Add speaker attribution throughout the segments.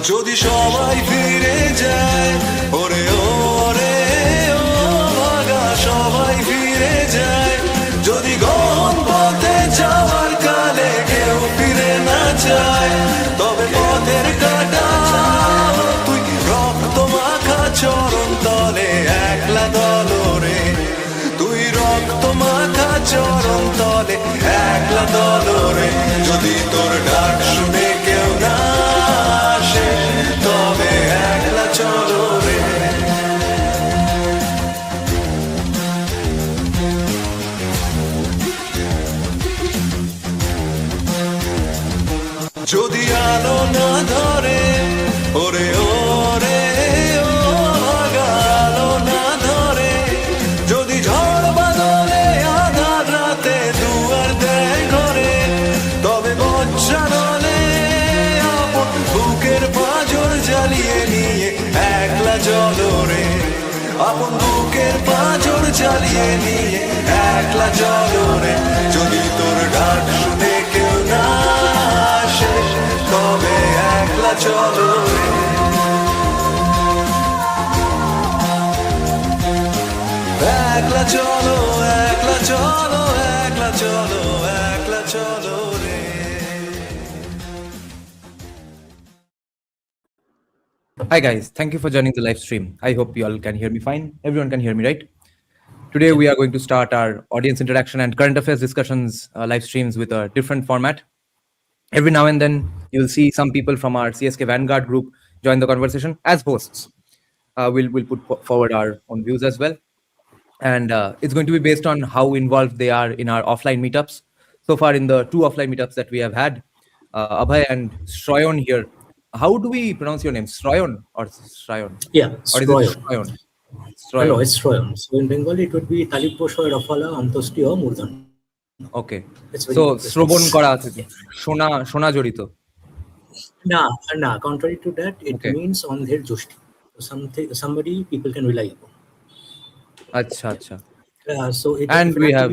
Speaker 1: যদি সবাই ফিরে যায়, ওরে ওরে ও ভাগা সবাই ফিরে যায়, যদি গহন পথে যাওয়ার কালে কেউ ফিরে না যায়, তবে পথের কাটা তুই রক্ত মাখা চরণ তলে একলা দলরে, তুই রক্ত মাখা চরণ তলে একলা দলরে, যদি তোর ডাক শুনে কেউ না আসে তবে একলা চলো রে। যদি আলো না ধরে, ওরে ওরে ও ভাগা আলো না ধরে, যদি ঝড় বাদলে আধার রাতে দুয়ার দেয় ঘরে, তবে বজ্রানলে আপন বুকের পাঁজর জ্বালিয়ে নিয়ে একলা জলরে, আপন বুকের পাঁজর জ্বালিয়ে নিয়ে একলা জলরে, যদি তোর ডাক শুনে কেউ না আসে তবে একলা চলো রে। একলা চলো, একলা চলো, একলা চলো, একলা চলো রে।
Speaker 2: Hi guys, thank you for joining the live stream. I hope you all can hear me fine. Everyone can hear me, right? Today we are going to start our audience interaction and current affairs discussions live streams with a different format. Every now and then you'll see some people from our CSK Vanguard group join the conversation as hosts. We'll put forward our own views as well. And it's going to be based on how involved they are in our offline meetups. So far in the 2 offline meetups that we have had, Abhay and Shrayon here. How do we pronounce your name? Shrayon or Shrayon?
Speaker 3: Yeah,
Speaker 2: or is it Shrayon?
Speaker 3: No, it's Shrayon. So in Bengali it would be Talippo Shoy Rafala Antostio Murdan.
Speaker 2: Okay. So শ্রবণ করা আছে, শোনা জড়িত।
Speaker 3: Nah, contrary to that, it means on their joshti. Somebody people can rely upon.
Speaker 2: Acha.
Speaker 3: So it
Speaker 2: and we have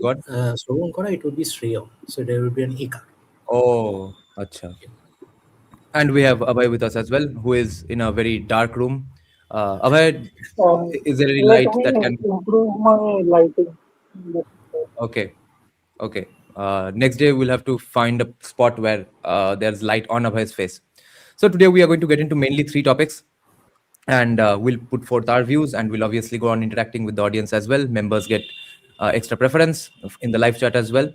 Speaker 2: God.
Speaker 3: Shravan kora, it would be Shreya. So there would be an ika.
Speaker 2: Oh, acha. And we have Abhay with us as well, who is in a very dark room. Abhay, is there any light that can
Speaker 4: improve my lighting?
Speaker 2: Okay. Next day we'll have to find a spot where there's light on Abhay's face. So today we are going to get into mainly 3 topics, and we'll put forth our views, and we'll obviously go on interacting with the audience as well. Members get extra preference in the live chat as well,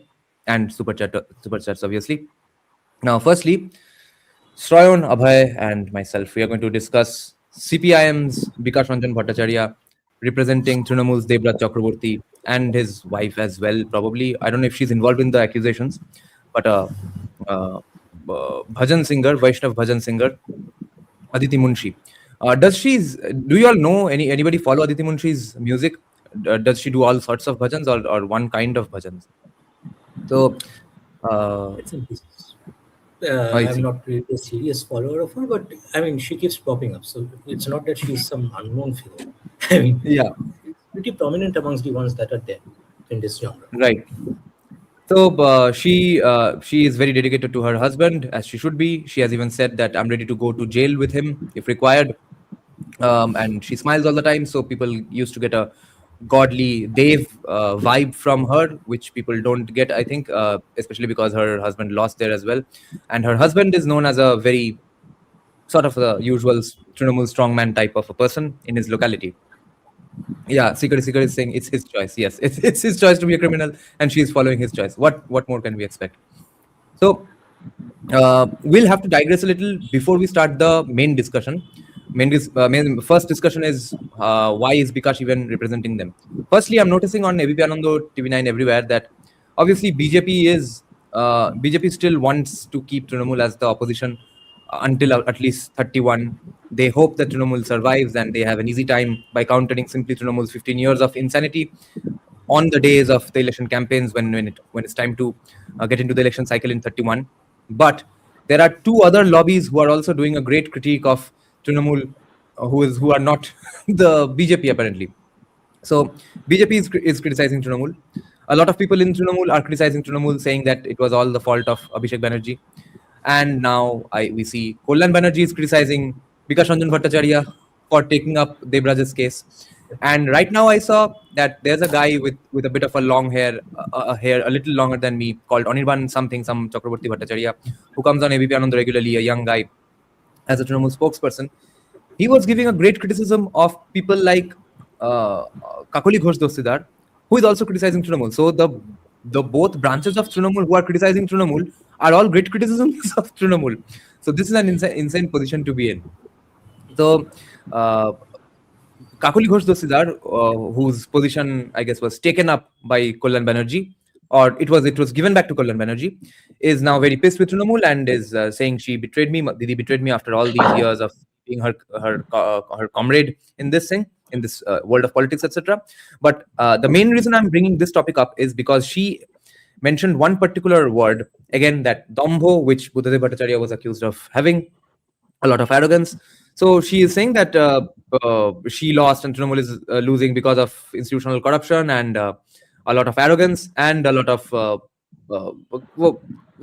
Speaker 2: and super chats obviously. Now, firstly, Shrayon, Abhay, and myself, we are going to discuss CPIM's Bikash Ranjan Bhattacharya representing Trinamool's Debrat Chakraborty and his wife as well, probably. I don't know if she's involved in the accusations, but bhajan singer, Vaishnav bhajan singer, Aditi Munshi. Do you all know anybody follow Aditi Munshi's music? Does she do all sorts of bhajans or one kind of bhajans? So
Speaker 3: it's a business. I'm not really a serious follower of her, but I mean, she keeps popping up. So it's not that she's some unknown figure. I mean,
Speaker 2: yeah,
Speaker 3: it's pretty prominent amongst the ones that are there in this genre.
Speaker 2: Right. So she is very dedicated to her husband, as she should be. She has even said that I'm ready to go to jail with him if required. And she smiles all the time. So people used to get a godly Dev vibe from her, which people don't get, I think, especially because her husband lost there as well. And her husband is known as a very sort of the usual Trinamool strongman type of a person in his locality. Yeah, Sikar is saying it's his choice. Yes, it's his choice to be a criminal, and she's following his choice. What more can we expect? So we'll have to digress a little before we start the main discussion. First discussion is why is Bikash even representing them? Firstly, I'm noticing on ABP Anando TV9 everywhere that obviously BJP still wants to keep Trinamool as the opposition until at least 31. They hope that Trinamool survives and they have an easy time by countering simply Trinamool's 15 years of insanity on the days of the election campaigns when it's time to get into the election cycle in 31. But there are 2 other lobbies who are also doing a great critique of Trinamool, who are not the BJP apparently. So BJP is criticizing Trinamool. A lot of people in Trinamool are criticizing Trinamool, saying that it was all the fault of Abhishek Banerjee. And now we see Kollan Banerjee is criticizing Bikash Ranjan Bhattacharya for taking up Debraj's case. And right now I saw that there's a guy with a bit of a long hair, hair a little longer than me, called Anirban something, some Chakraborty Bhattacharya, who comes on ABP Anand regularly, a young guy, as a Trinamool spokesperson. He was giving a great criticism of people like Kakoli Ghosh Dosidar, who is also criticizing Trinamool. So the both branches of Trinamool who are criticizing Trinamool are all great criticisms of Trinamool. So this is an insane position to be in. So uh, Kakuli Ghosh Dosidar, whose position I guess was taken up by Kollan Banerjee, or it was given back to Kollan Banerjee, is now very pissed with Trinamool and is saying she betrayed me. Didi betrayed me after all these years of being her comrade in this thing, in this world of politics, etc. But the main reason I'm bringing this topic up is because she mentioned one particular word again, that Dambho, which Buddhadev Bhattacharya was accused of having, a lot of arrogance. So she is saying that she lost and Trinamool is losing because of institutional corruption and a lot of arrogance and a lot of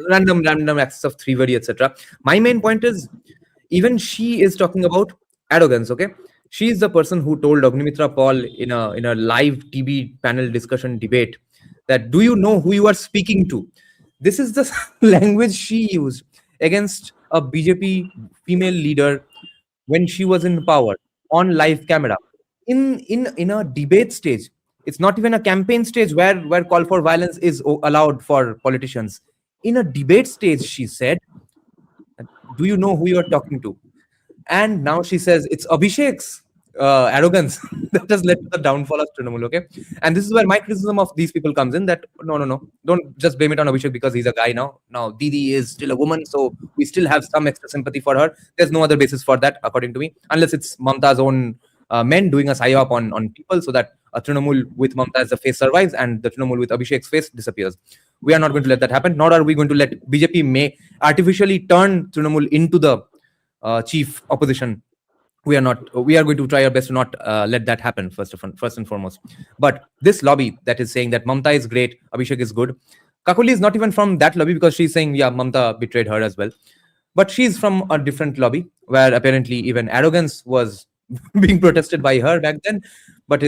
Speaker 2: random acts of thievery, etc. My main point is, even she is talking about arrogance. Okay, she is the person who told Agnimitra Paul in a live TV panel discussion debate that, do you know who you are speaking to? This is the language she used against a BJP female leader when she was in power, on live camera, in a debate stage. It's not even a campaign stage where call for violence is allowed for politicians. In a debate stage, she said, do you know who you are talking to? And now she says it's Abhishek's arrogance that has led to the downfall of Trinamool. Okay, and this is where my criticism of these people comes in. That no, don't just blame it on Abhishek because he's a guy now. Now Didi is still a woman, so we still have some extra sympathy for her. There's no other basis for that, according to me, unless it's Mamta's own men doing a psyop on people, so that a Trinamool with Mamta as the face survives and the Trinamool with Abhishek's face disappears. We are not going to let that happen. Nor are we going to let BJP may artificially turn Trinamool into the chief opposition. We are not. We are going to try our best to not let that happen. First and foremost. But this lobby that is saying that Mamta is great, Abhishek is good. Kakuli is not even from that lobby because she's saying, yeah, Mamta betrayed her as well. But she's from a different lobby where apparently even arrogance was being protested by her back then. But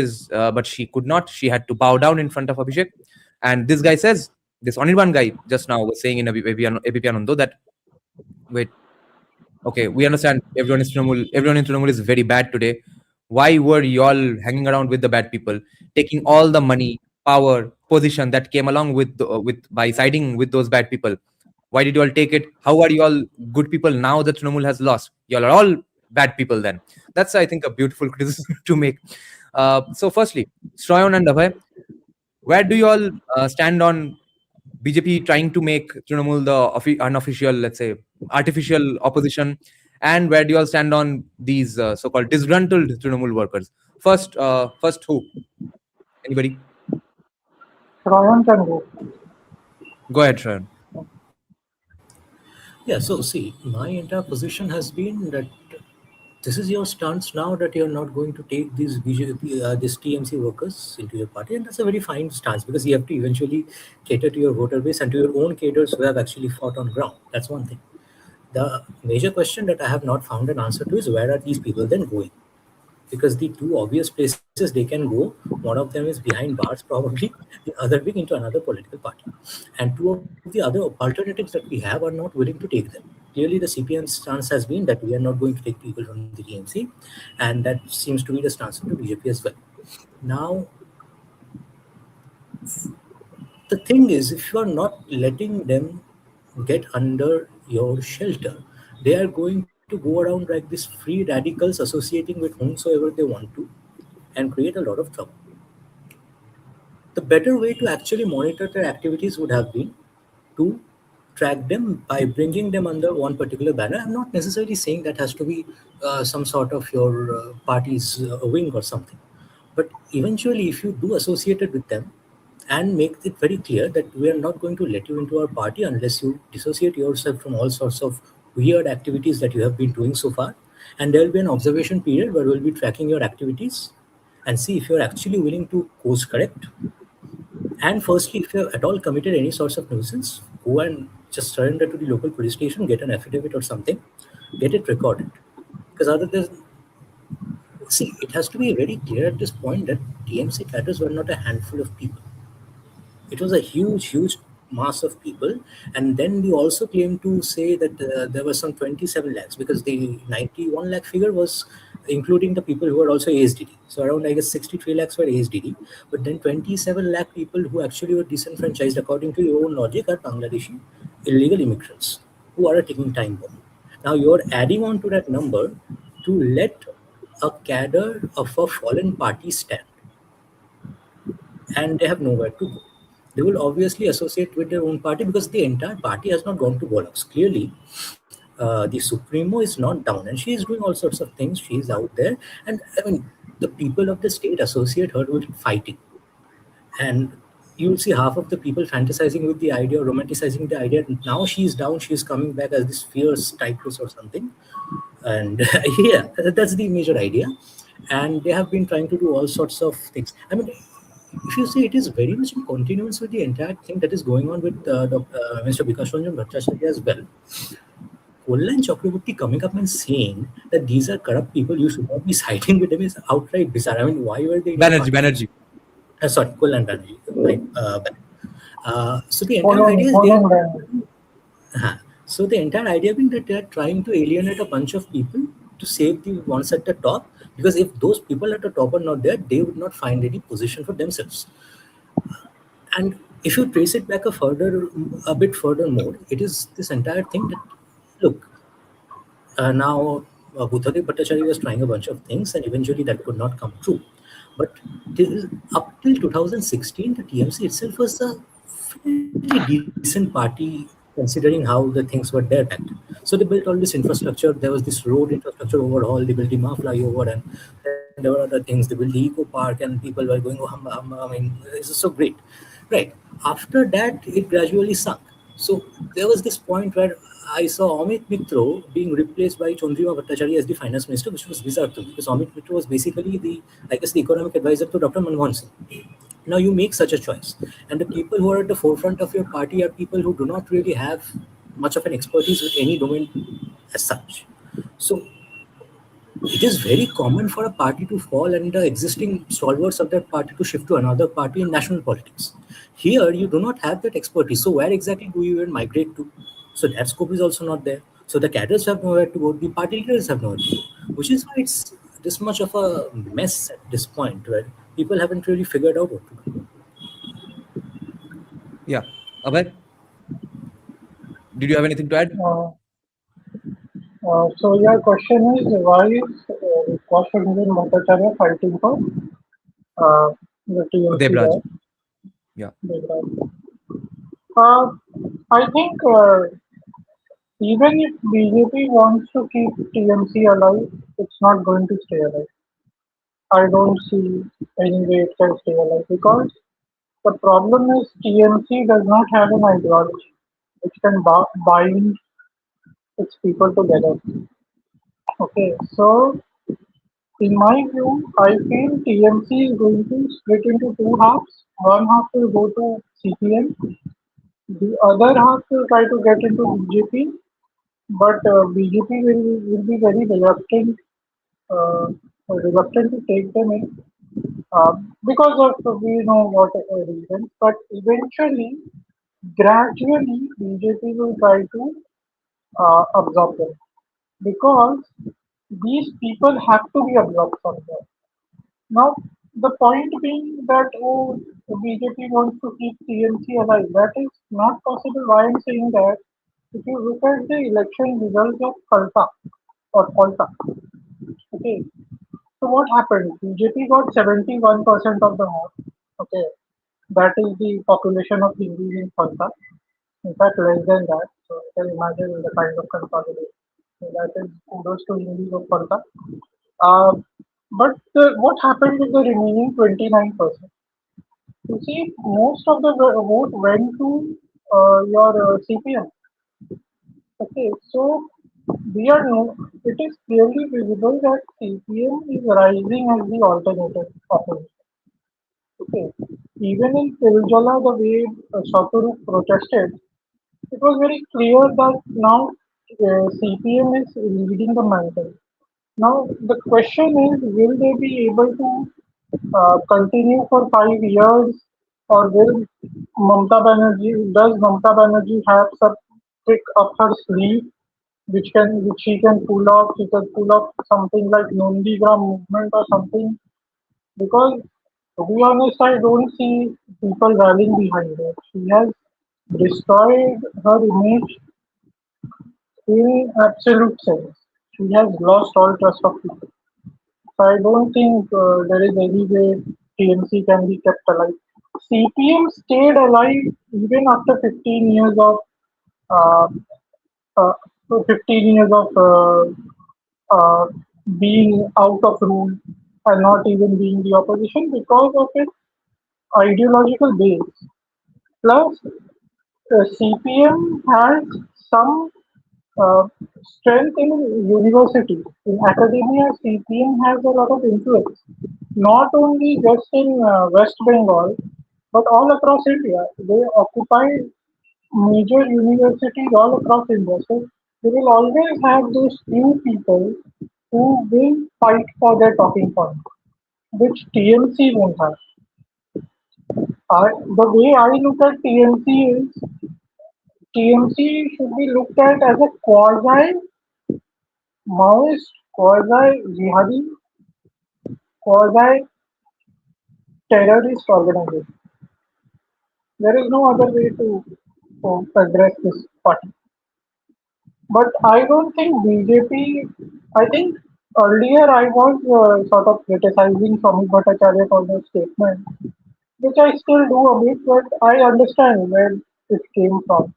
Speaker 2: she could not. She had to bow down in front of Abhishek. And this guy says, this Anirban guy just now was saying in ABP Anando that, wait, okay, we understand everyone in Trinamool is very bad today. Why were you all hanging around with the bad people, taking all the money, power, position that came along with by siding with those bad people? Why did you all take it? How are you all good people now that Trinamool has lost? You all are all bad people then. That's, I think, a beautiful criticism to make. So firstly, Shrayan and Abhay, where do you all stand on BJP trying to make Trinamool the unofficial, let's say, artificial opposition? And where do you all stand on these so-called disgruntled Trinamool workers? First who? Anybody?
Speaker 4: Shrayan can go.
Speaker 2: Go ahead, Shrayan.
Speaker 3: Yeah, so see, my entire position has been that this is your stance now, that you're not going to take these these TMC workers into your party, and that's a very fine stance because you have to eventually cater to your voter base and to your own cadres who have actually fought on ground. That's one thing. The major question that I have not found an answer to is, where are these people then going? Because the two obvious places they can go, one of them is behind bars probably, the other being into another political party. And two of the other alternatives that we have are not willing to take them. Clearly, the CPIM stance has been that we are not going to take people from the TMC, and that seems to be the stance of the BJP as well. Now, the thing is, if you are not letting them get under your shelter, they are going to go around like these free radicals associating with whomsoever they want to and create a lot of trouble. The better way to actually monitor their activities would have been to track them by bringing them under one particular banner. I'm not necessarily saying that has to be some sort of your party's wing or something. But eventually, if you do associate it with them and make it very clear that we are not going to let you into our party unless you dissociate yourself from all sorts of weird activities that you have been doing so far, and there will be an observation period where we'll be tracking your activities and see if you're actually willing to course correct. And firstly, if you have at all committed any sorts of nuisance, go and Just surrender to the local police station, get an affidavit or something, get it recorded. Because other than, see, it has to be very clear at this point that TMC cadres were not a handful of people. It was a huge mass of people. And then we also claim to say that there were some 27 lakhs, because the 91 lakh figure was including the people who were also ASDD. So around, I guess, 63 lakhs were ASDD. But then 27 lakh people who actually were disenfranchised, according to your own logic, are Bangladeshi illegal immigrants who are a ticking time bomb. Now you're adding on to that number to let a cadre of a fallen party stand, and they have nowhere to go. They will obviously associate with their own party, because the entire party has not gone to bollocks. Clearly, the Supremo is not down, and she is doing all sorts of things. She is out there, and I mean, the people of the state associate her with fighting. And you'll see half of the people fantasizing with the idea, romanticizing the idea. Now she's down, she's coming back as this fierce tigress or something. And yeah, that's the major idea. And they have been trying to do all sorts of things. I mean, if you see, it is very much in continuance with the entire thing that is going on with Mr. Bikash Ranjan Bhattacharya as well. Kollan Chakraborty coming up and saying that these are corrupt people, you should not be siding with them, is outright bizarre. I mean, why were they?
Speaker 2: Banerjee.
Speaker 3: Sorry, Kollan Banerjee. So the entire idea is so the entire idea being that they are trying to alienate a bunch of people to save the ones at the top, because if those people at the top are not there, they would not find any position for themselves. And if you trace it back a bit further more, it is this entire thing that, look, now Buddhadev Bhattacharya was trying a bunch of things, and eventually that could not come true. But up till 2016, the TMC itself was a fairly decent party, considering how the things were there back then. So they built all this infrastructure. There was this road infrastructure overhaul. They built the Ma flyover, and then there were other things. They built the Eco Park, and people were going, oh, hum, hum, I mean, this is so great. Right. After that, it gradually sunk. So there was this point where I saw Amit Mitro being replaced by Chandrima Bhattacharya as the finance minister, which was bizarre to me, because Amit Mitro was basically the economic advisor to Dr. Manmohan Singh. Now you make such a choice, and the people who are at the forefront of your party are people who do not really have much of an expertise with any domain as such. So it is very common for a party to fall and the existing stalwarts of that party to shift to another party in national politics. Here, you do not have that expertise. So where exactly do you even migrate to? So that scope is also not there. So the cadres have nowhere to go, the party leaders have nowhere to go, which is why it's this much of a mess at this point, where people haven't really figured out what to do.
Speaker 2: Yeah. Abhay, did you have anything to add?
Speaker 4: So your question is, why is Vikas Ranjan Bhattacharya fighting for the TMC
Speaker 2: Debraj.
Speaker 4: guy?
Speaker 2: Yeah.
Speaker 4: Debraj. I think even if BJP wants to keep TMC alive, it's not going to stay alive. I don't see any way it can stay alive, because the problem is TMC does not have an ideology which can bind its people together. Okay, so in my view, I feel TMC is going to split into two halves. One half will go to CPM, the other half will try to get into BJP, but BJP will be very reluctant to take them in because of we know what reasons. But eventually, gradually, BJP will try to absorb them, because these people have to be absorbed somewhere. Now, the point being that the BJP wants to keep TMC alive, that is not possible. Why I'm saying that? If you look at the election results of Kolkata, okay, so what happened? BJP got 71% of the vote. Okay, that is the population of Hindus in Kolkata. In fact, less than that. So you can imagine the kind of consolidation. So that is kudos to Hindus of Kolkata. Uh, but what happened with the remaining 29%? You see, most of the vote went to your CPM. Okay, so it is clearly visible that CPM is rising as the alternative opposition. Okay, even in Tiljala, the way Shaturuk protested, it was very clear that now CPM is leading the mandate. Now the question is, will they be able to continue for 5 years, or will does Mamta Banerjee have some trick up her sleeve which she can pull off? She can pull off something like Nondigram movement or something. Because to be honest, I don't see people rallying behind her. She has destroyed her image in absolute sense. She has lost all trust of people. So I don't think there is any way TMC can be kept alive. CPM stayed alive even after 15 years of uh, uh, 15 years of uh, being out of rule and not even being the opposition because of its ideological base. Plus, CPM has some uh, strength in university. In academia, CPM has a lot of influence, not only just in West Bengal, but all across India. They occupy major universities all across India. So they will always have those few people who will fight for their talking point, which TMC won't have. The way I look at TMC is TMC should be looked at as a quasi Maoist, quasi jihadi, quasi terrorist organization. There is no other way to address this party. But I don't think BJP. I think earlier I was sort of criticizing Swami Bhattacharya for the statement, which I still do a bit, but I understand where it came from.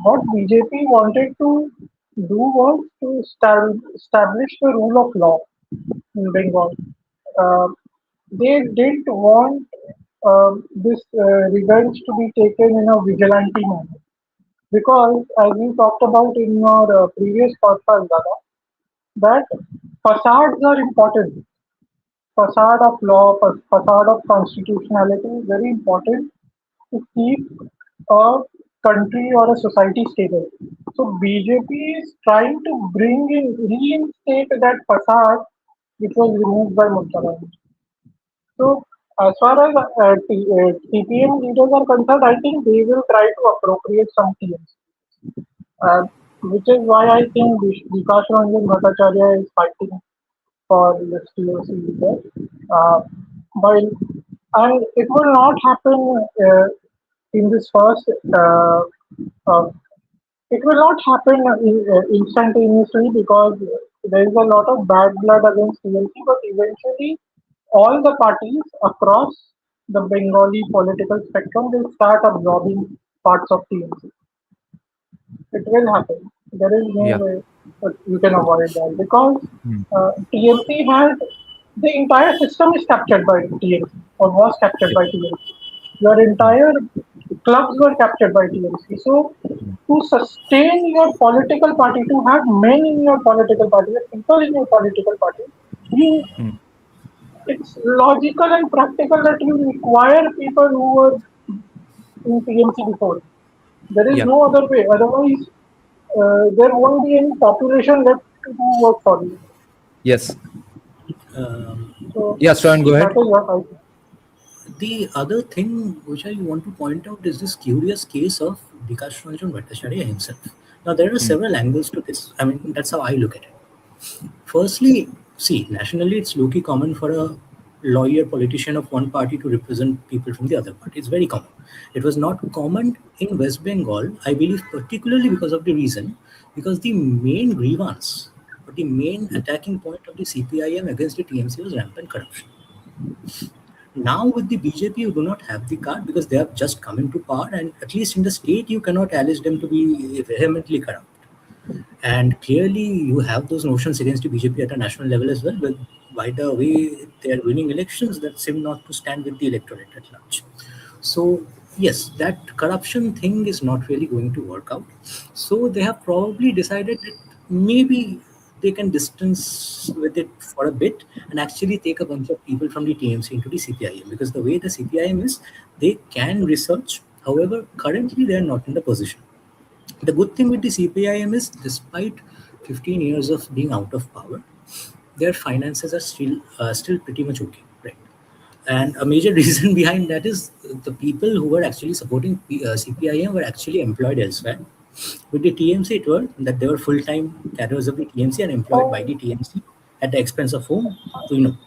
Speaker 4: What BJP wanted to do was to establish the rule of law in Bengal. Uh, they didn't want this revenge to be taken in a vigilante manner. Because, as you talked about in your previous podcast, Dada, that facades are important. Facade of law, facade of constitutionality is very important to keep a country or a society stable. So BJP is trying to reinstate that facade which was removed by Mamata Banerjee. So as far as CPM leaders are concerned, I think they will try to appropriate some themes, uh, which is why I think Vikas Ranjan Bhattacharya is fighting for this TOC leader. Uh, while and it will not happen in this first. Uh, it will not happen instantaneously because there is a lot of bad blood against TLC, but eventually all the parties across the Bengali political spectrum will start absorbing parts of TLC. It will happen. There is no
Speaker 2: Yeah.
Speaker 4: way that you can avoid that because
Speaker 2: Hmm.
Speaker 4: TLC has the entire system is captured by TLC or was captured
Speaker 2: Yep.
Speaker 4: by TLC. Your entire clubs were captured by TLC. So, to sustain your political party, to have men in your political party, people in your political party, you
Speaker 2: Hmm.
Speaker 4: it's logical and practical that you require people who were in TMC before. There is
Speaker 2: Yeah.
Speaker 4: no other way. Otherwise, there won't be any population left to do work for you.
Speaker 2: Yes.
Speaker 3: Um,
Speaker 4: So
Speaker 2: Yeah, Sharon, go
Speaker 4: that
Speaker 2: ahead.
Speaker 4: is what I think.
Speaker 3: the other thing which I want to point out is this curious case of Vikas Ranjan Bhattacharya himself. Now, there are
Speaker 2: Hmm.
Speaker 3: several angles to this. I mean, that's how I look at it. Firstly, see, nationally, it's low-key common for a lawyer, politician of one party to represent people from the other party. It's very common. It was not common in West Bengal, I believe, particularly because of the reason, because the main grievance or the main attacking point of the CPIM against the TMC was rampant corruption. Now with the BJP, you do not have the card because they have just come into power, and at least in the state, you cannot allege them to be vehemently corrupt. And clearly, you have those notions against the BJP at a national level as well. But by the way they are winning elections, that seem not to stand with the electorate at large. So yes, that corruption thing is not really going to work out. So they have probably decided that maybe they can distance with it for a bit and actually take a bunch of people from the TMC into the CPIM, because the way the CPIM is, they can research. However, currently they are not in the position. The good thing with the CPIM is, despite 15 years of being out of power, their finances are still pretty much okay, right? And a major reason behind that is the people who were actually supporting CPIM were actually employed elsewhere. With the TMC, it were that they were full-time cadres of the TMC and employed by the TMC at the expense of whom we know.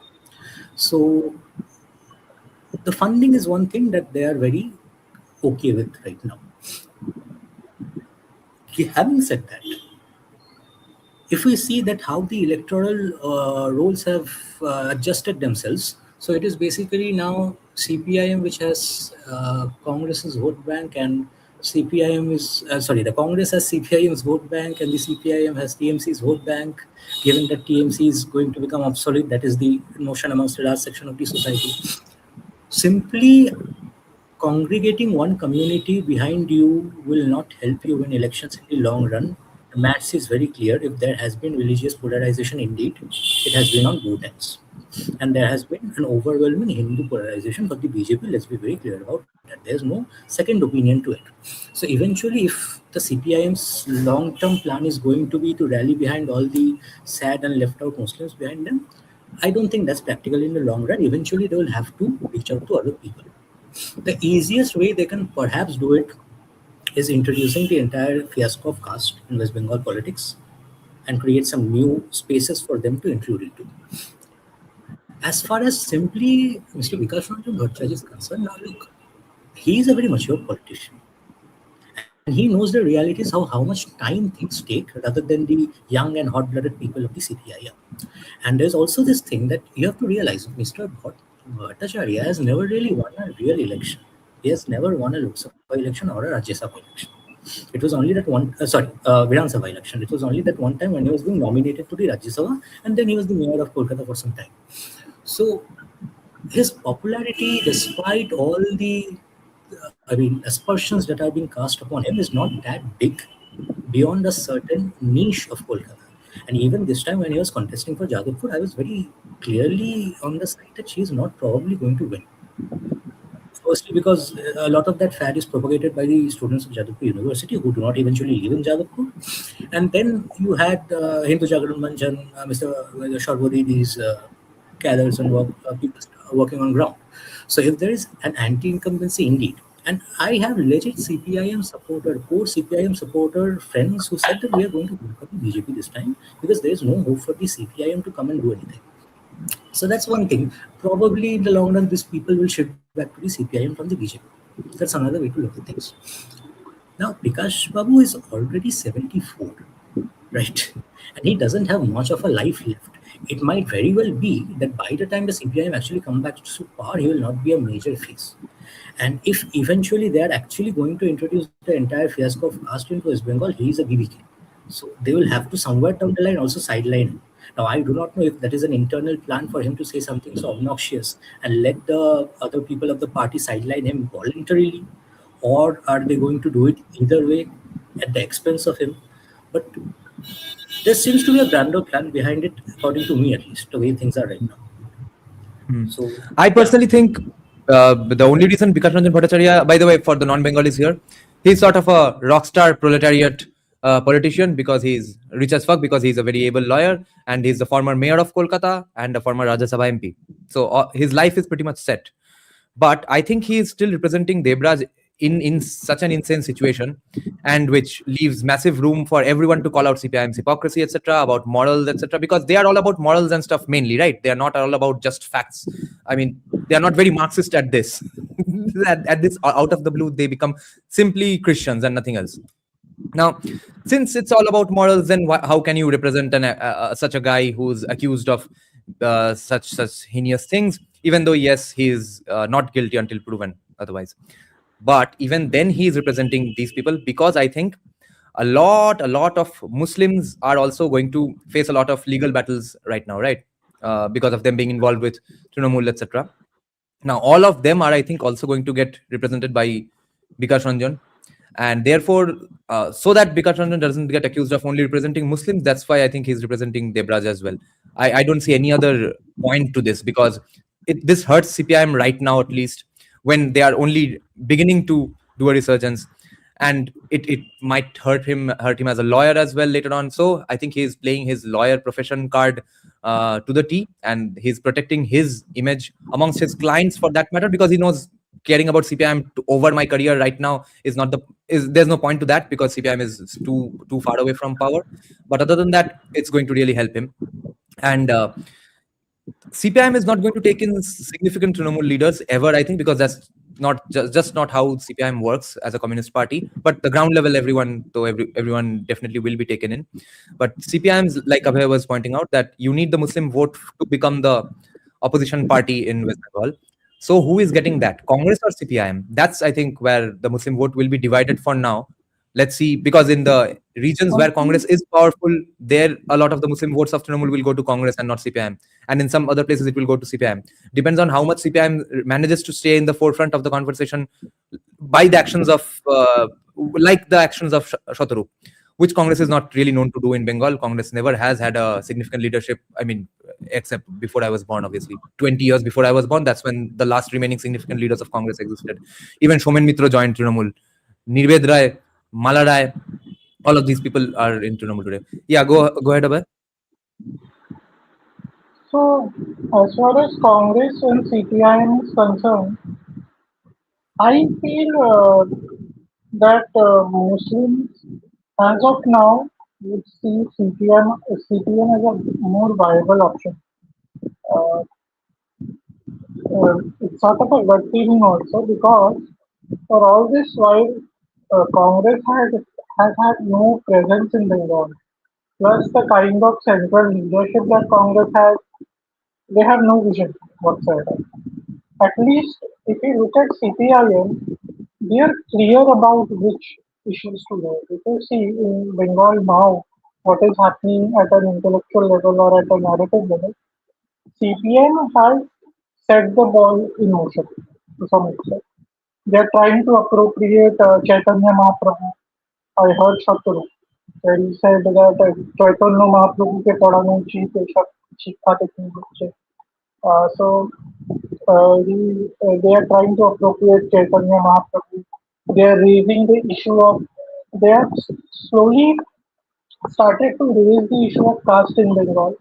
Speaker 3: So the funding is one thing that they are very okay with right now. Having said that, if we see that how the electoral roles have adjusted themselves, so it is basically now CPIM which has Congress's vote bank, and CPIM is the Congress has CPIM's vote bank, and the CPIM has TMC's vote bank. Given that TMC is going to become obsolete, that is the notion amongst a large section of the society. Simply congregating one community behind you will not help you win elections in the long run. The maths is very clear. If there has been religious polarization, indeed, it has been on both ends. And there has been an overwhelming Hindu polarization for the BJP. Let's be very clear about that. There's no second opinion to it. So eventually, if the CPIM's long-term plan is going to be to rally behind all the sad and left-out Muslims behind them, I don't think that's practical in the long run. Eventually, they will have to reach out to other people. The easiest way they can perhaps do it is introducing the entire fiasco of caste in West Bengal politics and create some new spaces for them to intrude into. As far as simply Mr. Vikas Ranjan Bhattacharya is concerned, now look, he is a very mature politician. And he knows the realities how much time things take rather than the young and hot-blooded people of the CPIM. And there's also this thing that you have to realize, Mr. Bhattacharya has never really won a real election. He has never won a Lok Sabha election or a Rajya Sabha election. It was only that Vidhan Sabha election. It was only that one time when he was being nominated to the Rajya Sabha, and then he was the mayor of Kolkata for some time. So his popularity, despite all the aspersions that are being cast upon him, is not that big beyond a certain niche of Kolkata. And even this time when he was contesting for Jadavpur, I was very clearly on the side that she is not probably going to win. Firstly, because a lot of that fad is propagated by the students of Jadavpur University who do not eventually live in Jadavpur. And then you had Hindu Jagaran Manjan, Mr. Sharwadi, these cadres and people working on ground. So if there is an anti-incumbency indeed, and I have legit CPIM supporter, core CPIM supporter friends who said that we are going to vote for the BJP this time because there is no hope for the CPIM to come and do anything. So that's one thing. Probably in the long run, these people will shift back to the CPIM from the BJP. That's another way to look at things. Now, Prakash Babu is already 74, right? And he doesn't have much of a life left. It might very well be that by the time the CPIM actually come back to power, he will not be a major face. And if eventually they are actually going to introduce the entire fiasco of caste into West Bengal, he is a BBK. So they will have to somewhere down the line also sideline him. Now, I do not know if that is an internal plan for him to say something so obnoxious and let the other people of the party sideline him voluntarily, or are they going to do it either way at the expense of him? But there seems to be a grander plan behind it, according to me at least, the way things are right now. So
Speaker 2: I personally think the only reason Vikas Ranjan Bhattacharya, by the way, for the non-Bengalis here, he's sort of a rock star proletariat politician because he's rich as fuck, because he's a very able lawyer and he's the former mayor of Kolkata and a former Rajya Sabha MP. So his life is pretty much set. But I think he is still representing Debraj in such an insane situation, and which leaves massive room for everyone to call out CPIM's hypocrisy, etc., about morals, etc., because they are all about morals and stuff mainly, right? They are not all about just facts. I mean, they are not very Marxist at this. at this, out of the blue, they become simply Christians and nothing else. Now, since it's all about morals, then how can you represent such a guy who's accused of such heinous things, even though, yes, he is not guilty until proven otherwise. But even then, he is representing these people, because I think a lot of Muslims are also going to face a lot of legal battles right now, right? Because of them being involved with Trinamool, etc. Now, all of them are, I think, also going to get represented by Vikas Ranjan. And therefore, so that Vikas Ranjan doesn't get accused of only representing Muslims, that's why I think he's representing Debraj as well. I don't see any other point to this, because this hurts CPIM right now, at least, when they are only beginning to do a resurgence. and it might hurt him as a lawyer as well later on. So I think he's playing his lawyer profession card to the T, and he's protecting his image amongst his clients for that matter, because he knows caring about CPIM over my career right now is not there's no point to that, because CPIM is too far away from power. But other than that, it's going to really help him. And CPIM is not going to take in significant Trinamool leaders ever, I think, because that's not just not how CPIM works as a communist party. But the ground level, everyone definitely will be taken in. But CPIM's, like Abhay was pointing out, that you need the Muslim vote to become the opposition party in West Bengal. So who is getting that, Congress or CPIM? That's, I think, where the Muslim vote will be divided for now. Let's see, because in the regions where Congress is powerful, there a lot of the Muslim votes of Trinamool will go to Congress and not CPIM. And in some other places, it will go to CPIM. Depends on how much CPIM manages to stay in the forefront of the conversation by the actions of, like the actions of Shataru, which Congress is not really known to do in Bengal. Congress never has had a significant leadership. I mean, except before I was born, obviously. 20 years before I was born, that's when the last remaining significant leaders of Congress existed. Even Shomen Mitra joined Trinamool. Nirved Rai, Mala Rai, all of these people are in Trinamool today. Yeah, go ahead, Abhay.
Speaker 4: So, as far as Congress and CPIM is concerned, I feel that Muslims, as of now, would see CPM as a more viable option. Uh, it's sort of a gut feeling also, because for all this while, Congress has had no presence in Bengal. Plus, the kind of central leadership that Congress has, they have no vision whatsoever. At least, if you look at CPIM, they are clear about which issues to go. If you see in Bengal now, what is happening at an intellectual level or at a narrative level, CPM has set the ball in motion to some extent. They are trying to appropriate Chaitanya Mahaprabhu. I heard Shatru, where he said that Chaitanya Mahaprabhu के पढ़ाने चाहिए शिक्षा technique बच्चे. So they are trying to appropriate Chaitanya Mahaprabhu. They are raising the issue of, they have slowly started to raise the issue of caste in Bengal.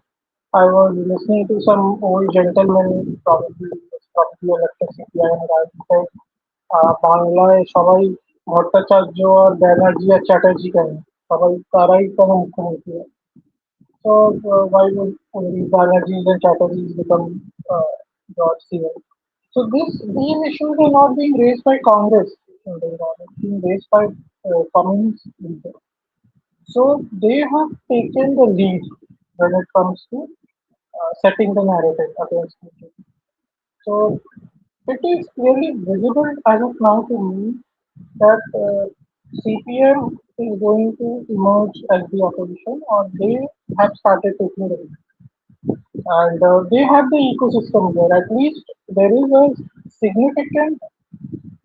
Speaker 4: I was listening to some old gentleman, probably elected CPI, and I said, বাংলায় সবাই ভট্টাচার্য আর ব্যানার্জি আর চ্যাটার্জি কেন, সবাই তারাই কেন মুখ্যমন্ত্রী হয়? So why would only Banerjees and Chatterjees become George CM? So these issues are not being raised by Congress in Bengal. It's being raised by communist leaders. So they have taken the lead when it comes to setting the narrative against BJP. So it is clearly visible as of now to me that CPM is going to emerge as the opposition, or they have started taking the lead. And they have the ecosystem there. At least there is a significant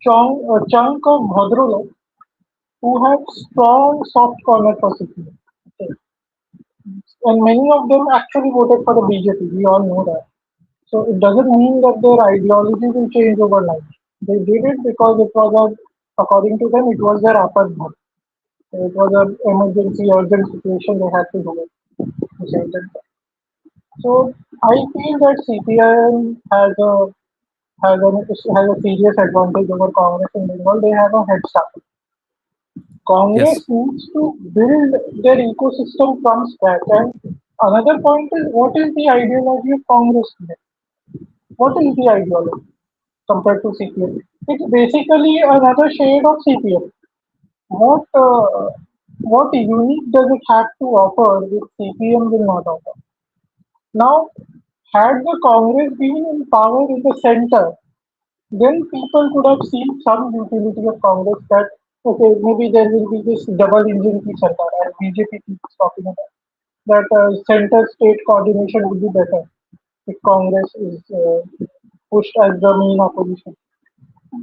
Speaker 4: chunk of Bhadrala who have strong soft corner for CPM. Okay. And many of them actually voted for the BJP. We all know that. So it doesn't mean that their ideology will change overnight. They did it because it was according to them, it was their apadbhat. It was an emergency, urgent situation. They had to do it. To save them. So I feel that CPIM has a serious advantage over Congress in Bengal. They have a head start. Congress
Speaker 2: Yes.
Speaker 4: needs to build their ecosystem from scratch. And another point is, what is the ideology of Congress today? What is the ideology compared to CPM? It's basically another shade of CPM. What what unique does it have to offer which CPM will not offer? Now, had the Congress been in power in the center, then people could have seen some utility of Congress, that okay, maybe there will be this double engine ki sarkar, as BJP keeps talking about, that center state coordination would be better if Congress is pushed as the main opposition.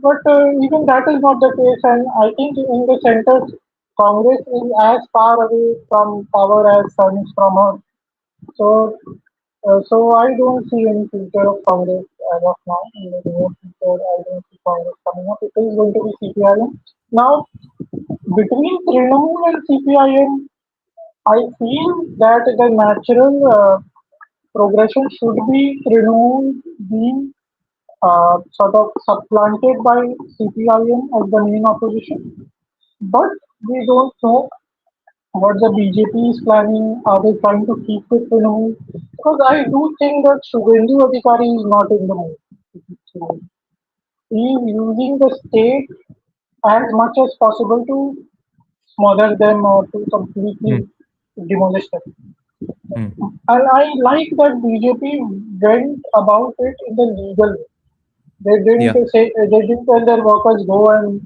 Speaker 4: But even that is not the case, and I think in the center, Congress is as far away from power as sun is from earth. So, so I don't see any future of Congress as of now. In the near future, I don't see Congress coming up. It is going to be CPIM. Now, between Trinamool and CPIM, I feel that the natural progression should be Trinamool being sort of supplanted by CPIM as the main opposition. But we don't know what the BJP is planning. Are they trying to keep it Trinamool? Because I do think that Shubhendu Adhikari is not in the mood. He is using the state as much as possible to smother them or to
Speaker 2: Hmm.
Speaker 4: completely demolish them.
Speaker 2: Hmm.
Speaker 4: And I like that BJP went about it in the legal way.
Speaker 2: Yeah.
Speaker 4: They didn't tell their workers go and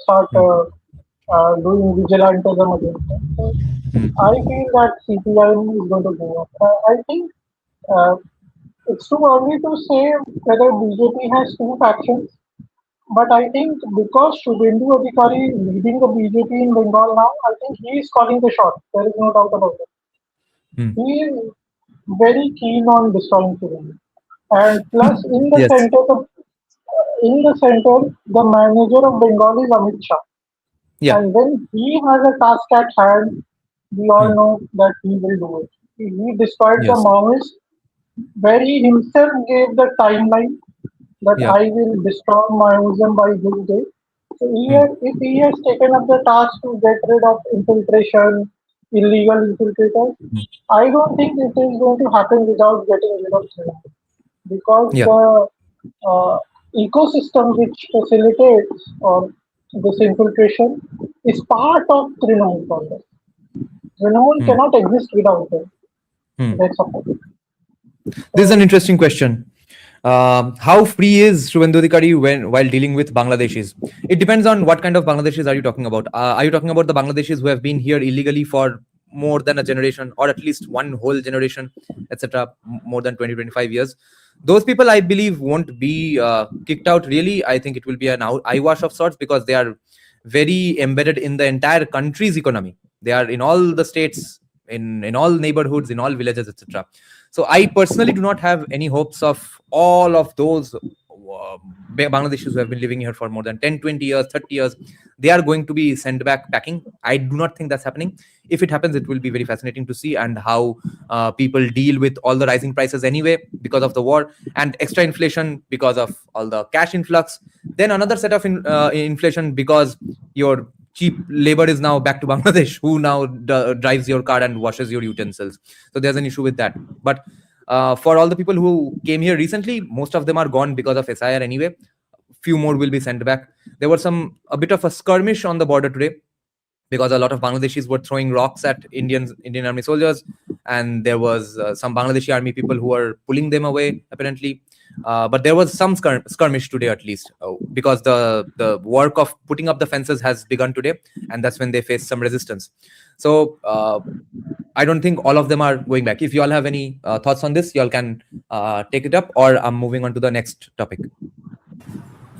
Speaker 4: start
Speaker 2: Hmm.
Speaker 4: doing vigilantism against them. So
Speaker 2: Hmm.
Speaker 4: I feel that CPIM is going to go up. I think uh, it's too early to say whether BJP has two factions, but I think because Shubhendu Adhikari is leading the BJP in Bengal now, I think he is calling the shot. There is no doubt about it.
Speaker 2: Hmm.
Speaker 4: He is very keen on destroying Shubhendu. And plus,
Speaker 2: Yes.
Speaker 4: in the center, the manager of Bengal is Amit Shah.
Speaker 2: Yeah.
Speaker 4: And when he has a task at hand, we all
Speaker 2: Hmm.
Speaker 4: know that he will do it. He destroyed the
Speaker 2: Yes.
Speaker 4: Maoists, where he himself gave the timeline that
Speaker 2: Yeah.
Speaker 4: I will destroy Maoism by this day. So
Speaker 2: Hmm.
Speaker 4: if he has taken up the task to get rid of infiltration, illegal infiltrators,
Speaker 2: Hmm.
Speaker 4: I don't think it is going to happen without getting rid of Trinamool. Because
Speaker 2: Yeah.
Speaker 4: the uh, ecosystem which facilitates or this infiltration is part of Trinamool Congress. Trinamool
Speaker 2: Hmm.
Speaker 4: cannot exist without them.
Speaker 2: Hmm.
Speaker 4: Their support.
Speaker 2: This is an
Speaker 4: So
Speaker 2: interesting question. How free is Shubhendu Adhikari when while dealing with Bangladeshis? It depends on what kind of Bangladeshis are you talking about. Are you talking about the Bangladeshis who have been here illegally for more than a generation, or at least one whole generation, etc., more than 20, 25 years? Those people, I believe, won't be kicked out really. I think it will be an eyewash of sorts because they are very embedded in the entire country's economy. They are in all the states, in all neighborhoods, in all villages, etc. So I personally do not have any hopes of all of those Bangladeshis who have been living here for more than 10, 20 years, 30 years. They are going to be sent back packing. I do not think that's happening. If it happens, it will be very fascinating to see, and how people deal with all the rising prices anyway because of the war, and extra inflation because of all the cash influx. Then another set of inflation because your cheap labor is now back to Bangladesh, who now drives your car and washes your utensils. So there's an issue with that. But for all the people who came here recently, most of them are gone because of SIR anyway. Few more will be sent back. There was a bit of a skirmish on the border today because a lot of Bangladeshis were throwing rocks at Indian army soldiers, and there was some Bangladeshi army people who were pulling them away apparently. But there was some skirmish today at least, because the work of putting up the fences has begun today, and that's when they faced some resistance. So I don't think all of them are going back. If you all have any thoughts on this, you all can take it up, or I'm moving on to the next topic.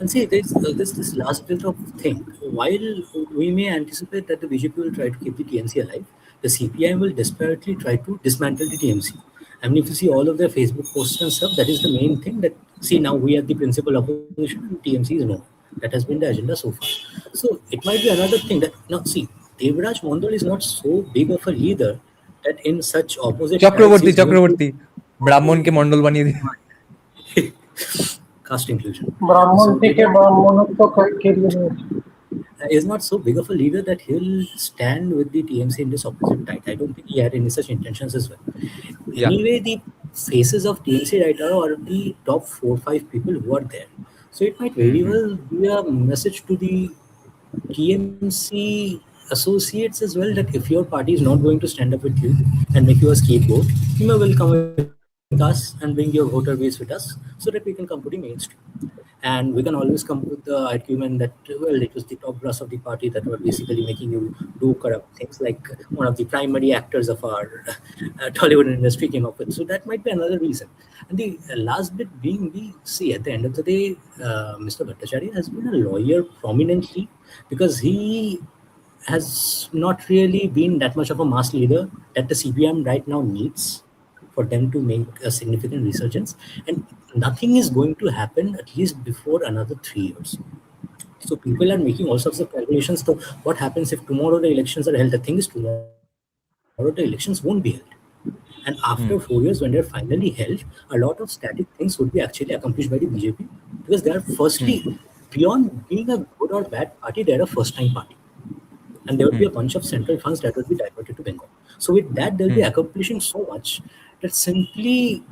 Speaker 3: And see, there's this last bit of thing. While we may anticipate that the BJP will try to keep the TMC alive, the CPIM will desperately try to dismantle the TMC. I mean, if you see all of their Facebook posts and stuff, that is the main thing. That see, now we are the principal opposition and TMC is no. That has been the agenda so far. So it might be another thing that now see, Devraj Mondal is not so big of a leader that in such opposite styles
Speaker 2: Chakraborty
Speaker 3: he's going to
Speaker 2: चक्रवर्ती ब्राह्मण के मंडल बनिए दिए.
Speaker 3: caste inclusion.
Speaker 4: ब्राह्मण
Speaker 3: So
Speaker 4: थी के
Speaker 3: Devraj
Speaker 4: ब्राह्मणत्व के लिए नहीं.
Speaker 3: is not so big of a leader that he'll stand with the TMC in this opposite tide. I don't think he had any such intentions as well.
Speaker 2: Yeah.
Speaker 3: Anyway, the faces of TMC right now are the top 4 5 people who are there. So it might very
Speaker 2: Mm-hmm.
Speaker 3: well be a message to the TMC associates as well that if your party is not going to stand up with you and make you a scapegoat, you may well come with us and bring your voter base with us so that we can come to the mainstream. And we can always come with the argument that, well, it was the top brass of the party that were basically making you do corrupt things, like one of the primary actors of our Tollywood industry came up with. So that might be another reason. And the last bit being, we see at the end of the day, Mr. Bhattacharya has been a lawyer prominently because he has not really been that much of a mass leader that the CPM right now needs for them to make a significant resurgence. And nothing is going to happen at least before another 3 years. So people are making all sorts of calculations. So what happens if tomorrow the elections are held? The thing is, tomorrow the elections won't be held. And after 4 years, when they're finally held, a lot of static things would be actually accomplished by the BJP, because they are firstly, beyond being a good or bad party, they're a first-time party. And there would be a bunch of central funds that would be diverted to Bengal. So with that, they'll be accomplishing so much that simply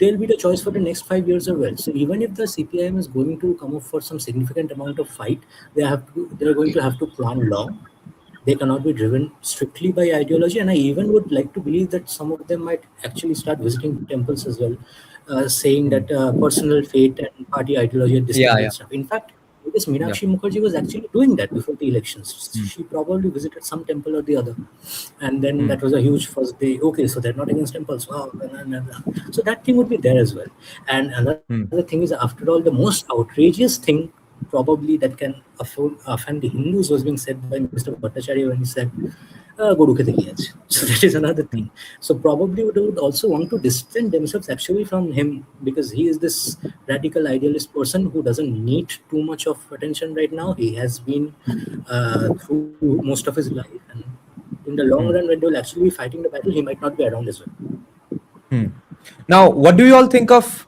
Speaker 3: they'll be the choice for the next 5 years as well. So even if the CPIM is going to come up for some significant amount of fight, they're going to have to plan long. They cannot be driven strictly by ideology, and I even would like to believe that some of them might actually start visiting temples as well, saying that personal fate and party ideology are distinct
Speaker 2: Yeah.
Speaker 3: and stuff. In fact, I guess Meenakshi Mukherjee was actually doing that before the elections. She probably visited some temple or the other, and then that was a huge first day. Okay, so they're not against temples. Wow, so that thing would be there as well. And another thing is, after all, the most outrageous thing probably that can offend the Hindus was being said by Mr. Bhattacharya when he said, "Guru ke dekhiye aaj." So that is another thing. So probably they would also want to distance themselves actually from him, because he is this radical idealist person who doesn't need too much of attention right now. He has been through most of his life, and in the long run, when they will actually be fighting the battle, he might not be around as well.
Speaker 2: Now, what do you all think of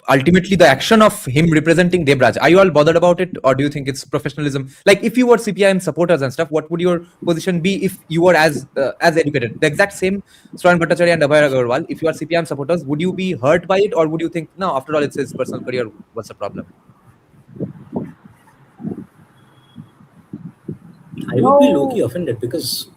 Speaker 2: ultimately the action of him representing Debraj? Are you all bothered about it, or do you think it's professionalism? Like, if you were CPIM supporters and stuff, what would your position be if you were as educated? The exact same, Swaran Bhattacharya and Abhay Agarwal. If you are CPIM supporters, would you be hurt by it, or would you think, no, after all, it's his personal career, what's the problem?
Speaker 3: I would be low-key offended, because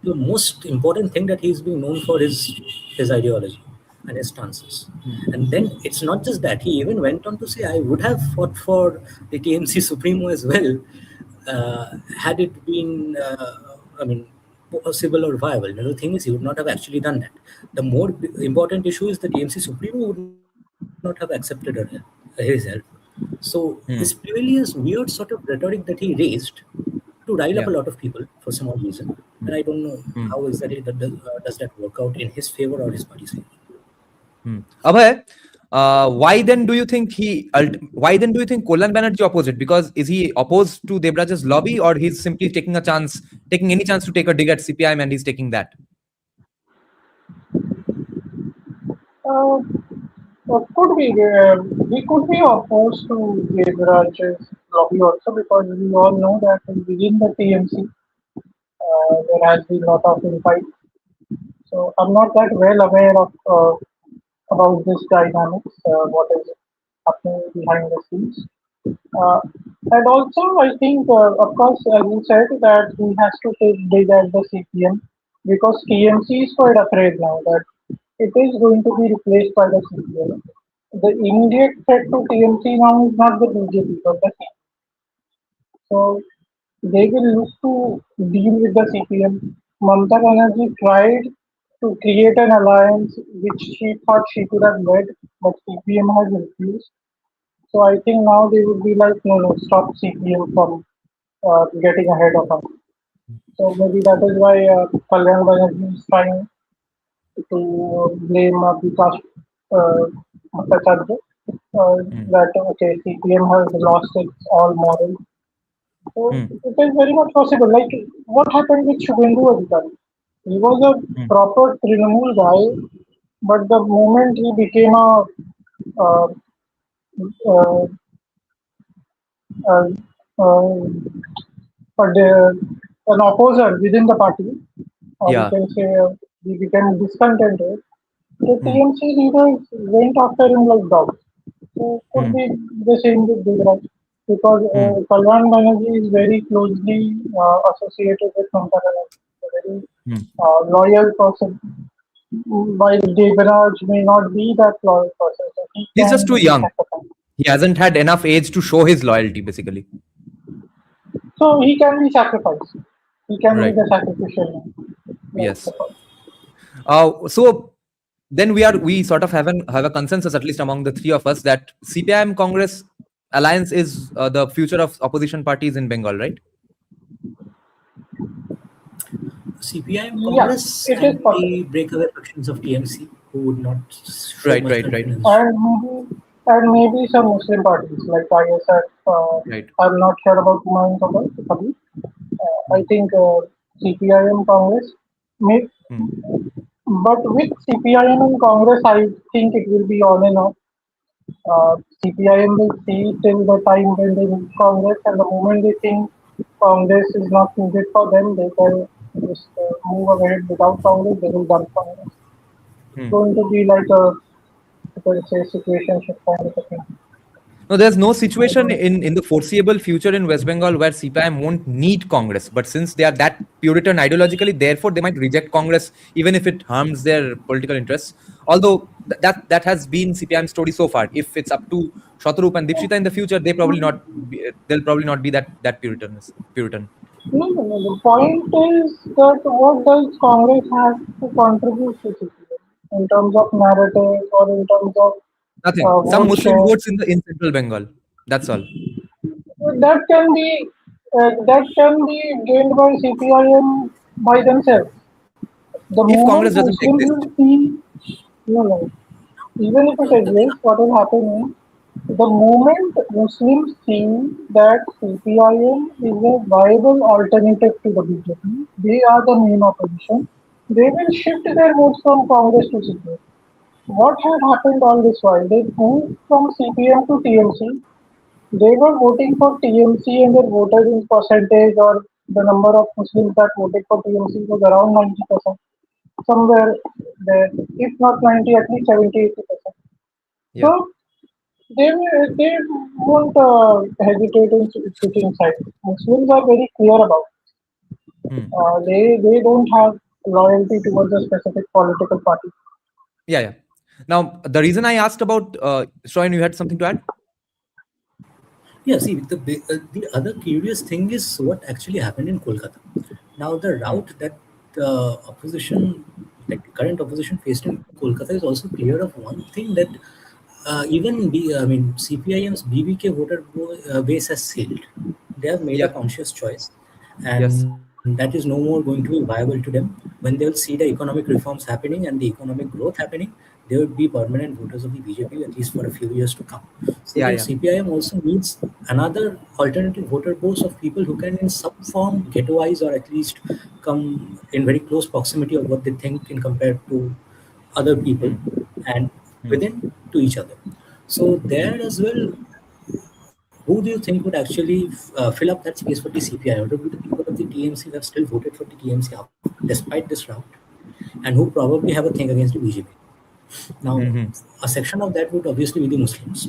Speaker 3: the most important thing that he's being known for is his ideology and his stances. And then it's not just that. He even went on to say, I would have fought for the TMC Supremo as well, had it been, possible or viable. The thing is, he would not have actually done that. The more important issue is the TMC Supremo would not have accepted his help. So it's purely a weird sort of rhetoric that he raised to rile up a lot of people for some odd reason. And I don't know how exactly does that work out in his favor or his party's favor.
Speaker 2: Abhay, why then do you think Kollan Banerjee opposed it? Because is he opposed to Debraj's lobby, or he's simply taking any chance to take a dig at CPIM and he's taking that?
Speaker 4: Could be we could be opposed to Debraj's lobby also, because we all know that within the TMC there has been a lot of infight. So I'm not that well aware of about this dynamics, what is happening behind the scenes. Uh, and also, I think, of course, as you said, that he has to take big at the CPM, because TMC is quite afraid now that it is going to be replaced by the CPM. The immediate threat to TMC now is not the BJP, but the CPM. So they will look to deal with the CPM. Mamata Banerjee tried to create an alliance which she thought she could have led, but CPM has refused. So I think now they would be like, no, stop CPM from getting ahead of us. So maybe that is why Kalyan Banerjee is trying to blame Vikas Bhattacharya, that okay, CPM has lost its all morals. So it is very much possible. Like what happened with Shubhendu Adhikari? He was a proper Trinamool guy, but the moment he became uh, uh, uh, uh, an opposer within the party, or we can say he became discontented, the TMC leaders went after him like dogs. So could be the same with Devraj, because Kalyan Banerjee is very closely associated with Mamata Banerjee, a very loyal person, while Devraj may not be that loyal person. So
Speaker 2: He's just too
Speaker 4: be
Speaker 2: young.
Speaker 4: sacrificed.
Speaker 2: He hasn't had enough age to show his loyalty, basically.
Speaker 4: So he can be sacrificed. He can be the sacrificial lamb.
Speaker 2: Yes. So then we sort of have a consensus, at least among the three of us, that CPIM Congress alliance is the future of opposition parties in Bengal, right?
Speaker 3: CPIM Congress and the breakaway factions of TMC who would not show much confidence.
Speaker 4: and maybe some Muslim parties like ISF.
Speaker 2: Right.
Speaker 4: I'm not sure about Humayun Kabir. I
Speaker 2: Hmm.
Speaker 4: think CPIM Congress. May,
Speaker 2: Hmm.
Speaker 4: but with CPIM and Congress, I think it will be on and off. CPIM will see till the time when they need Congress, and the moment they think Congress is not needed for them, they can just move ahead without Congress. They will dump Congress. It's
Speaker 2: Hmm.
Speaker 4: going to be like a, you can say, situation kind of a thing.
Speaker 2: No, there's no situation in the foreseeable future in West Bengal where CPIM won't need Congress. But since they are that Puritan ideologically, therefore they might reject Congress even if it harms their political interests. Although that has been CPIM's story so far. If it's up to Shatarup and Dipshita in the future, they'll probably not be that Puritan.
Speaker 4: No, no, no. The point is that what does Congress have to contribute to CPM in terms of narrative or in terms of
Speaker 2: Nothing. Some
Speaker 4: vote
Speaker 2: Muslim
Speaker 4: share?
Speaker 2: votes in central Bengal. That's all.
Speaker 4: That can be gained by CPIM by themselves. The
Speaker 2: If
Speaker 4: moment
Speaker 2: Congress doesn't
Speaker 4: Muslims
Speaker 2: exist.
Speaker 4: will see, no, no, even if it
Speaker 3: The thing,
Speaker 4: exists, what will happen is the moment Muslims see that CPIM is a viable alternative to the BJP, they are the main opposition, they will shift their votes from Congress to CPM. What had happened all this while? They moved from CPM to TMC. They were voting for TMC and their voted in percentage or the number of Muslims that voted for TMC was around 90%. Somewhere there, if not 90, at least 70, 80%.
Speaker 2: Yeah.
Speaker 4: So they won't hesitate in switching sides. Muslims are very clear about it.
Speaker 2: Hmm.
Speaker 4: They don't have loyalty towards a specific political party.
Speaker 2: Yeah, yeah. Now, the reason I asked about Shroyan, you had something to add?
Speaker 3: yeah, see, the other curious thing is what actually happened in Kolkata. Now, the
Speaker 2: Hmm.
Speaker 3: route that opposition, like the current opposition faced in Kolkata, is also clear of one thing that I mean, CPIM's BBK base has sailed. They have made a
Speaker 2: Yeah.
Speaker 3: conscious choice,
Speaker 2: Yes.
Speaker 3: and that is no more going to be viable to them. When they'll see the economic reforms happening and the economic growth happening, they would be permanent voters of the BJP at least for a few years to come. So
Speaker 2: Yeah,
Speaker 3: the
Speaker 2: yeah.
Speaker 3: CPIM also needs another alternative voter base of people who can, in some form, ghettoize or at least come in very close proximity of what they think in compared to other people
Speaker 2: Hmm.
Speaker 3: and
Speaker 2: Hmm.
Speaker 3: within to each other. So
Speaker 2: Hmm.
Speaker 3: there as well, who do you think would actually fill up that space for the CPI? Or would be the people of the TMC who have still voted for the TMC despite this route, and who probably have a thing against the BJP? Now,
Speaker 2: Hmm.
Speaker 3: a section of that would obviously be the Muslims,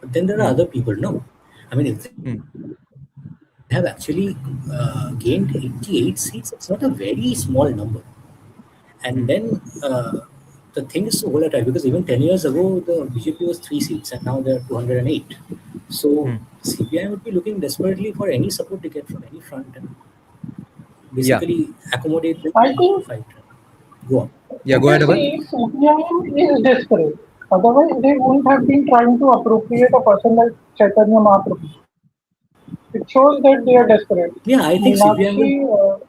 Speaker 3: but then there are
Speaker 2: Hmm.
Speaker 3: other people. No, I mean, if they have
Speaker 2: Hmm.
Speaker 3: actually gained 88 seats, it's not a very small number. And then the thing is so volatile because even 10 years ago, the BJP was 3 seats and now they're 208. So
Speaker 2: Hmm.
Speaker 3: CPI would be looking desperately for any support they get from any front and
Speaker 2: Yeah.
Speaker 3: basically accommodate them
Speaker 4: I think,
Speaker 3: to fight. Go on.
Speaker 2: Yeah.
Speaker 4: if
Speaker 2: Go
Speaker 4: you
Speaker 2: ahead, Abhay.
Speaker 4: see, CPIM is desperate. Otherwise, they wouldn't have been trying to appropriate a person like Chaitanya Mahaprabhu. It shows that they are desperate.
Speaker 3: Yeah, I think CPI will.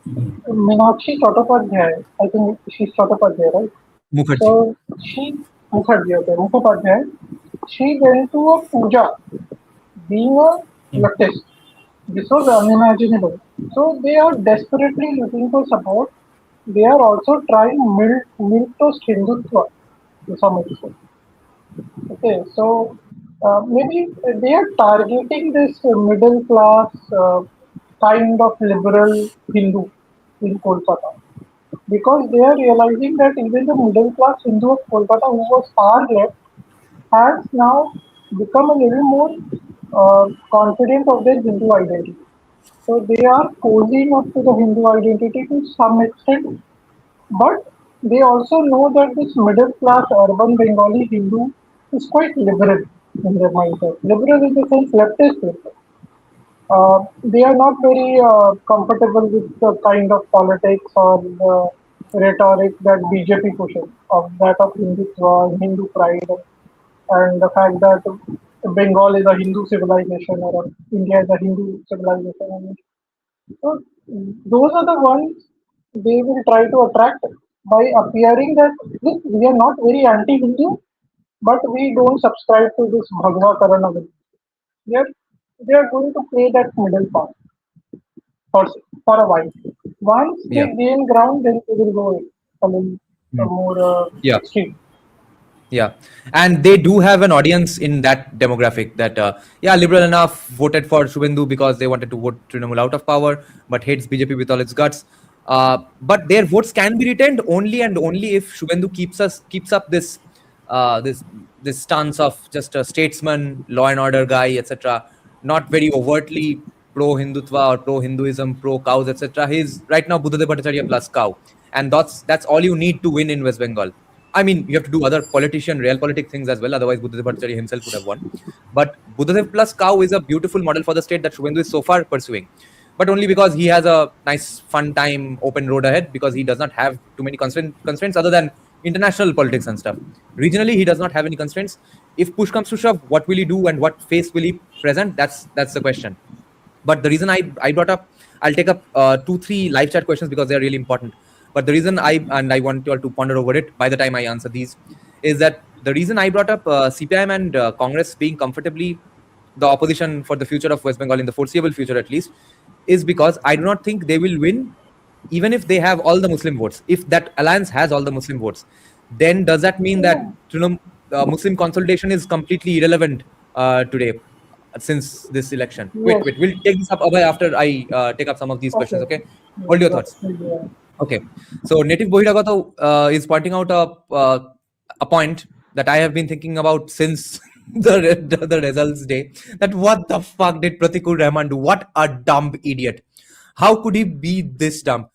Speaker 4: Meenakshi, Meenakshi Chattopadhyay, I think she's Chattopadhyay, right?
Speaker 2: Mukherjee.
Speaker 4: So she, Mukherjee, okay, Mukhopadhyay, she went to a puja being a
Speaker 3: Hmm.
Speaker 4: leftist. This was unimaginable. So they are desperately looking for support. They are also trying milk toast Hindutva to some extent. Okay, so maybe they are targeting this middle class kind of liberal Hindu in Kolkata because they are realizing that even the middle class Hindu of Kolkata, who was far left, has now become a little more confident of their Hindu identity. So they are cozying up to the Hindu identity to some extent, but they also know that this middle class urban Bengali Hindu is quite liberal in their mindset. Liberal in the sense leftist people. They are not very comfortable with the kind of politics or the rhetoric that BJP pushes, of that of Hindutva, Hindu pride, and the fact that Bengal is a Hindu civilization or India is a Hindu civilization. So those are the ones they will try to attract by appearing that look, we are not very anti-Hindu. but we don't subscribe to this Bhagwa Karan. They are going to play that middle part for, for a while. Once they
Speaker 2: Yeah.
Speaker 4: gain ground, then they will go a little
Speaker 2: Mm.
Speaker 4: more
Speaker 2: Yeah.
Speaker 4: extreme.
Speaker 2: Yeah, and they do have an audience in that demographic that, yeah, liberal enough voted for Shubhendu because they wanted to vote Trinamool out of power, but hates BJP with all its guts. But their votes can be retained only and only if Shubhendu keeps up uh, this this stance of just a statesman, law and order guy, etc. Not very overtly pro Hindutva or pro Hinduism, pro cows, etc. He's right now Buddhadev Bhattacharya plus cow, and that's all you need to win in West Bengal. I mean, you have to do other realpolitik things as well. Otherwise, Buddhadev Bhattacharya himself would have won. But Buddhadev plus cow is a beautiful model for the state that Shubhendu is so far pursuing. But only because he has a nice, fun time, open road ahead, because he does not have too many constraints other than international politics and stuff. Regionally, he does not have any constraints. If push comes to shove, what will he do and what face will he present? That's the question. But the reason I brought up, I'll take up 2-3 live chat questions because they're really important. But the reason I want you all to ponder over it by the time I answer these is that the reason I brought up CPIM and Congress being comfortably the opposition for the future of West Bengal in the foreseeable future at least is because I do not think they will win even if they have all the Muslim votes. If that alliance has all the Muslim votes, then does that mean that Muslim consolidation is completely irrelevant today since this election? Wait,
Speaker 4: Yes.
Speaker 2: we'll take this up Abhay after I take up some of these questions.
Speaker 4: Okay.
Speaker 2: Okay, hold your thoughts.
Speaker 4: Yeah.
Speaker 2: Okay, so Native Bohiragato is pointing out a point that I have been thinking about since the results day. That what the fuck did Pratikul Rahman do? What a dumb idiot! How could he be this dumb?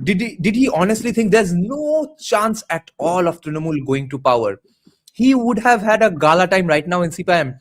Speaker 2: Did he honestly think there's no chance at all of Trinamool going to power? He would have had a gala time right now in CPIM.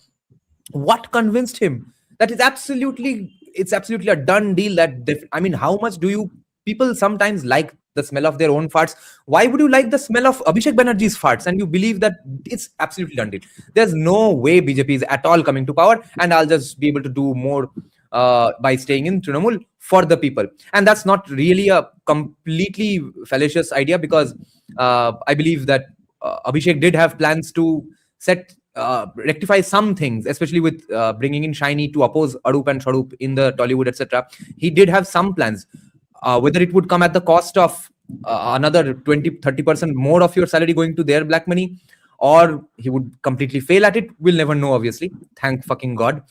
Speaker 2: What convinced him that it's absolutely a done deal? I mean, how much do you people sometimes like the smell of their own farts? Why would you like the smell of Abhishek Banerjee's farts and you believe that it's absolutely done deal? There's no way BJP is at all coming to power, and I'll just be able to do more by staying in Trinamool for the people. And that's not really a completely fallacious idea, because I believe that Abhishek did have plans to rectify some things, especially with bringing in Shiny to oppose Arup and Sharup in the Tollywood, etc. He did have some plans. Whether it would come at the cost of another 20-30% more of your salary going to their black money, or he would completely fail at it, we'll never know, obviously. Thank fucking God.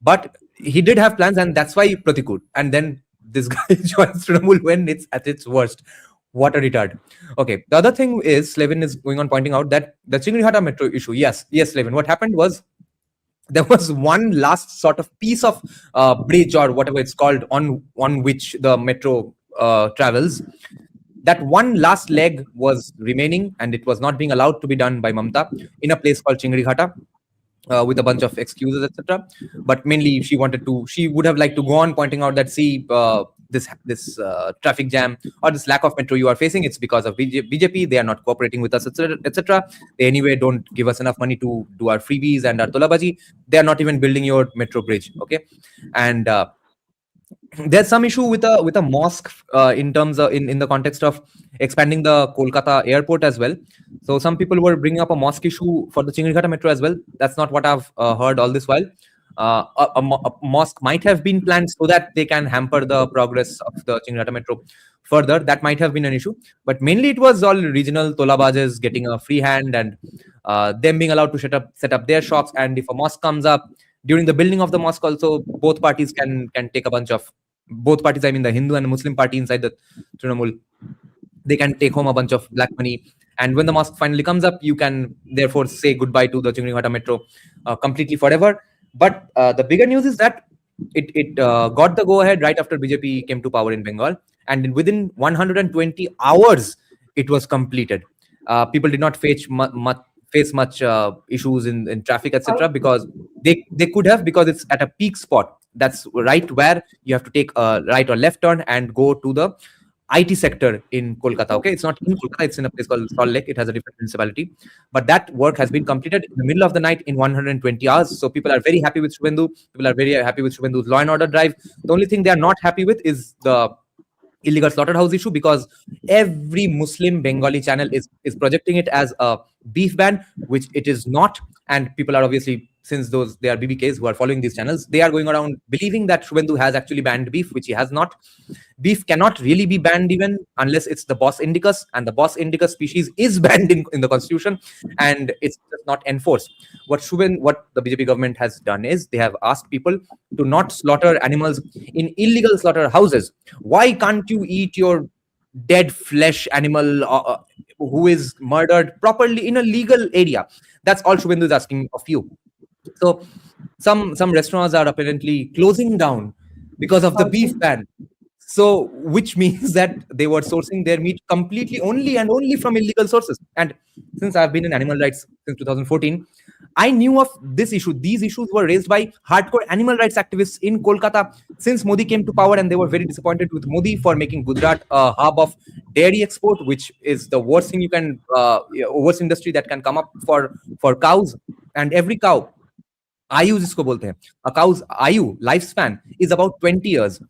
Speaker 2: But he did have plans, and that's why Pratikul. And then this guy joins Trinamool when it's at its worst. What a retard. Okay, the other thing is, Slevin is going on pointing out that the Chingrihata metro issue. Yes, Slevin. What happened was there was one last sort of piece of bridge or whatever it's called on which the metro travels. That one last leg was remaining, and it was not being allowed to be done by Mamta in a place called Chingrihata. With a bunch of excuses, etc. But mainly, she would have liked to go on pointing out that, see, this traffic jam or this lack of metro you are facing, it's because of BJP. They are not cooperating with us, etc. They anyway don't give us enough money to do our freebies and our tolabaji. They are not even building your metro bridge. Okay, and there's some issue with a mosque in terms of in the context of expanding the Kolkata airport as well. So some people were bringing up a mosque issue for the Chingrihata metro as well. That's not what I've heard all this while. A mosque might have been planned so that they can hamper the progress of the Chingrihata metro further. That might have been an issue, but mainly it was all regional tolabajes getting a free hand, and them being allowed to set up their shops. And if a mosque comes up during the building of the mosque, also both parties can take a bunch of I mean the Hindu and the Muslim party inside the Trinamool, they can take home a bunch of black money. And when the mosque finally comes up, you can therefore say goodbye to the Chingrihata metro completely forever. But the bigger news is that it got the go ahead right after BJP came to power in Bengal, and within 120 hours it was completed. People did not face much issues in traffic, etc., because they could have, because it's at a peak spot. That's right where you have to take a right or left turn and go to the IT sector in Kolkata. Okay, it's not in Kolkata, it's in a place called Salt Lake. It has a different municipality, but that work has been completed in the middle of the night in 120 hours. So people are very happy with Shubhendu. People are very happy with Shubhendu's law and order drive. The only thing they are not happy with is the illegal slaughterhouse issue, because every Muslim Bengali channel is projecting it as a beef ban, which it is not. And people are obviously, since they are BBKs who are following these channels, they are going around believing that Shubhendu has actually banned beef, which he has not. Beef cannot really be banned even unless it's the Bos indicus, and the Bos indicus species is banned in the constitution, and it's just not enforced. What the BJP government has done is they have asked people to not slaughter animals in illegal slaughterhouses. Why can't you eat your dead flesh animal who is murdered properly in a legal area? That's all Shubhendu is asking of you. So some restaurants are apparently closing down because of the beef ban. So, which means that they were sourcing their meat completely only and only from illegal sources. And since I've been in animal rights since 2014, I knew of this issue. These issues were raised by hardcore animal rights activists in Kolkata since Modi came to power, and they were very disappointed with Modi for making Gujarat a hub of dairy export, which is the worst thing you can, worst industry that can come up for cows. And every cow, आयु जिसको बोलते हैं, a cow's आयु lifespan is about 20 years.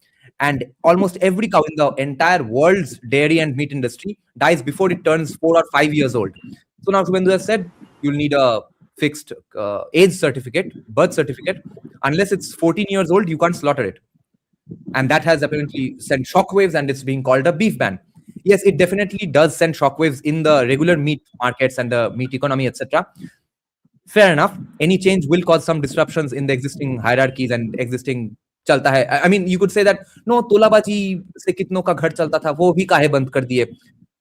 Speaker 2: And almost every cow in the entire world's dairy and meat industry dies before it turns 4 or 5 years old. So now Shubhendu has said you'll need a fixed age certificate, birth certificate. Unless it's 14 years old, you can't slaughter it. And that has apparently sent shockwaves, and it's being called a beef ban. Yes, it definitely does send shockwaves in the regular meat markets and the meat economy, etc. Fair enough. Any change will cause some disruptions in the existing hierarchies and existing चलता है. I mean, you could say that no, तोलाबाजी से कितनों का घर चलता था, वो भी काहे बंद कर दिए.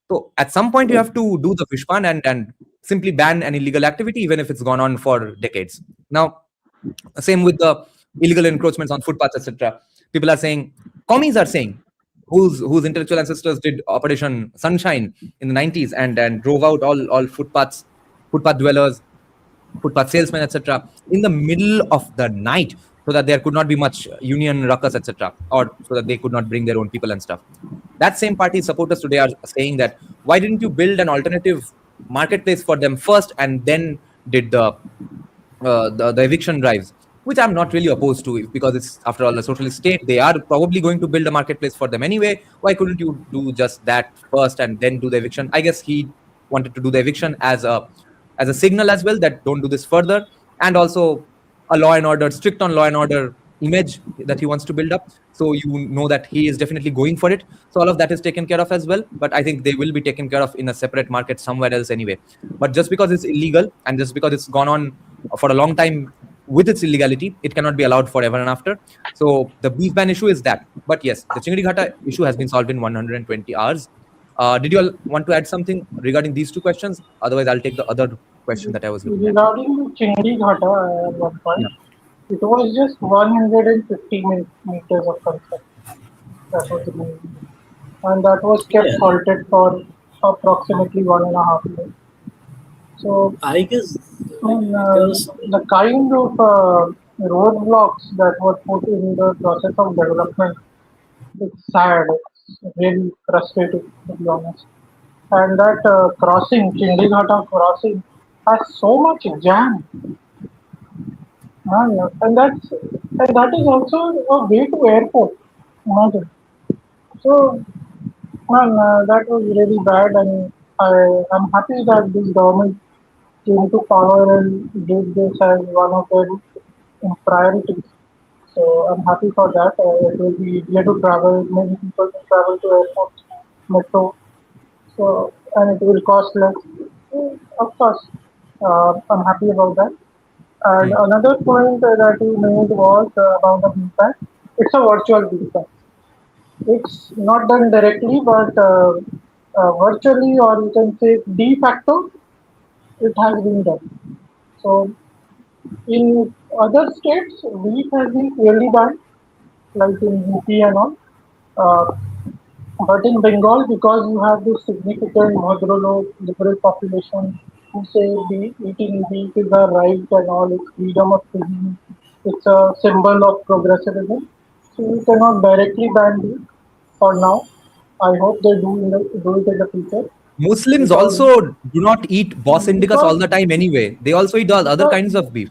Speaker 2: So at some point you have to do the fish ban and simply ban an illegal activity, even if it's gone on for decades. Now, same with the illegal encroachments on footpaths, etc. People are saying, commies are saying, whose intellectual ancestors did Operation Sunshine in the 90s and drove out all footpath dwellers, footpath salesmen, etc. in the middle of the night, so that there could not be much union ruckus, etc., or so that they could not bring their own people and stuff. That same party's supporters today are saying that, why didn't you build an alternative marketplace for them first and then did the eviction drives? Which I'm not really opposed to, because it's, after all, a socialist state. They are probably going to build a marketplace for them anyway. Why couldn't you do just that first and then do the eviction? I guess he wanted to do the eviction as a signal as well, that don't do this further, and also a law and order, strict on law and order image that he wants to build up. So you know that he is definitely going for it. So all of that is taken care of as well. But I think they will be taken care of in a separate market somewhere else anyway. But just because it's illegal and just because it's gone on for a long time with its illegality, it cannot be allowed forever and after. So the beef ban issue is that. But yes, the Chingri Ghata issue has been solved in 120 hours. Did you all want to add something regarding these two questions? Otherwise, I'll take the other question that I was looking at.
Speaker 4: Regarding the Chingri Ghata, at one point, it was just 150 meters of construction. That was the main. And that was kept halted for approximately 1.5 years. So
Speaker 3: I guess
Speaker 4: the kind of roadblocks that were put in the process of development, it's sad. It's really frustrating, to be honest. And that crossing, Chingri Ghata crossing, has so much jam. Yeah. And that is also a way to airport. Imagine. So, that was really bad, and I'm happy that this government came to power and did this as one of their priorities. So I'm happy for that. It will be easier to travel. Many people can travel to airports, metro. So, and it will cost less. Of course, I'm happy about that. And another point that you made was about the VPAT. It's a virtual VPAT. It's not done directly, but virtually, or you can say de facto, it has been done. So, in other states, wheat has been clearly banned, like in UP and all. But in Bengal, because you have this significant Bhadralo liberal population who say eating wheat is a right and all, it's freedom of cuisine, it's a symbol of progressivism. So you cannot directly ban wheat for now. I hope they do it in the future.
Speaker 2: Muslims also do not eat Bos indicus all the time anyway. They also eat all other kinds of beef.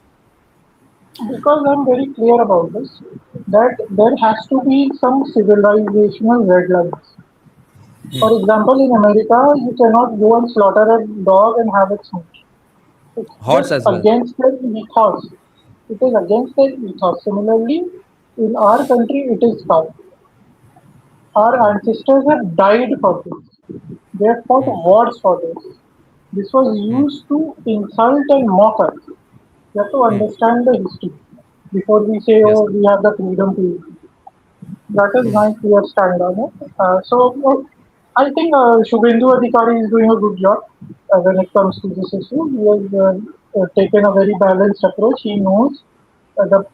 Speaker 4: Because I'm very clear about this, that there has to be some civilizational red lines. For example, in America, you cannot go and slaughter a dog and have it smoked. It's
Speaker 2: Horse
Speaker 4: just
Speaker 2: as well.
Speaker 4: against their ethos. It is against their ethos. Similarly, in our country, it is fine. Our ancestors have died for this. They have fought wars for this. This was used to insult and mock us. We have to understand the history before we say,
Speaker 2: Yes.
Speaker 4: oh, we have the freedom to use it. That is my clear stand on it. I think Shubhendu Adhikari is doing a good job when it comes to this issue. He has taken a very balanced approach. He knows the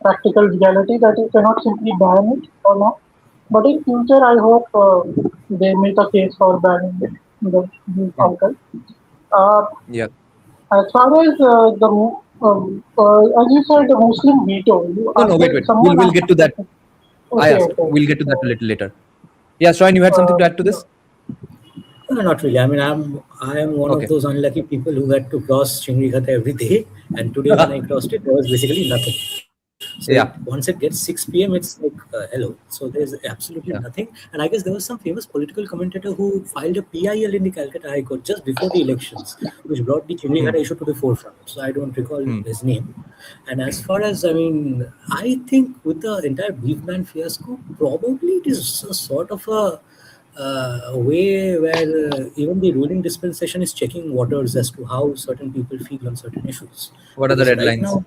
Speaker 4: practical reality that you cannot simply ban it or not. But in future, I hope they make a case for banning it, the alcohol. Uh,
Speaker 2: Yeah.
Speaker 4: as far as as you said, the Muslim veto, you
Speaker 2: No, no,
Speaker 4: asked
Speaker 2: wait, wait.
Speaker 4: someone
Speaker 2: We'll
Speaker 4: asked
Speaker 2: get to
Speaker 4: a
Speaker 2: that.
Speaker 4: question.
Speaker 2: I
Speaker 4: Okay,
Speaker 2: asked.
Speaker 4: okay.
Speaker 2: We'll get to that a little later. Yeah, Shine, you had something to add to this?
Speaker 3: No, not really. I mean, I am one of
Speaker 2: Okay.
Speaker 3: those unlucky people who had to cross Chingrikata every day, and today when I crossed it, there was basically nothing. So
Speaker 2: Yeah.
Speaker 3: once it gets 6 p.m., it's like hello. So there's absolutely
Speaker 2: Yeah.
Speaker 3: nothing. And I guess there was some famous political commentator who filed a PIL in the Calcutta High Court just before the elections, which brought the Chingrikata issue to the forefront. So I don't recall his name. And as far as I think with the entire beef ban fiasco, probably it is a sort of a way where even the ruling dispensation is checking waters as to how certain people feel on certain issues.
Speaker 2: What are the
Speaker 3: Because
Speaker 2: red
Speaker 3: right
Speaker 2: lines?
Speaker 3: now,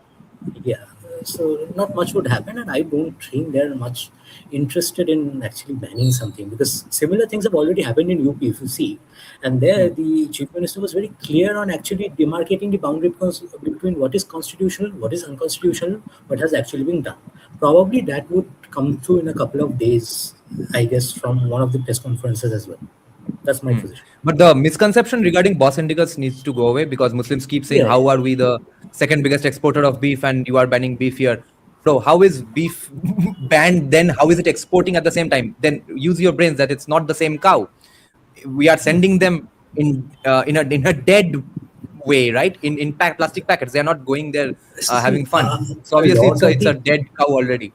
Speaker 3: yeah, so not much would happen, and I don't think they're much interested in actually banning something because similar things have already happened in UP, if you see. And there, the chief minister was very clear on actually demarcating the boundary between what is constitutional, what is unconstitutional, what has actually been done. Probably that would come through in a couple of days, I guess, from one of the press conferences as well. That's my position.
Speaker 2: But the misconception regarding boss indicators needs to go away because Muslims keep saying,
Speaker 3: Yeah,
Speaker 2: how
Speaker 3: yeah.
Speaker 2: are we the second biggest exporter of beef and you are banning beef here? Bro, how is beef banned then? How is it exporting at the same time? Then use your brains that it's not the same cow. We are sending them in a dead way, right? In plastic packets. They are not going there
Speaker 3: See,
Speaker 2: having fun. So
Speaker 3: a
Speaker 2: obviously
Speaker 3: lot of
Speaker 2: it's a
Speaker 3: the
Speaker 2: dead cow already.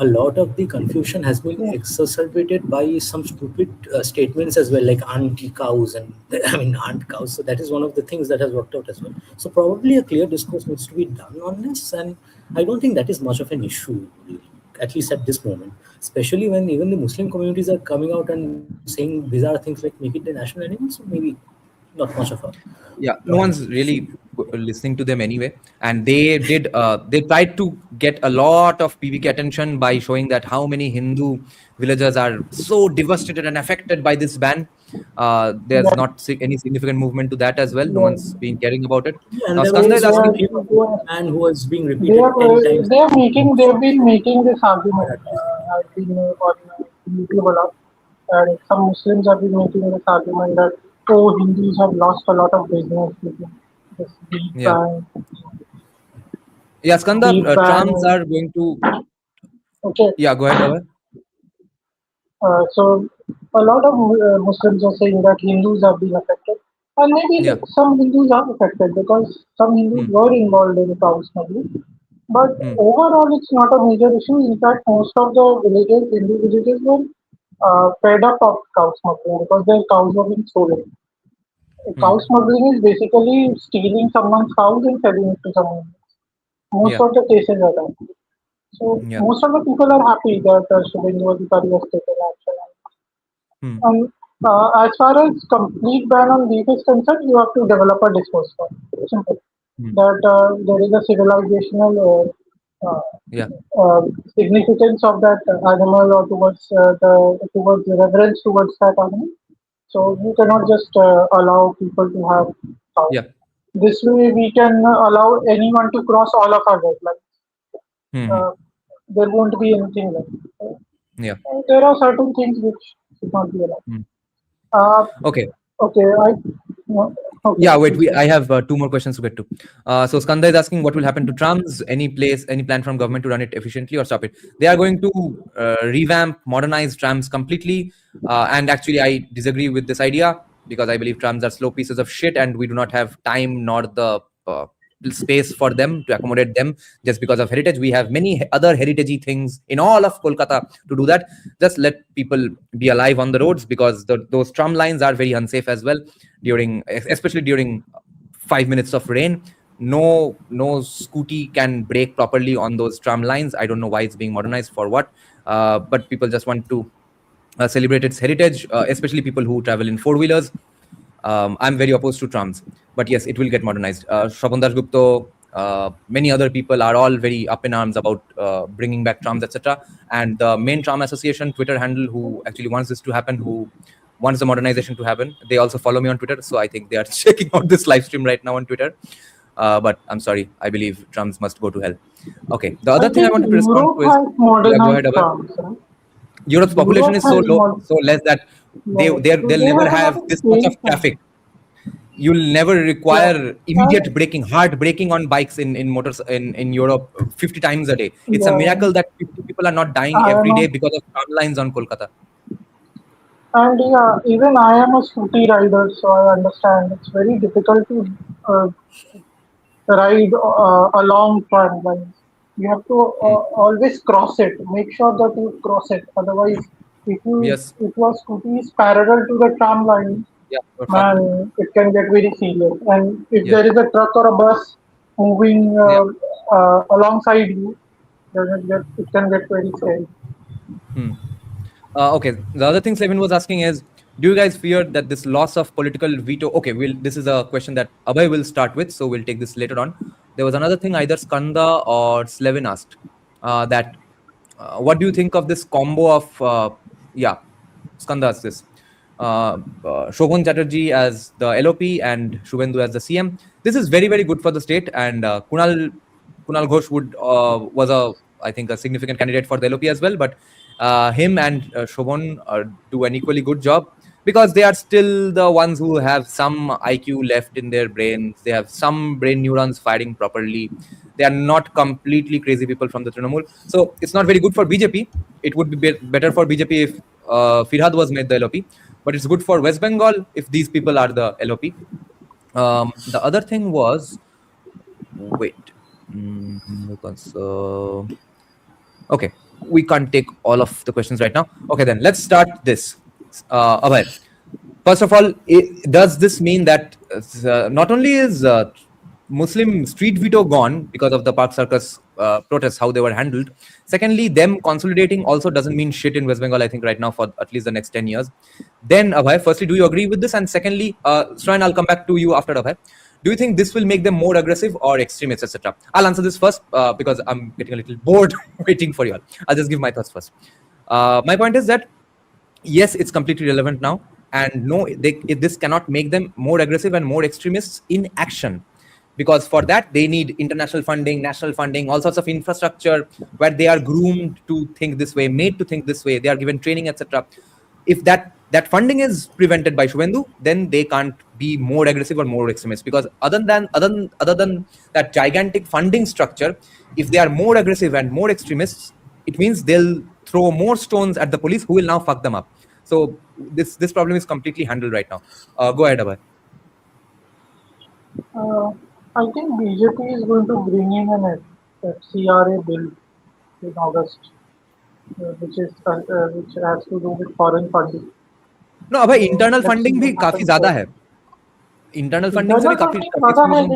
Speaker 3: a lot of the confusion has been exacerbated by some stupid statements as well, like auntie cows and I mean aunt cows. So that is one of the things that has worked out as well. So probably a clear discourse needs to be done on this, and I don't think that is much of an issue, really, at least at this moment. Especially when even the Muslim communities are coming out and saying bizarre things like make it the national animal. So maybe not much of a
Speaker 2: Yeah, no one's
Speaker 3: issue.
Speaker 2: really listening to them anyway, and they tried to get a lot of PVK attention by showing that how many Hindu villagers are so devastated and affected by this ban. There's
Speaker 4: Yeah,
Speaker 2: not any significant movement to that as well. No
Speaker 4: yeah.
Speaker 2: one's been caring about it.
Speaker 3: And
Speaker 2: Now
Speaker 3: there was
Speaker 2: Skanda is
Speaker 3: this
Speaker 4: They
Speaker 3: whole
Speaker 2: asking.
Speaker 4: are,
Speaker 3: theme of
Speaker 4: they
Speaker 3: man who was being
Speaker 4: They
Speaker 3: repeated
Speaker 4: are
Speaker 3: 10 times.
Speaker 4: they've been making this argument. I've been on YouTube a lot, and some Muslims have been making this argument that oh, Hindus have lost a lot of business with this
Speaker 2: Yeah, yeah, Skanda,
Speaker 4: beef
Speaker 2: trams
Speaker 4: ban.
Speaker 2: are going to.
Speaker 4: Okay,
Speaker 2: Yeah, go ahead, Abhay.
Speaker 4: so a lot of Muslims are saying that Hindus have been affected, and maybe
Speaker 2: Yeah.
Speaker 4: some Hindus are affected because some Hindus
Speaker 2: Hmm.
Speaker 4: were involved in cow smuggling. But
Speaker 2: Hmm.
Speaker 4: overall, it's not a major issue. In fact, most of the villages, Hindu villages, were fed up of cow smuggling because their cows were being stolen.
Speaker 2: Hmm.
Speaker 4: Cow smuggling is basically stealing someone's cows and selling it to someone else. Most
Speaker 2: Yeah.
Speaker 4: of the cases are that. So
Speaker 2: Yeah.
Speaker 4: most of the people are happy that Shubhendu Adhikari has taken action.
Speaker 2: Hmm.
Speaker 4: And as far as complete ban on beef is concerned, you have to develop a discourse for it. Simple.
Speaker 2: Hmm.
Speaker 4: That there is a civilizational
Speaker 2: Yeah.
Speaker 4: significance of that animal or towards the reverence towards that animal. So you cannot just allow people to have cows.
Speaker 2: Yeah.
Speaker 4: This way, we can allow anyone to cross all of our red lines.
Speaker 2: Hmm.
Speaker 4: Uh, there won't be anything left.
Speaker 2: Yeah.
Speaker 4: There are certain things which should not be allowed.
Speaker 2: Hmm.
Speaker 4: Uh,
Speaker 2: Okay.
Speaker 4: okay, no, okay.
Speaker 2: Yeah, wait. I have two more questions to get to. So Skanda is asking what will happen to trams. Any plan from government to run it efficiently or stop it? They are going to revamp, modernize trams completely. And actually, I disagree with this idea because I believe trams are slow pieces of shit, and we do not have time nor the space for them, to accommodate them just because of heritage. We have many other heritagey things in all of Kolkata to do that. Just let people be alive on the roads, because those tram lines are very unsafe as well, especially during 5 minutes of rain. No scooty can brake properly on those tram lines. I don't know why it's being modernized, for what, but people just want to celebrate its heritage, especially people who travel in four-wheelers. I'm very opposed to trams, but yes, it will get modernized. Shravan Das Gupta, many other people are all very up in arms about bringing back trams, etc. And the main tram association Twitter handle, who actually wants this to happen, who wants the modernization to happen, they also follow me on Twitter, so I think they are checking out this live stream right now on Twitter. But I'm sorry, I believe trams must go to hell. Okay, the other thing I wanted to respond to is, yeah, go ahead, Abhay. Europe's population is so low, so less that they'll never have this much of traffic. You'll never require immediate braking, hard braking on bikes in motors in Europe 50 times a day. It's a miracle that 50 people are not dying every day because of tram lines on Kolkata.
Speaker 4: And yeah, even I am a scooty rider, so I understand it's very difficult to ride along tram lines. You have to always cross it. Make sure that you cross it. Otherwise, if your scooty is parallel to the tram line, man, it can get very serious. And if there is a truck or a bus moving alongside you, then it can get very scary.
Speaker 2: Okay, the other thing Slevin was asking is, do you guys fear that this loss of political veto? Okay, this is a question that Abhay will start with, so we'll take this later on. There was another thing either Skanda or Slevin asked, that what do you think of this combo of Skanda asked this, Shobhan Chatterjee as the LOP and Shubhendu as the CM. This is very, very good for the state, and Kunal Ghosh was I think a significant candidate for the LOP as well, but him and Shobhan do an equally good job, because they are still the ones who have some IQ left in their brains. They have some brain neurons firing properly. They are not completely crazy people from the Trinamool. So it's not very good for BJP. It would be better for BJP if Firhad was made the LOP, but it's good for West Bengal if these people are the LOP. The other thing was, okay, we can't take all of the questions right now. Okay, then let's start this. Abhay, first of all, does this mean that not only is Muslim street veto gone because of the Park Circus protests, how they were handled, secondly, them consolidating also doesn't mean shit in West Bengal, I think, right now for at least the next 10 years. Then, Abhay, firstly, do you agree with this? And secondly, Srain, I'll come back to you after Abhay. Do you think this will make them more aggressive or extremists, etc.? I'll answer this first because I'm getting a little bored waiting for you all. I'll just give my thoughts first. My point is that, yes, it's completely relevant now. And no, this cannot make them more aggressive and more extremists in action. Because for that, they need international funding, national funding, all sorts of infrastructure where they are groomed to think this way, made to think this way. They are given training, etc. If that funding is prevented by Shubhendu, then they can't be more aggressive or more extremist. Because other than that gigantic funding structure, if they are more aggressive and more extremists, it means they'll throw more stones at the police, who will now fuck them up. So this problem is completely handled right now. Go ahead, Abhay.
Speaker 4: I think BJP is going to bring in an FCRA bill in August, which has to do with foreign funding.
Speaker 2: No, Abhay, internal funding भी काफी ज़्यादा है. Internal funding से भी काफी
Speaker 4: ज़्यादा है.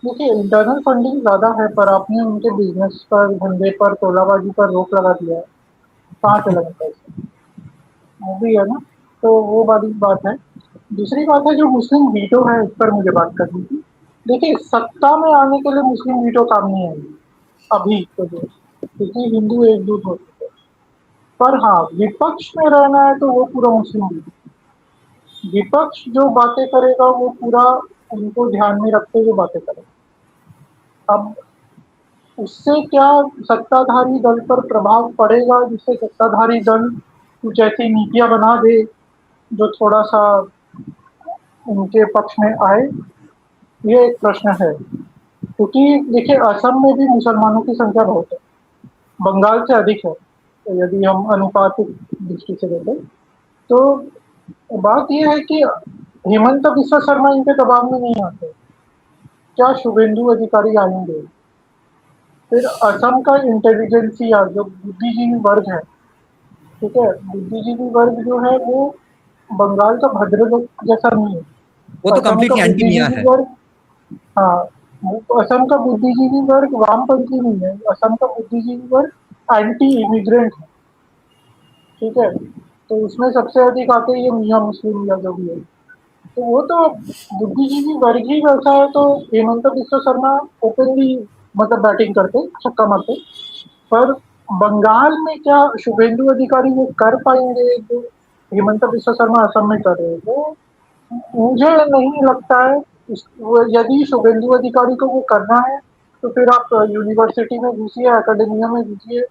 Speaker 4: देखिए इंटरनल फंडिंग ज़्यादा है, पर आपने उनके बिजनेस पर, धंधे पर, तोलाबाजी पर रोक लगा दिया है. कहाँ से लगे पैसे? वो भी है ना, तो वो वाली बात है. दूसरी बात है जो मुस्लिम वीटो है, इस पर मुझे बात करनी थी. देखिए, सत्ता में आने के लिए मुस्लिम वीटो काम नहीं आएगी अभी तो, क्योंकि हिंदू एकजुट हो चुके हैं. पर हाँ, विपक्ष में रहना है तो वो पूरा मुस्लिम वीटो, विपक्ष जो बातें करेगा वो पूरा उनको ध्यान में रखते हुए बातें करेगा. अब उससे क्या सत्ताधारी दल पर प्रभाव पड़ेगा, जिससे सत्ताधारी दल कुछ ऐसी नीतियां बना दे जो थोड़ा सा उनके पक्ष में आए, ये एक प्रश्न है. क्योंकि देखिए, असम में भी मुसलमानों की संख्या बहुत है, बंगाल से अधिक है, तो यदि हम अनुपातिक दृष्टि से देखें तो बात यह है कि हेमंत बिस्वा शर्मा इनके दबाव में नहीं आते. क्या शुभेंदु अधिकारी आएंगे? फिर असम का इंटेलिजेंसिया जो बुद्धिजीवी वर्ग है, ठीक है, बुद्धिजीवी वर्ग जो है वो बंगाल का भद्रलोक जैसा नहीं है।
Speaker 2: वो तो
Speaker 4: असम का
Speaker 2: कंप्लीटली एंटी मियाँ
Speaker 4: बुद्धिजीवी
Speaker 2: है।
Speaker 4: वर्ग, हाँ, असम का बुद्धिजीवी वर्ग वामपंथी नहीं है, असम का बुद्धिजीवी वर्ग एंटी इमिग्रेंट है, ठीक है। तो उसमें सबसे अधिक आते हैं ये मियाँ मुस्लिम या जो भी है। तो वो तो बुद्धिजीवी वर्ग ही वैसा है, तो हेमंत बिस्वा शर्मा ओपनली मतलब बैटिंग करते, छक्का मारते। पर बंगाल में क्या शुभेंदु अधिकारी वो कर पाएंगे जो हेमंत बिस्वा शर्मा असम में कर रहे हैं? तो मुझे नहीं लगता है। यदि शुभेंदु अधिकारी को वो करना है तो फिर आप यूनिवर्सिटी में घुसिए, एकेडमिया में घुसिए,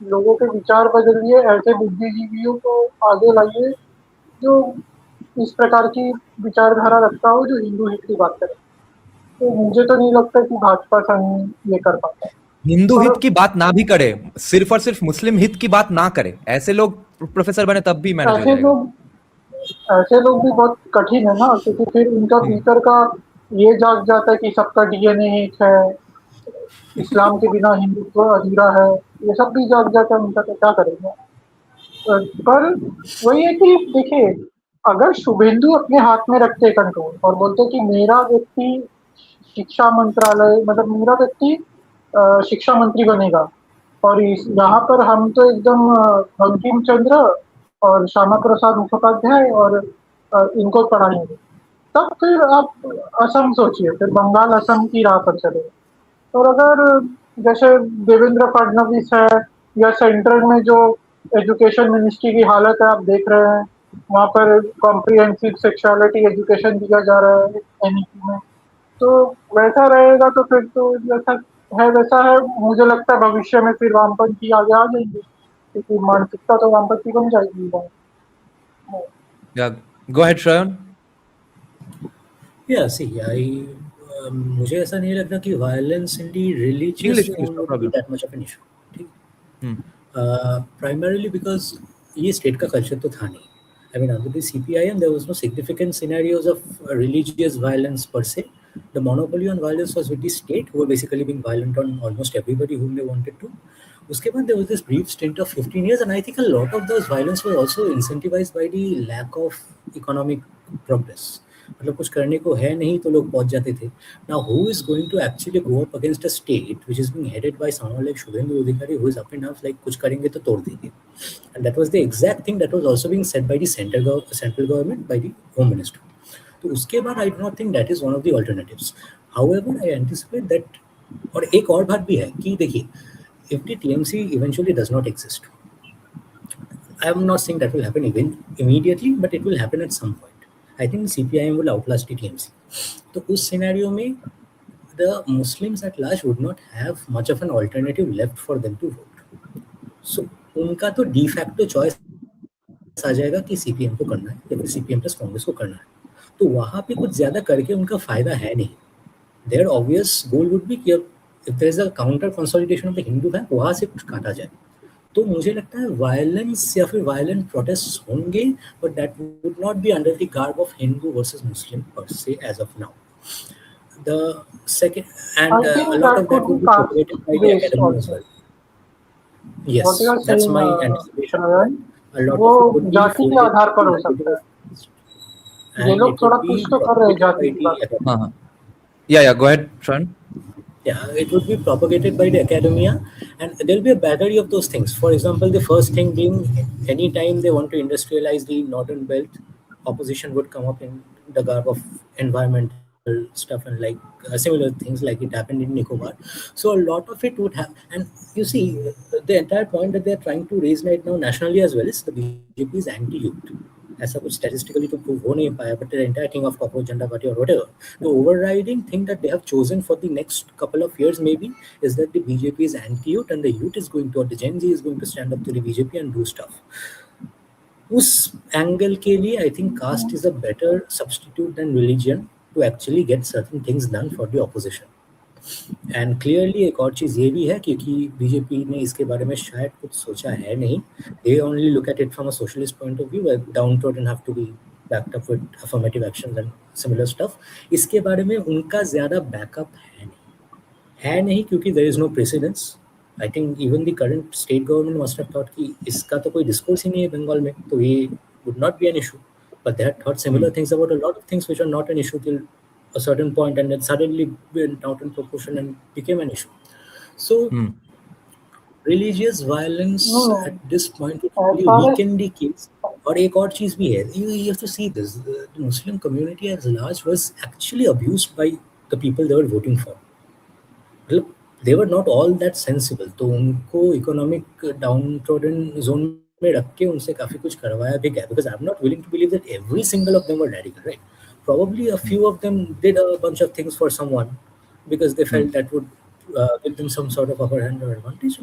Speaker 4: लोगों के विचार बदलिए, ऐसे बुद्धिजीवियों को आगे लाइए जो इस प्रकार की विचारधारा रखता हो, जो हिंदू हित की बात करे। तो मुझे तो नहीं लगता कि भाजपा संघ ये कर पाता है।
Speaker 2: हिंदू
Speaker 4: पर
Speaker 2: हित की बात ना भी करे, सिर्फ और सिर्फ मुस्लिम हित की बात ना करे, ऐसे लोग प्रोफेसर बने तब भी मैनेज हो
Speaker 4: ऐसे
Speaker 2: जाएगा।
Speaker 4: लोग ऐसे लोग भी बहुत कठिन है ना, क्योंकि फिर उनका भीतर का ये जाग जाता है कि सबका डीएनए एक है, इस्लाम के बिना हिंदुत्व अधूरा है, ये सब भी जाग जाता है उनका, तो क्या करेंगे। पर वही है कि देखिए, अगर शुभेंदु अपने हाथ में रखते कंट्रोल और बोलते कि मेरा व्यक्ति शिक्षा मंत्रालय, मतलब मेरा व्यक्ति शिक्षा मंत्री बनेगा, और इस यहाँ पर हम तो एकदम बंकिम चंद्र और श्यामा प्रसाद मुखोपाध्याय और इनको पढ़ाएंगे, तब फिर आप असम सोचिए, फिर बंगाल असम की राह पर चले। और अगर जैसे देवेंद्र फडणवीस है, या सेंट्रल में जो एजुकेशन मिनिस्ट्री की हालत है आप देख रहे हैं, वहाँ पर कॉम्प्रिहेंसिव सेक्सुअलिटी एजुकेशन दिया जा रहा है एनईपी में, तो वैसा रहेगा तो फिर तो जैसा है वैसा है। मुझे लगता है भविष्य में फिर वामपंथी आगे आ जाएंगे, क्योंकि मानसिकता तो वामपंथी बन जाएगी।
Speaker 2: या गो अहेड श्रवण।
Speaker 3: Yeah, see, मुझे ऐसा नहीं लगता कि violence in the religious
Speaker 2: English
Speaker 3: zone
Speaker 2: no
Speaker 3: would be
Speaker 2: problem.
Speaker 3: that much of an issue. ठीक, primarily because ये state का culture तो था नहीं. I mean, under the CPIM, there was no significant scenarios of religious violence per se. The monopoly on violence was with the state, who were basically being violent on almost everybody whom they wanted to. उसके बाद there was this brief stint of 15 years, and I think a lot of those violence was also incentivized by the lack of economic progress. मतलब कुछ करने को है नहीं तो लोग पहुंच जाते थे. Now, who is going to actually go up against a state which is being headed by someone like Shubhendu Adhikari, who is up and down like कुछ करेंगे तो तोड़ देंगे? And that was the exact thing that was also being said by the central government, by the home minister. तो उसके बाद I do not think that is one of the alternatives. However, I anticipate that, और एक और बात भी है कि देखिए, if the TMC eventually does not exist, I am not saying that will happen even immediately, but it will happen at some point. I think CPIM will outlast the TMC. तो उस scenario में the Muslims at large would not have much of an alternative left for them to vote. So उनका तो de facto choice आ जाएगा कि CPM को करना है या फिर CPM प्लस कांग्रेस को करना है. तो वहाँ पे कुछ ज्यादा करके उनका फायदा है नहीं. Their obvious goal would be कि if there is a counter consolidation of the Hindu bank, वहाँ से कुछ काटा जाए. तो मुझे लगता है वायलेंस या फिर वायलेंट प्रोटेस्ट होंगे, but that would not be under the garb of Hindu versus Muslim per se as of now. The second, and
Speaker 4: I think
Speaker 3: a lot
Speaker 4: that
Speaker 3: of that
Speaker 4: could be
Speaker 3: would be
Speaker 4: caste
Speaker 3: propagated by the
Speaker 4: based
Speaker 3: academy as
Speaker 4: also.
Speaker 3: well. Yes,
Speaker 4: What you are
Speaker 3: that's
Speaker 4: saying,
Speaker 3: my anticipation.
Speaker 4: Shravan,
Speaker 3: A lot
Speaker 4: वो
Speaker 3: of it would be
Speaker 4: जाति के
Speaker 3: folded
Speaker 4: आधार
Speaker 3: into
Speaker 4: पर
Speaker 3: the
Speaker 4: हो
Speaker 3: narrative
Speaker 4: सकता है।
Speaker 3: of caste,
Speaker 4: ये
Speaker 3: and
Speaker 4: लोग
Speaker 3: it
Speaker 4: थोड़ा
Speaker 3: would be
Speaker 4: कुछ तो कर रहे हैं
Speaker 3: propagated
Speaker 4: जाति
Speaker 3: by
Speaker 4: की
Speaker 3: the
Speaker 4: बात।
Speaker 3: academy.
Speaker 2: हाँ, या go ahead Shravan.
Speaker 3: Yeah, it would be propagated by the academia, and there'll be a battery of those things. For example, the first thing being, anytime they want to industrialize the northern belt, opposition would come up in the garb of environmental stuff and like similar things like it happened in Nicobar. So a lot of it would have, and you see, the entire point that they're trying to raise right now nationally as well is the BJP is anti-youth. ऐसा कुछ statistically तो prove हो नहीं पाया, but the entire thing of cockroach Janata party or whatever, the overriding thing that they have chosen for the next couple of years maybe is that the BJP is anti-youth, and the youth is going to, or the Gen Z is going to stand up to the BJP and do stuff. उस angle के लिए I think caste is a better substitute than religion to actually get certain things done for the opposition. And clearly एक और चीज़ ये भी है, क्योंकि BJP ने इसके बारे में शायद कुछ सोचा है नहीं. They only look at it from a socialist point of view, downtrodden have to be backed up with affirmative actions and similar stuff. इसके बारे में उनका ज़्यादा बैकअप है नहीं क्योंकि there is no precedence. I think even the current state government must have thought कि इसका तो कोई discourse ही नहीं है बंगाल में, तो ये would not be an issue. But they had thought similar things about a lot of things which are not an issue till a certain point, and then suddenly went out in proportion and became an issue. So religious violence at this point would really weaken the case. और एक और चीज भी है, you have to see this, the Muslim community as large was actually abused by the people they were voting for. मतलब they were not all that sensible, तो उनको economic downtrodden zone में रख के उनसे काफी कुछ करवाया भी गया, because I'm not willing to believe that every single of them were radical, right? Probably a few of them did a bunch of things for someone because they felt that would give them some sort of upper hand or advantage.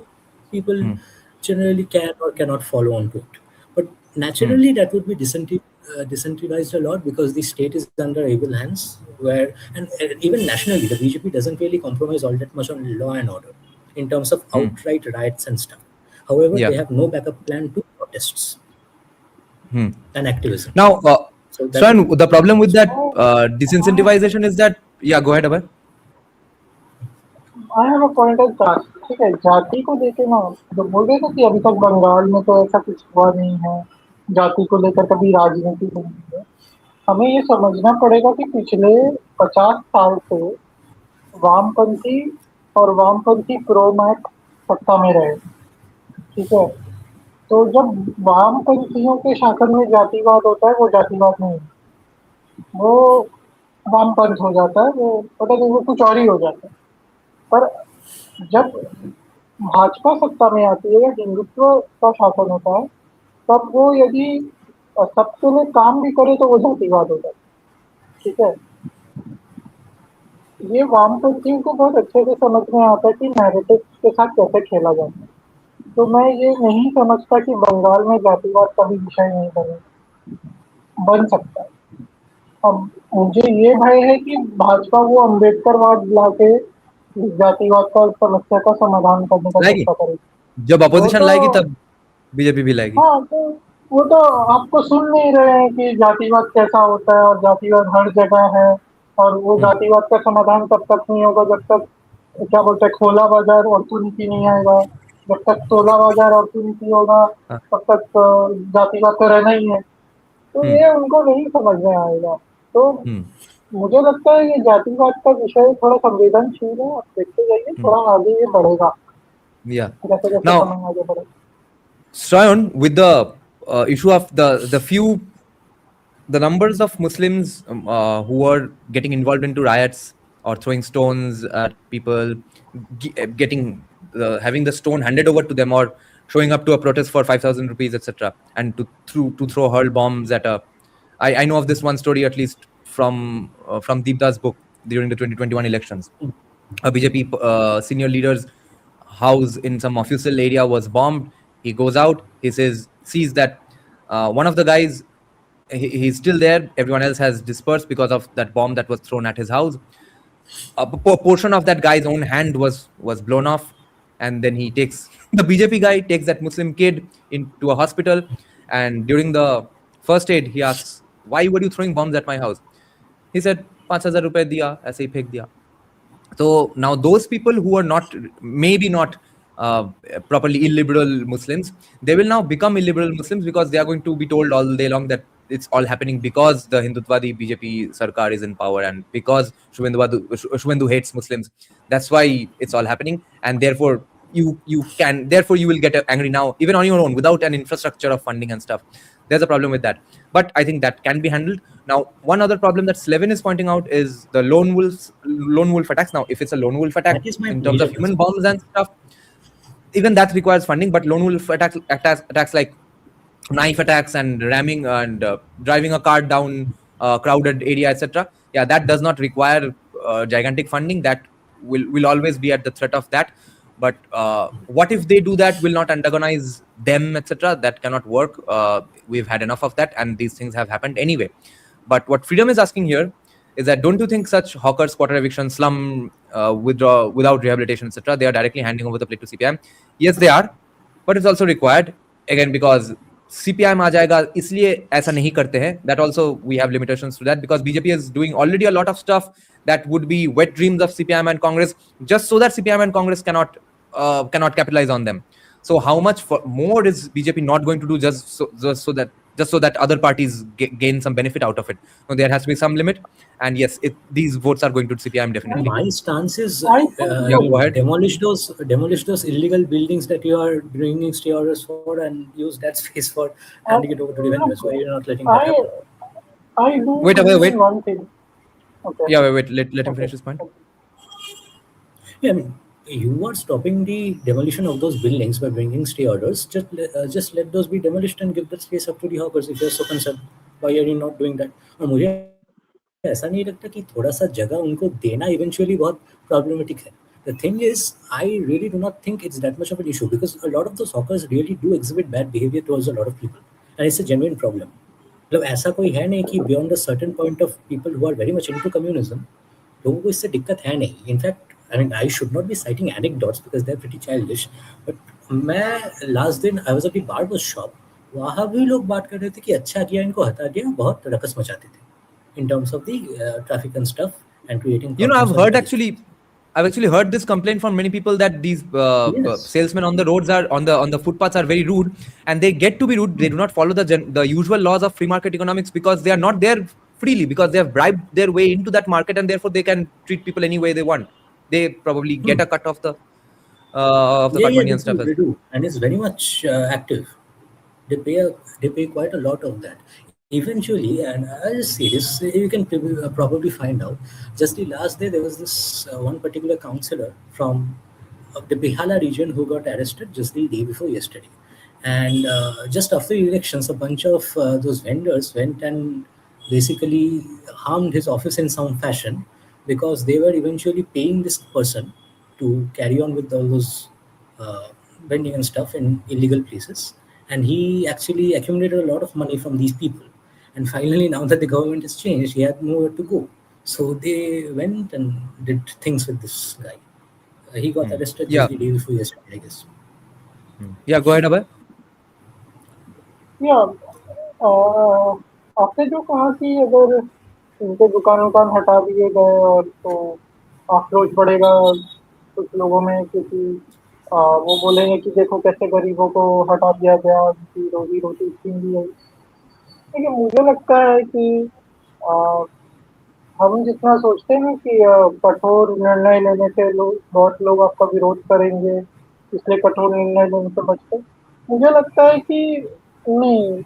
Speaker 3: People generally can or cannot follow on to it, but naturally that would be decentralized a lot because the state is under able hands, where and even nationally the BJP doesn't really compromise all that much on law and order in terms of outright riots and stuff. However, they have no backup plan to protests and activism.
Speaker 2: Now,
Speaker 3: So
Speaker 2: Sran, the problem with that disincentivization is that, yeah, go ahead, Abhay.
Speaker 4: I have a point of जाति, ठीक है, जाति को लेके ना जो बोल रहे थे कि अभी तक बंगाल में तो ऐसा कुछ हुआ नहीं है, जाति को लेकर कभी राजनीति नहीं है। हमें ये समझना पड़ेगा कि पिछले 50 साल से वामपंथी और वामपंथी प्रो मैक सत्ता में रहे, ठीक है। तो जब वामपंथियों के शासन में जातिवाद होता है, वो जातिवाद नहीं है, वो वामपंथ हो जाता है, वो पता नहीं वो कुछ और ही हो जाता है। पर जब भाजपा सत्ता में आती है या हिंदुत्व का शासन होता है, तब वो यदि सबके लिए काम भी करे तो वो जातिवाद होता है, ठीक है। ये वामपंथियों को बहुत अच्छे से समझ में आता है कि नैरेटिव के साथ कैसे खेला जाता है। तो मैं ये नहीं समझता कि बंगाल में जातिवाद का भी विषय नहीं बन सकता है। अब मुझे ये भय है कि भाजपा वो अम्बेडकरवाद लाके जातिवाद का समस्या का समाधान करने का चेष्टा करेगी।
Speaker 2: जब अपोजिशन लाएगी तब बीजेपी भी लाएगी।
Speaker 4: हाँ, तो वो तो आपको सुन नहीं रहे हैं कि जातिवाद कैसा होता है और जातिवाद हर जगह है, और वो जातिवाद का समाधान तब तक नहीं होगा जब तक क्या बोलते हैं खोला बाजार ऑर्थोनीति नहीं आएगा। जब तक तोला बाजार ऑर्थोनीति होगा तब तक जातिवाद तो रहना ही है। तो ये उनको नहीं समझ में आएगा। तो मुझे लगता है ये जातिवाद का विषय थोड़ा संवेदनशील है, आप देखते जाइए, थोड़ा आगे ये बढ़ेगा। जैसे जैसे समय आगे बढ़ेगा।
Speaker 2: Shayan, with the issue of the numbers of Muslims who are getting involved into riots or throwing stones at people, having the stone handed over to them, or showing up to a protest for 5,000 rupees, etc., and to throw hurl bombs at a. I know of this one story at least from Deepda's book during the 2021 elections. A BJP senior leader's house in some official area was bombed. He goes out, he sees that one of the guys, he's still there. Everyone else has dispersed because of that bomb that was thrown at his house. A portion of that guy's own hand was blown off. And then the BJP guy takes that Muslim kid into a hospital. And during the first aid, he asks, why were you throwing bombs at my house? He said, 5,000 rupees diya, aise hi phek diya. So now those people who are maybe not properly illiberal Muslims, they will now become illiberal Muslims because they are going to be told all day long that it's all happening because the Hindutwadi BJP Sarkar is in power and because Shubhendu hates Muslims. That's why it's all happening, and therefore you will get angry now, even on your own, without an infrastructure of funding and stuff. There's a problem with that, but I think that can be handled. Now, one other problem that Slevin is pointing out is the lone wolf attacks. Now, if it's a lone wolf attack in terms of human bombs and stuff, even that requires funding. But lone wolf attacks like knife attacks and ramming and driving a car down a crowded area, etc. Yeah, that does not require gigantic funding. That will always be at the threat of that. But what if they do that, will not antagonize them, etc.? That cannot work. We've had enough of that, and these things have happened anyway. But what Freedom is asking here is that don't you think such hawkers, quarter eviction, slum withdraw without rehabilitation, etc., they are directly handing over the plate to CPIM? Yes, they are, but it's also required, again, because CPIM आ जाएगा, इसलिए ऐसा नहीं करते हैं. That also we have limitations to that because BJP is doing already a lot of stuff that would be wet dreams of CPIM and Congress just so that CPIM and Congress cannot capitalize on them. So how much more is BJP not going to do just so that other parties gain some benefit out of it? No, there has to be some limit. And yes, these votes are going to CPIM definitely.
Speaker 3: My stance is,
Speaker 4: I think-
Speaker 2: Yeah, go ahead.
Speaker 3: demolish those illegal buildings that you are bringing stay orders for, and use that space for handing it over to the vendors. Why you're not letting that happen?
Speaker 4: I do
Speaker 2: Wait,
Speaker 4: believe
Speaker 2: wait.
Speaker 4: in one thing. Okay.
Speaker 2: Yeah, wait. Let him finish his point.
Speaker 3: Yeah, I mean, you are stopping the demolition of those buildings by bringing stay orders. Just let those be demolished and give that space up to the hawkers if you're so concerned. Why are you not doing that? और मुझे ऐसा नहीं लगता कि थोड़ा सा जगह उनको देना eventually बहुत problematic है. The thing is, I really do not think it's that much of an issue because a lot of those hawkers really do exhibit bad behavior towards a lot of people, and it's a genuine problem. मतलब ऐसा कोई है नहीं कि beyond a certain point of people who are very much into communism, लोगों को इससे दिक्कत है नहीं. In fact, I mean, I should not be citing anecdotes because they're pretty childish. But मैं last दिन I was at the barber shop. वहाँ भी लोग बात कर रहे थे कि अच्छा किया इनको हटा दिया, बहुत रकस मचाते थे. In terms of the traffic and stuff and creating.
Speaker 2: You know, I've actually heard this complaint from many people that these
Speaker 3: Yes.
Speaker 2: salesmen on the roads are on the footpaths are very rude, and they get to be rude. They do not follow the usual laws of free market economics because they are not there freely, because they have bribed their way into that market, and therefore they can treat people any way they want. They probably get a cut of the fat money and stuff.
Speaker 3: They do, and it's very much active. They pay quite a lot of that. Eventually, and I'll just say this, you can probably find out. Just the last day, there was this one particular councillor from the Bihala region who got arrested just the day before yesterday. And just after the elections, a bunch of those vendors went and basically harmed his office in some fashion because they were eventually paying this person to carry on with all those vending and stuff in illegal places. And he actually accumulated a lot of money from these people. And finally, now that the government has changed, he had nowhere to go. So they went and did things with this guy. He got arrested just the day before yesterday, I guess.
Speaker 2: Yeah, go ahead, Abhay.
Speaker 4: या आपने जो कहा कि अगर इनके दुकान हटा दिए गए और तो आक्रोश बढ़ेगा कुछ लोगों में, क्योंकि वो बोलेंगे कि देखो कैसे गरीबों को हटा दिया गया, उनकी रोजी रोटी छीन ली गई. लेकिन मुझे लगता है कि हम जितना सोचते हैं कि कठोर निर्णय लेने से बहुत लोग आपका विरोध करेंगे, इसलिए कठोर निर्णय लेने से बचते. मुझे लगता है कि नहीं,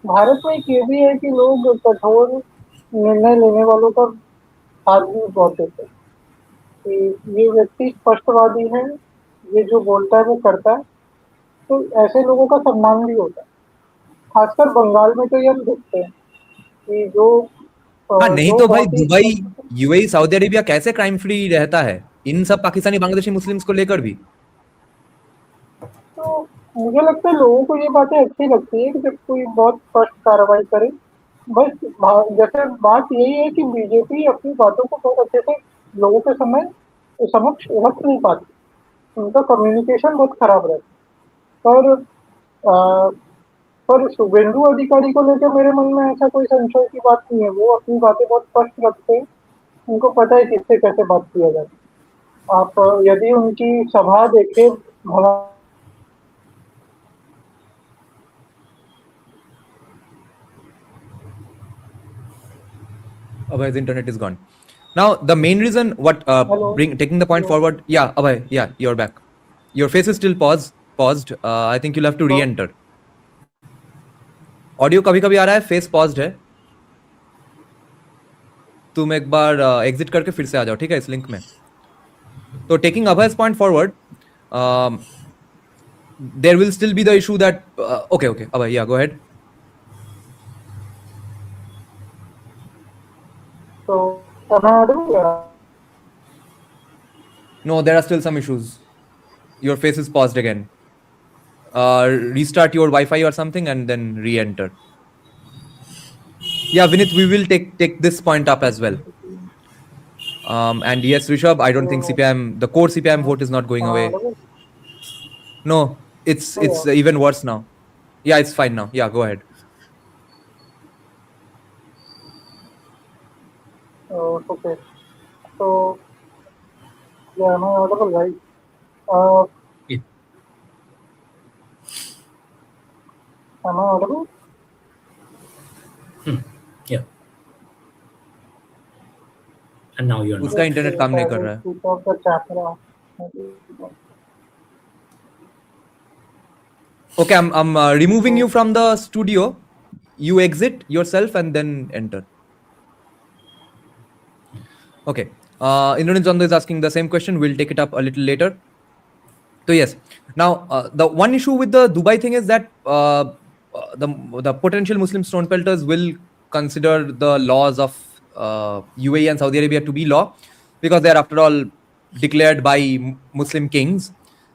Speaker 4: भारत में एक ये भी है कि लोग कठोर निर्णय लेने वालों का साथ भी बहुत देते हैं कि ये व्यक्ति स्पष्टवादी है, ये जो बोलता है वो करता है, तो ऐसे लोगों का सम्मान भी होता है. खासकर बंगाल में तो ये हम देखते हैं कि जो
Speaker 2: हाँ, नहीं तो भाई दुबई, यूएई, सऊदी अरेबिया कैसे क्राइम फ्री रहता है इन सब पाकिस्तानी बांग्लादेशी मुस्लिम्स को लेकर भी.
Speaker 4: तो मुझे लगता है लोगों को ये बातें अच्छी लगती है कि जब कोई बहुत स्पष्ट कार्रवाई करे. बस जैसे बात यही है कि बीजेपी अपनी बातों को बहुत अच्छे से लोगों के समक्ष रख नहीं पाती. उनका कम्युनिकेशन बहुत खराब रहता है. पर शुभेंदु अधिकारी को लेकर मेरे मन में ऐसा कोई संशय की बात नहीं है. वो अपनी बातें बहुत स्पष्ट रखते हैं, उनको पता है किससे कैसे बात किया जाए. आप यदि उनकी सभा देखे
Speaker 2: Abhay, his internet is gone. Now, the main reason taking the point forward. Yeah, Abhay, yeah, you're back. Your face is still paused. I think you'll have to re-enter. Audio कभी कभी आ रहा है, फेस पॉज्ड है. तुम एक बार exit करके फिर से आ जाओ, ठीक है, इस लिंक में. तो taking अभय's point forward, there will still be the issue that okay, Abhay, yeah, go ahead.
Speaker 4: So,
Speaker 2: No, there are still some issues. Your face is paused again. Restart your Wi-Fi or something and then re-enter. Yeah, Vinit, we will take this point up as well. And yes, Rishabh, I don't think the core CPIM vote is not going away. No, it's even worse now. Yeah, it's fine now. Yeah, go ahead.
Speaker 4: Okay. So, yeah, am I audible, right? Uh,
Speaker 3: Yeah.
Speaker 4: am I audible?
Speaker 3: Yeah. And now you're not.
Speaker 2: उसका
Speaker 4: Just
Speaker 2: internet
Speaker 4: wait,
Speaker 2: काम
Speaker 4: I
Speaker 2: नहीं कर
Speaker 4: will
Speaker 2: रहा है.
Speaker 4: switch off the camera. Maybe.
Speaker 2: Okay, I'm removing you from the studio. You exit yourself and then enter. Okay. Indranil Chanda is asking the same question. We'll take it up a little later. So yes. Now the one issue with the Dubai thing is that the potential Muslim stone pelters will consider the laws of UAE and Saudi Arabia to be law because they are after all declared by Muslim kings.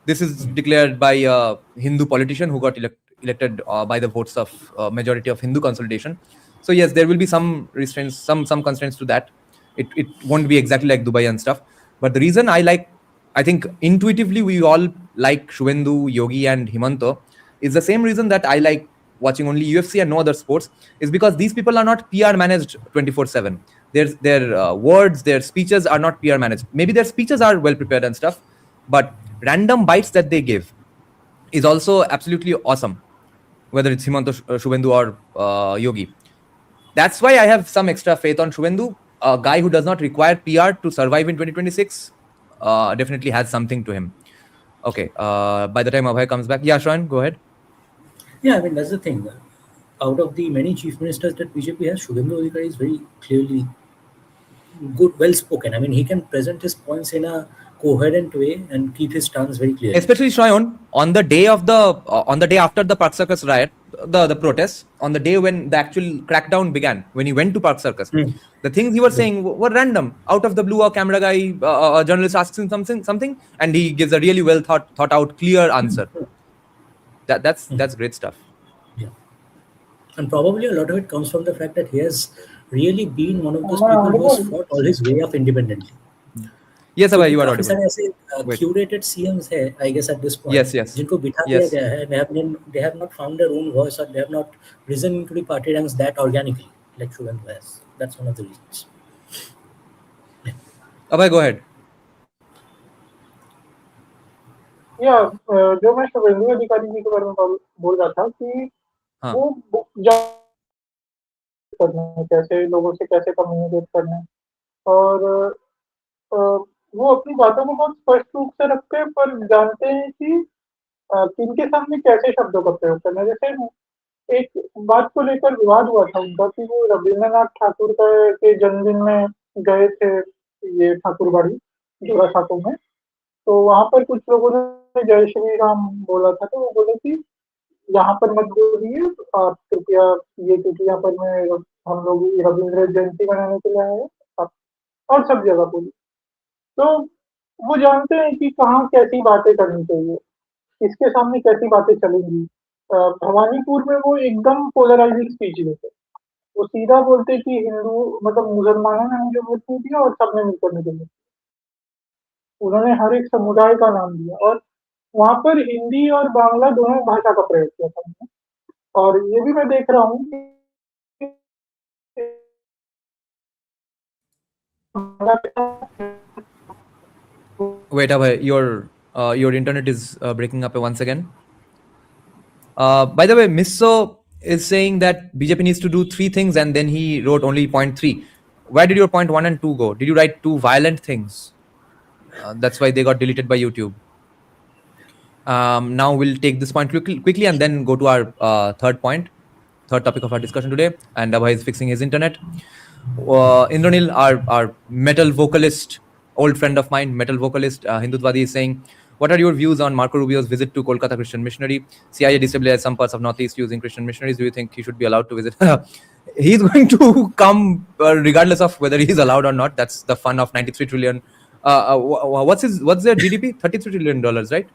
Speaker 2: This is declared by a Hindu politician who got elected by the votes of majority of Hindu consolidation. So yes, there will be some restraints, some constraints to that. It won't be exactly like Dubai and stuff. But the reason I think intuitively we all like Shubhendu, Yogi, and Himanto is the same reason that I like watching only UFC and no other sports is because these people are not PR managed 24/7. Their words, their speeches are not PR managed. Maybe their speeches are well prepared and stuff, but random bites that they give is also absolutely awesome. Whether it's Himanto, Shubhendu, or Yogi. That's why I have some extra faith on Shubhendu, a guy who does not require PR to survive in 2026. Definitely has something to him. Okay. By the time Abhay comes back, yeah, Shravan, go ahead.
Speaker 3: Yeah, I mean, that's the thing. Out of the many chief ministers that BJP has, Shubhendu Adhikari is very clearly good, well spoken. I mean, he can present his points in a coherent way and keep his stance very clearly.
Speaker 2: Especially Shravan, on the day after the Park Circus riot, the protests, on the day when the actual crackdown began, when he went to Park Circus, the things he was saying were random, out of the blue. A camera guy, a journalist asks him something, and he gives a really well thought out, clear answer. That's great stuff.
Speaker 3: Yeah. And probably a lot of it comes from the fact that he has really been one of those
Speaker 4: Am I
Speaker 3: people who has
Speaker 4: audible?
Speaker 3: fought all his way up independently.
Speaker 2: Yes, Abhay, you are
Speaker 3: काफी
Speaker 2: audible.
Speaker 3: सारे ऐसे
Speaker 2: Wait.
Speaker 3: curated CMs है, I guess at this point,
Speaker 2: Yes,
Speaker 3: जिनको बिठा
Speaker 2: yes.
Speaker 3: दिया गया है, they have not found their own voice or they have not risen into the party ranks that organically, like Shubhendu has. That's one of the reasons.
Speaker 2: Abhay, go ahead.
Speaker 4: या जो मैं शुभेंदु अधिकारी जी के बारे में बोल रहा था कि
Speaker 2: हाँ.
Speaker 4: वो करना है, कैसे लोगों से कैसे कम्युनिकेट करना है और अ, वो अपनी बातों को बहुत स्पष्ट रूप से रखते हैं पर जानते हैं कि किनके सामने कैसे शब्दों का प्रयोग करना है। जैसे एक बात को लेकर विवाद हुआ था उनका कि वो रविंद्रनाथ ठाकुर के जन्मदिन में गए थे ये ठाकुरबाड़ी जोरा ठाकुर में, तो वहाँ पर कुछ लोगों ने जय श्री राम बोला था, तो वो बोले कि यहाँ पर मत बोलिए आप कृपया, ये क्योंकि यहाँ पर मैं हम लोग रविंद्र जयंती मनाने के लिए आए हैं, आप और सब जगह बोलिए। तो वो जानते हैं कि कहाँ कैसी बातें करनी चाहिए, किसके सामने कैसी बातें चलेंगी। भवानीपुर में वो एकदम पोलराइजिंग स्पीच देते, वो सीधा बोलते कि हिंदू मतलब मुसलमानों ने मुझे वोट नहीं दिया और सबने मिलकर मुझे वोट दिया। उन्होंने हर एक समुदाय का नाम दिया और वहाँ पर हिंदी और बांग्ला दोनों भाषा का प्रयोग किया था उन्होंने। और ये भी मैं देख रहा हूँ कि
Speaker 2: Wait, Abhay, your internet is breaking up once again. By the way, Misso is saying that BJP needs to do 3 things, and then he wrote only point 3. Where did your point 1 and 2 go? Did you write 2 violent things? That's why they got deleted by YouTube. Now we'll take this point quickly and then go to our third topic of our discussion today. And Abhay is fixing his internet. Indranil, our metal vocalist, old friend of mine, metal vocalist, Hindutwadi, is saying, what are your views on Marco Rubio's visit to Kolkata Christian Missionary? CIA destabilized some parts of Northeast using Christian missionaries. Do you think he should be allowed to visit? He's going to come regardless of whether he's allowed or not. That's the fun of 93 trillion. What's their GDP? $33 trillion, right?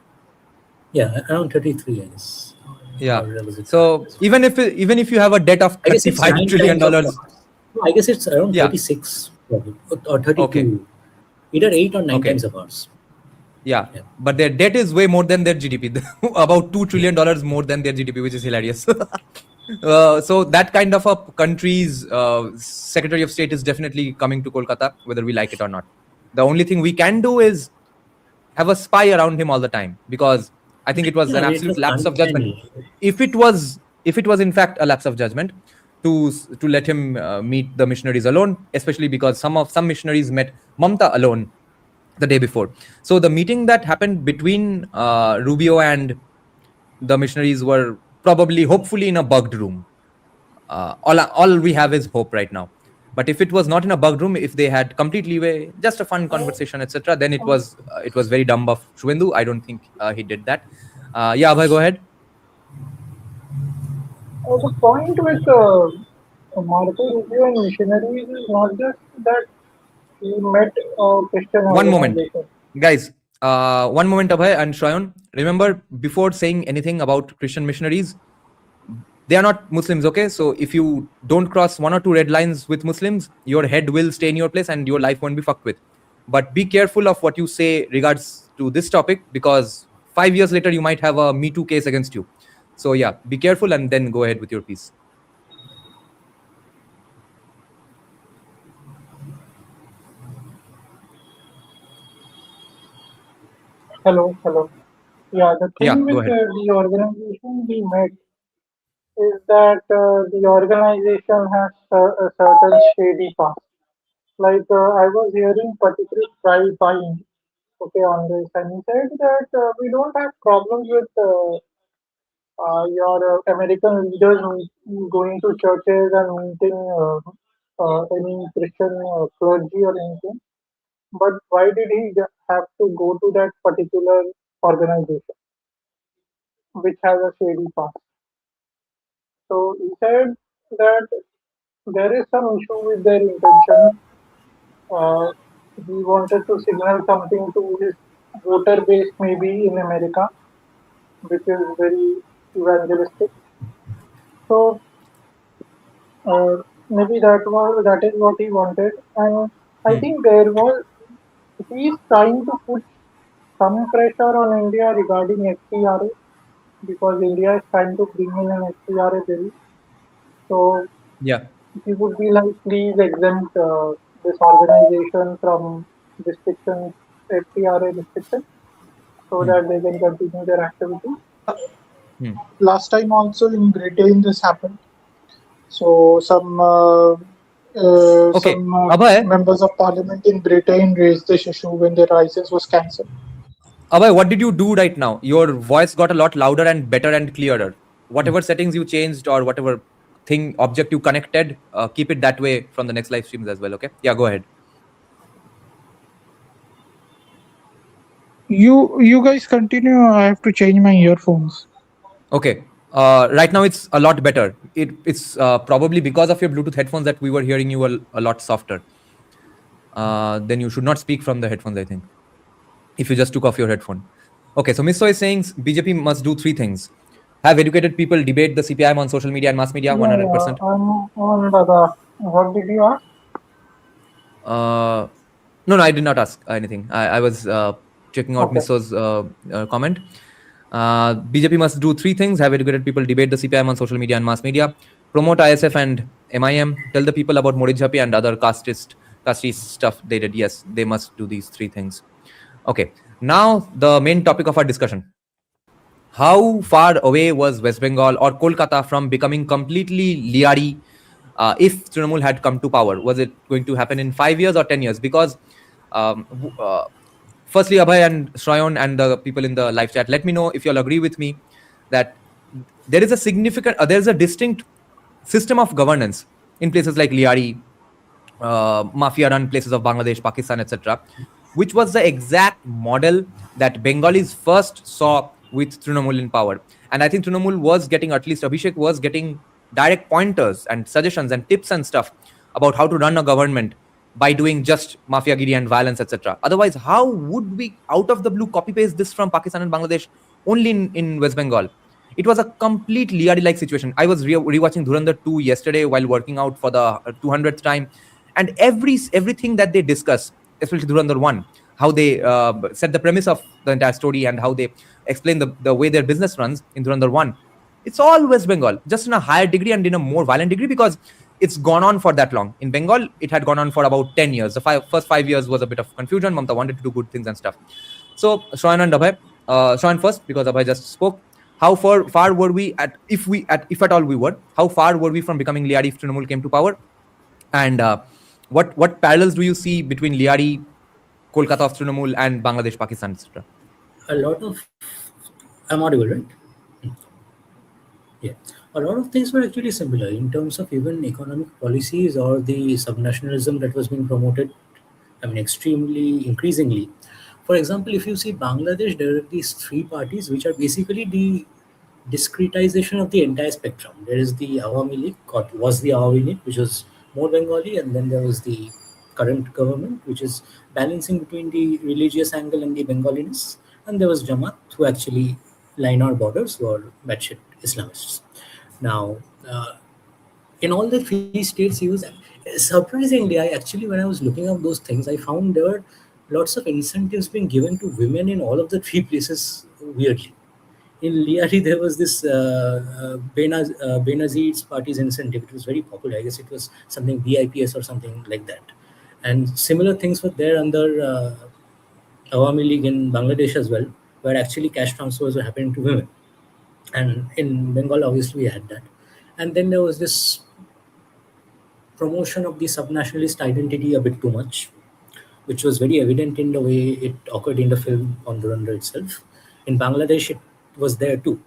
Speaker 3: Yeah, around 33, I guess.
Speaker 2: Yeah. So even if you have a debt of $35 trillion,
Speaker 3: no, I guess it's around
Speaker 2: Yeah.
Speaker 3: 36 probably, or 32.
Speaker 2: Okay.
Speaker 3: Either 8 or 9
Speaker 2: Okay.
Speaker 3: times of ours.
Speaker 2: Yeah,
Speaker 3: Yeah.
Speaker 2: but their debt is way more than their GDP, about $2 trillion more than their GDP, which is hilarious. So that kind of a country's Secretary of State is definitely coming to Kolkata, whether we like it or not. The only thing we can do is have a spy around him all the time, because I think it was
Speaker 3: Yeah, I
Speaker 2: an
Speaker 3: mean, it
Speaker 2: absolute
Speaker 3: was
Speaker 2: lapse of judgment.
Speaker 3: uncanny.
Speaker 2: If it was in fact a lapse of judgment to let him meet the missionaries alone, especially because some missionaries met Mamta alone the day before. So the meeting that happened between Rubio and the missionaries were probably, hopefully, in a bugged room. All we have is hope right now. But if it was not in a bugged room, if they had complete leeway, just a fun conversation, etc., then it was very dumb of Shwendu. I don't think he did that. Yeah, Abhay, go ahead.
Speaker 4: The point with Marco Rubio and missionaries is not just that he met a Christian
Speaker 2: One moment,
Speaker 4: organization.
Speaker 2: guys. One moment, Abhay and Shrayan. Remember, before saying anything about Christian missionaries, they are not Muslims, okay? So if you don't cross one or two red lines with Muslims, your head will stay in your place and your life won't be fucked with. But be careful of what you say regards to this topic, because 5 years later you might have a Me Too case against you. So yeah, be careful and then go ahead with your piece.
Speaker 4: Hello, hello. Yeah, the
Speaker 2: Yeah,
Speaker 4: thing
Speaker 2: go
Speaker 4: with
Speaker 2: ahead.
Speaker 4: the organization we met is that the organization has a certain shady past. Like I was hearing particularly buying, okay, on this, and he said that we don't have problems with your American leaders going to churches and meeting any Christian clergy or anything. But why did he have to go to that particular organization, which has a shady past? So he said that there is some issue with their intention. Uh, he wanted to signal something to his voter base, maybe in America, which is very evangelistic. So maybe that is what he wanted, and I
Speaker 2: Hmm.
Speaker 4: think there was he is trying to put some pressure on India regarding FCRA because India is trying to bring in an FCRA bill. So
Speaker 2: Yeah.
Speaker 4: he would be like, please exempt this organization from restrictions, FCRA restrictions, so
Speaker 2: Hmm.
Speaker 4: that they can continue their activities.
Speaker 2: Hmm.
Speaker 4: Last time also in Britain this happened. So
Speaker 2: Okay,
Speaker 4: some
Speaker 2: Abhay.
Speaker 4: members of parliament in Britain raised this issue when their license was cancelled.
Speaker 2: Abhay, what did you do right now? Your voice got a lot louder and better and clearer. Whatever settings you changed or whatever thing object you connected, keep it that way from the next live streams as well. Okay? Yeah, go ahead.
Speaker 4: You guys continue. I have to change my earphones.
Speaker 2: Okay. Right now it's a lot better. It's probably because of your Bluetooth headphones that we were hearing you a lot softer. Then you should not speak from the headphones, I think, if you just took off your headphone. Okay, so Misso is saying BJP must do three things: have educated people debate the CPIM on social media and mass media,
Speaker 4: Yeah, yeah.
Speaker 2: 100%.
Speaker 4: I'm on Dada. What did you ask?
Speaker 2: Uh, no, no, I did not ask anything. I was checking out
Speaker 4: Okay.
Speaker 2: Misso's comment. BJP must do three things: have educated people debate the CPIM on social media and mass media, promote ISF and MIM, tell the people about Modi Jhapi and other casteist stuff they did. Yes, they must do these three things. Okay, now the main topic of our discussion. How far away was West Bengal or Kolkata from becoming completely Lyari if Trinamool had come to power? Was it going to happen in 5 years or 10 years? Because, um, w- uh, firstly, Abhay and Shrayan and the people in the live chat, let me know if you'll agree with me that there's a distinct system of governance in places like Lyari, mafia run places of Bangladesh, Pakistan, etc., which was the exact model that Bengalis first saw with Trinamool in power. And I think Trinamool was getting, at least Abhishek was getting direct pointers and suggestions and tips and stuff about how to run a government by doing just mafiagiri and violence, etc. Otherwise, how would we out of the blue copy paste this from Pakistan and Bangladesh only in West Bengal? It was a complete Liari like situation. I was rewatching Dhurandhar 2 yesterday while working out for the 200th time, and everything that they discuss, especially Dhurandhar 1, how they set the premise of the entire story and how they explain the way their business runs in Dhurandhar 1. It's all West Bengal, just in a higher degree and in a more violent degree, because it's gone on for that long. In Bengal, it had gone on for about 10 years. The first 5 years was a bit of confusion. Mamata wanted to do good things and stuff. So, Shravan and Abhay, Shravan first, because Abhay just spoke. How far were we if at all we were, how far were we from becoming Lyari if Trinamool came to power? And what parallels do you see between Lyari, Kolkata of Trinamool, and Bangladesh, Pakistan, etc.?
Speaker 3: A lot of, I'm audible, right? Yeah, a lot of things were actually similar in terms of even economic policies or the subnationalism that was being promoted. I mean, extremely increasingly. For example, if you see Bangladesh, there are these three parties which are basically the discretization of the entire spectrum. There is the Awami League, or was the Awami League, which was more Bengali, and then there was the current government, which is balancing between the religious angle and the Bengaliness, and there was Jamaat, who actually line our borders, who are batshit Islamists. Now, in all the three states, he was surprisingly. When I was looking up those things, I found there were lots of incentives being given to women in all of the three places. Weirdly, in Lyari, there was this Benazir's party's incentive. It was very popular. I guess it was something BIPS or something like that. And similar things were there under Awami League in Bangladesh as well, where actually cash transfers were happening to women. And in Bengal, obviously, we had that. And then there was this promotion of the subnationalist identity a bit too much, which was very evident in the way it occurred in the film on Dhurandhar itself. In Bangladesh, it was there too.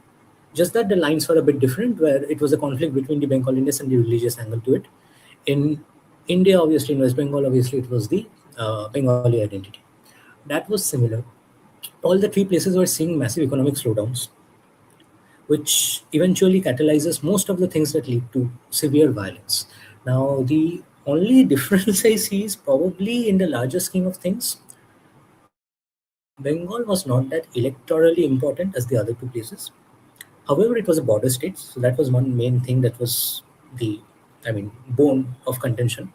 Speaker 3: Just that the lines were a bit different, where it was a conflict between the Bengaliness and the religious angle to it. In India, obviously, in West Bengal, obviously, it was the Bengali identity. That was similar. All the three places were seeing massive economic slowdowns, which eventually catalyzes most of the things that lead to severe violence. Now, the only difference I see is probably in the larger scheme of things, Bengal was not that electorally important as the other two places. However, it was a border state, so that was one main thing that was the, bone of contention.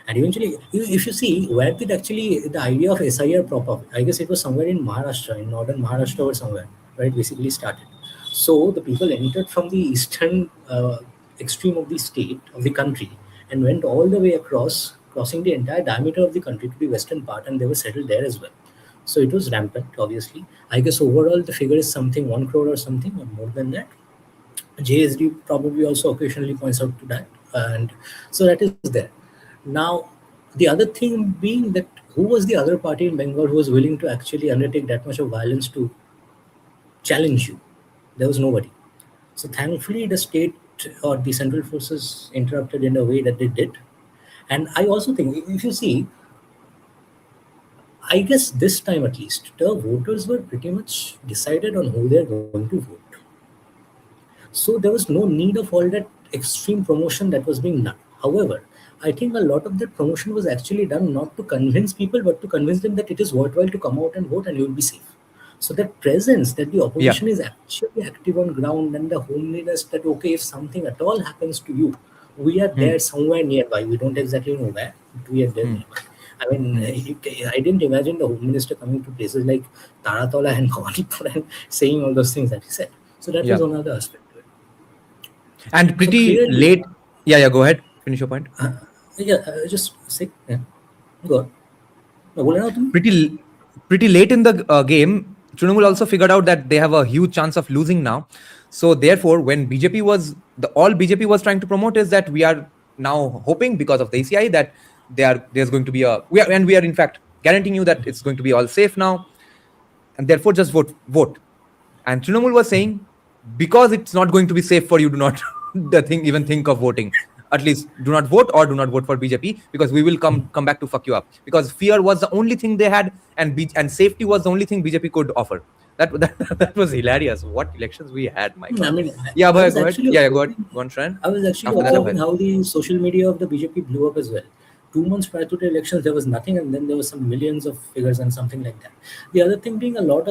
Speaker 3: And eventually, if you see, where did actually the idea of SIR prop up? I guess it was somewhere in Maharashtra, in northern Maharashtra or somewhere, where it basically started. So the people entered from the eastern extreme of the state, of the country, and went all the way across, crossing the entire diameter of the country to the western part, and they were settled there as well. So it was rampant, obviously. I guess overall the figure is something 1 crore or something, or more than that. JSD probably also occasionally points out to that. And so that is there. Now, the other thing being that who was the other party in Bengal who was willing to actually undertake that much of violence to challenge you? There was nobody. So thankfully, the state or the central forces interrupted in a way that they did. And I also think, if you see, I guess this time at least, the voters were pretty much decided on who they're going to vote. So there was no need of all that extreme promotion that was being done. However, I think a lot of that promotion was actually done not to convince people, but to convince them that it is worthwhile to come out and vote and you'll be safe. So that presence, that the opposition is actually active on ground, and the homeliness that, okay, if something at all happens to you, we are there somewhere nearby. We don't exactly know where, but we are there nearby. I didn't imagine the Home Minister coming to places like Taratola and Bhawanipur and saying all those things that he said. So that was another aspect to it.
Speaker 2: And pretty late. Yeah, go ahead. Finish your point.
Speaker 3: Just say, go on.
Speaker 2: Pretty late in the game, Trinamool also figured out that they have a huge chance of losing now. So therefore, when all BJP was trying to promote is that we are now hoping, because of the ACI, that there's going to be we are in fact guaranteeing you that it's going to be all safe now, and therefore just vote. And Trinamool was saying, because it's not going to be safe for you, do not even think of voting. At least do not vote, or do not vote for BJP, because we will come back to fuck you up. Because fear was the only thing they had, and safety was the only thing BJP could offer. That was hilarious. What elections we had, my God. Go ahead. Go ahead. Go on, Shran.
Speaker 3: I was actually observing how the social media of the BJP blew up as well. 2 months prior to the elections, there was nothing, and then there was some millions of figures and something like that. The other thing being there were a lot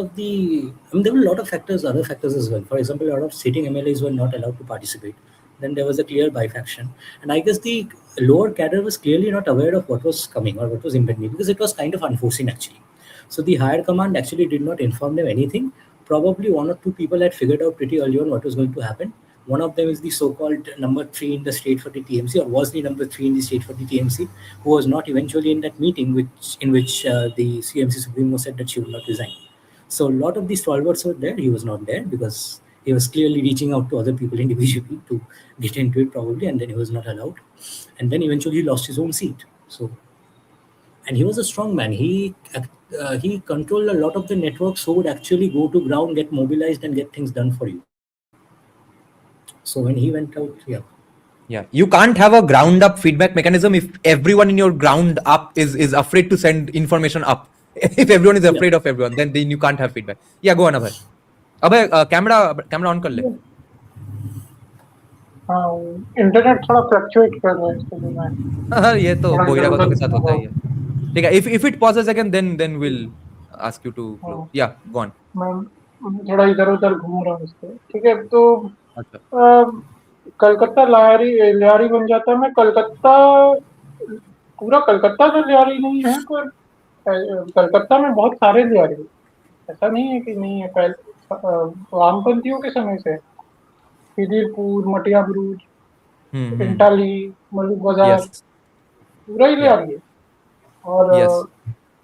Speaker 3: of other factors as well. For example, a lot of sitting MLAs were not allowed to participate. Then there was a clear bifaction. And I guess the lower cadre was clearly not aware of what was coming or what was impending, because it was kind of unforeseen actually. So the higher command actually did not inform them anything. Probably one or two people had figured out pretty early on what was going to happen. One of them is the so-called number 3 in the state for the TMC, or was the number 3 in the state for the TMC, who was not eventually in that meeting, in which the CMC Supremo said that she would not resign. So a lot of these stalwarts were there. He was not there because he was clearly reaching out to other people in the BJP to get into it probably, and then he was not allowed. And then eventually he lost his own seat. So, and he was a strong man. He controlled a lot of the networks who would actually go to ground, get mobilized, and get things done for you. So when he went out,
Speaker 2: Yeah, you can't have a ground up feedback mechanism if everyone in your ground up is afraid to send information up. If everyone is afraid of everyone, then you can't have feedback. Yeah, go on, Abhay. Abhay, camera on कर ले.
Speaker 4: Internet थोड़ा fluctuate कर रहा है इसके लिए मैं.
Speaker 2: हाँ, ये तो बहिरागतों के साथ होता ही है. ठीक है, if it pauses again, then we'll ask you to close. Yeah, go on.
Speaker 4: मैं थोड़ा इधर उधर घूम रहा हूँ इसके. ठीक है, तो
Speaker 2: अच्छा.
Speaker 4: कलकत्ता लियारी बन जाता है. मैं कलकत्ता, पूरा कलकत्ता तो लियारी नहीं है, पर कलकत्ता में बहुत सारे लियारी. ऐसा नहीं है कि नहीं है. पहले वामपंथियों के समय से खिदिरपुर, मटिया ब्रूज, इंटाली, मलिक बाजार, पूरा ही लियारी है. और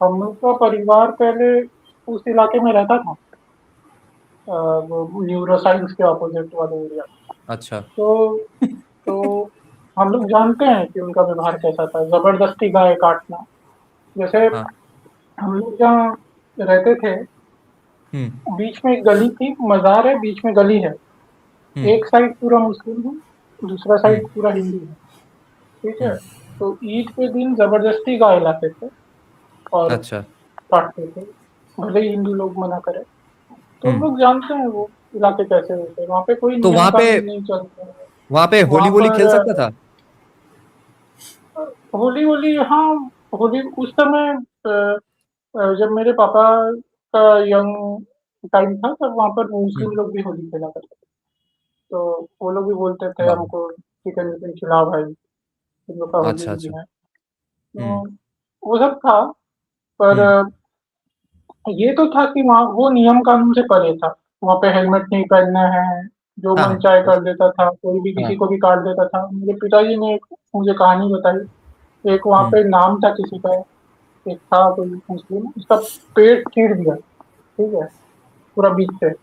Speaker 4: हम लोग का परिवार पहले उस इलाके में रहता था, न्यूरोसाइंस के ऑपोजिट वाले एरिया.
Speaker 2: अच्छा.
Speaker 4: तो हम लोग जानते हैं कि उनका व्यवहार कैसा था. जबरदस्ती गाय काटना. जैसे हम लोग जहाँ रहते थे, बीच में एक गली थी, मजार है, बीच में गली है. एक साइड पूरा मुस्लिम है, दूसरा साइड पूरा हिंदू है. ठीक है, तो ईद के दिन जबरदस्ती गाय लाते थे और काटते थे, भले ही हिंदू लोग मना करे. तो लोग जानते हैं वो इलाके कैसे होते हैं. वहाँ पे कोई
Speaker 2: तो वहाँ पे
Speaker 4: नहीं चलता.
Speaker 2: वहाँ पे होली खेल सकता था.
Speaker 4: होली, हाँ, होली उस समय जब मेरे पापा का यंग टाइम था, तब वहाँ पर मुस्लिम लोग भी होली खेला करते थे. तो वो लोग भी बोलते थे हमको चिकन खिलाओ भाई, तुम लोग का होली भी है. तो वो सब था. पर ये तो था कि वहाँ वो नियम कानून से परे था. वहाँ पे हेलमेट नहीं पहनना है, जो मन चाहे कर देता था, कोई भी किसी को भी काट देता था. मेरे पिताजी ने मुझे कहानी बताई. एक वहाँ पे नाम था किसी का, एक था कोई मुस्लिम, उसका पेट चीर दिया. ठीक है, पूरा बीच से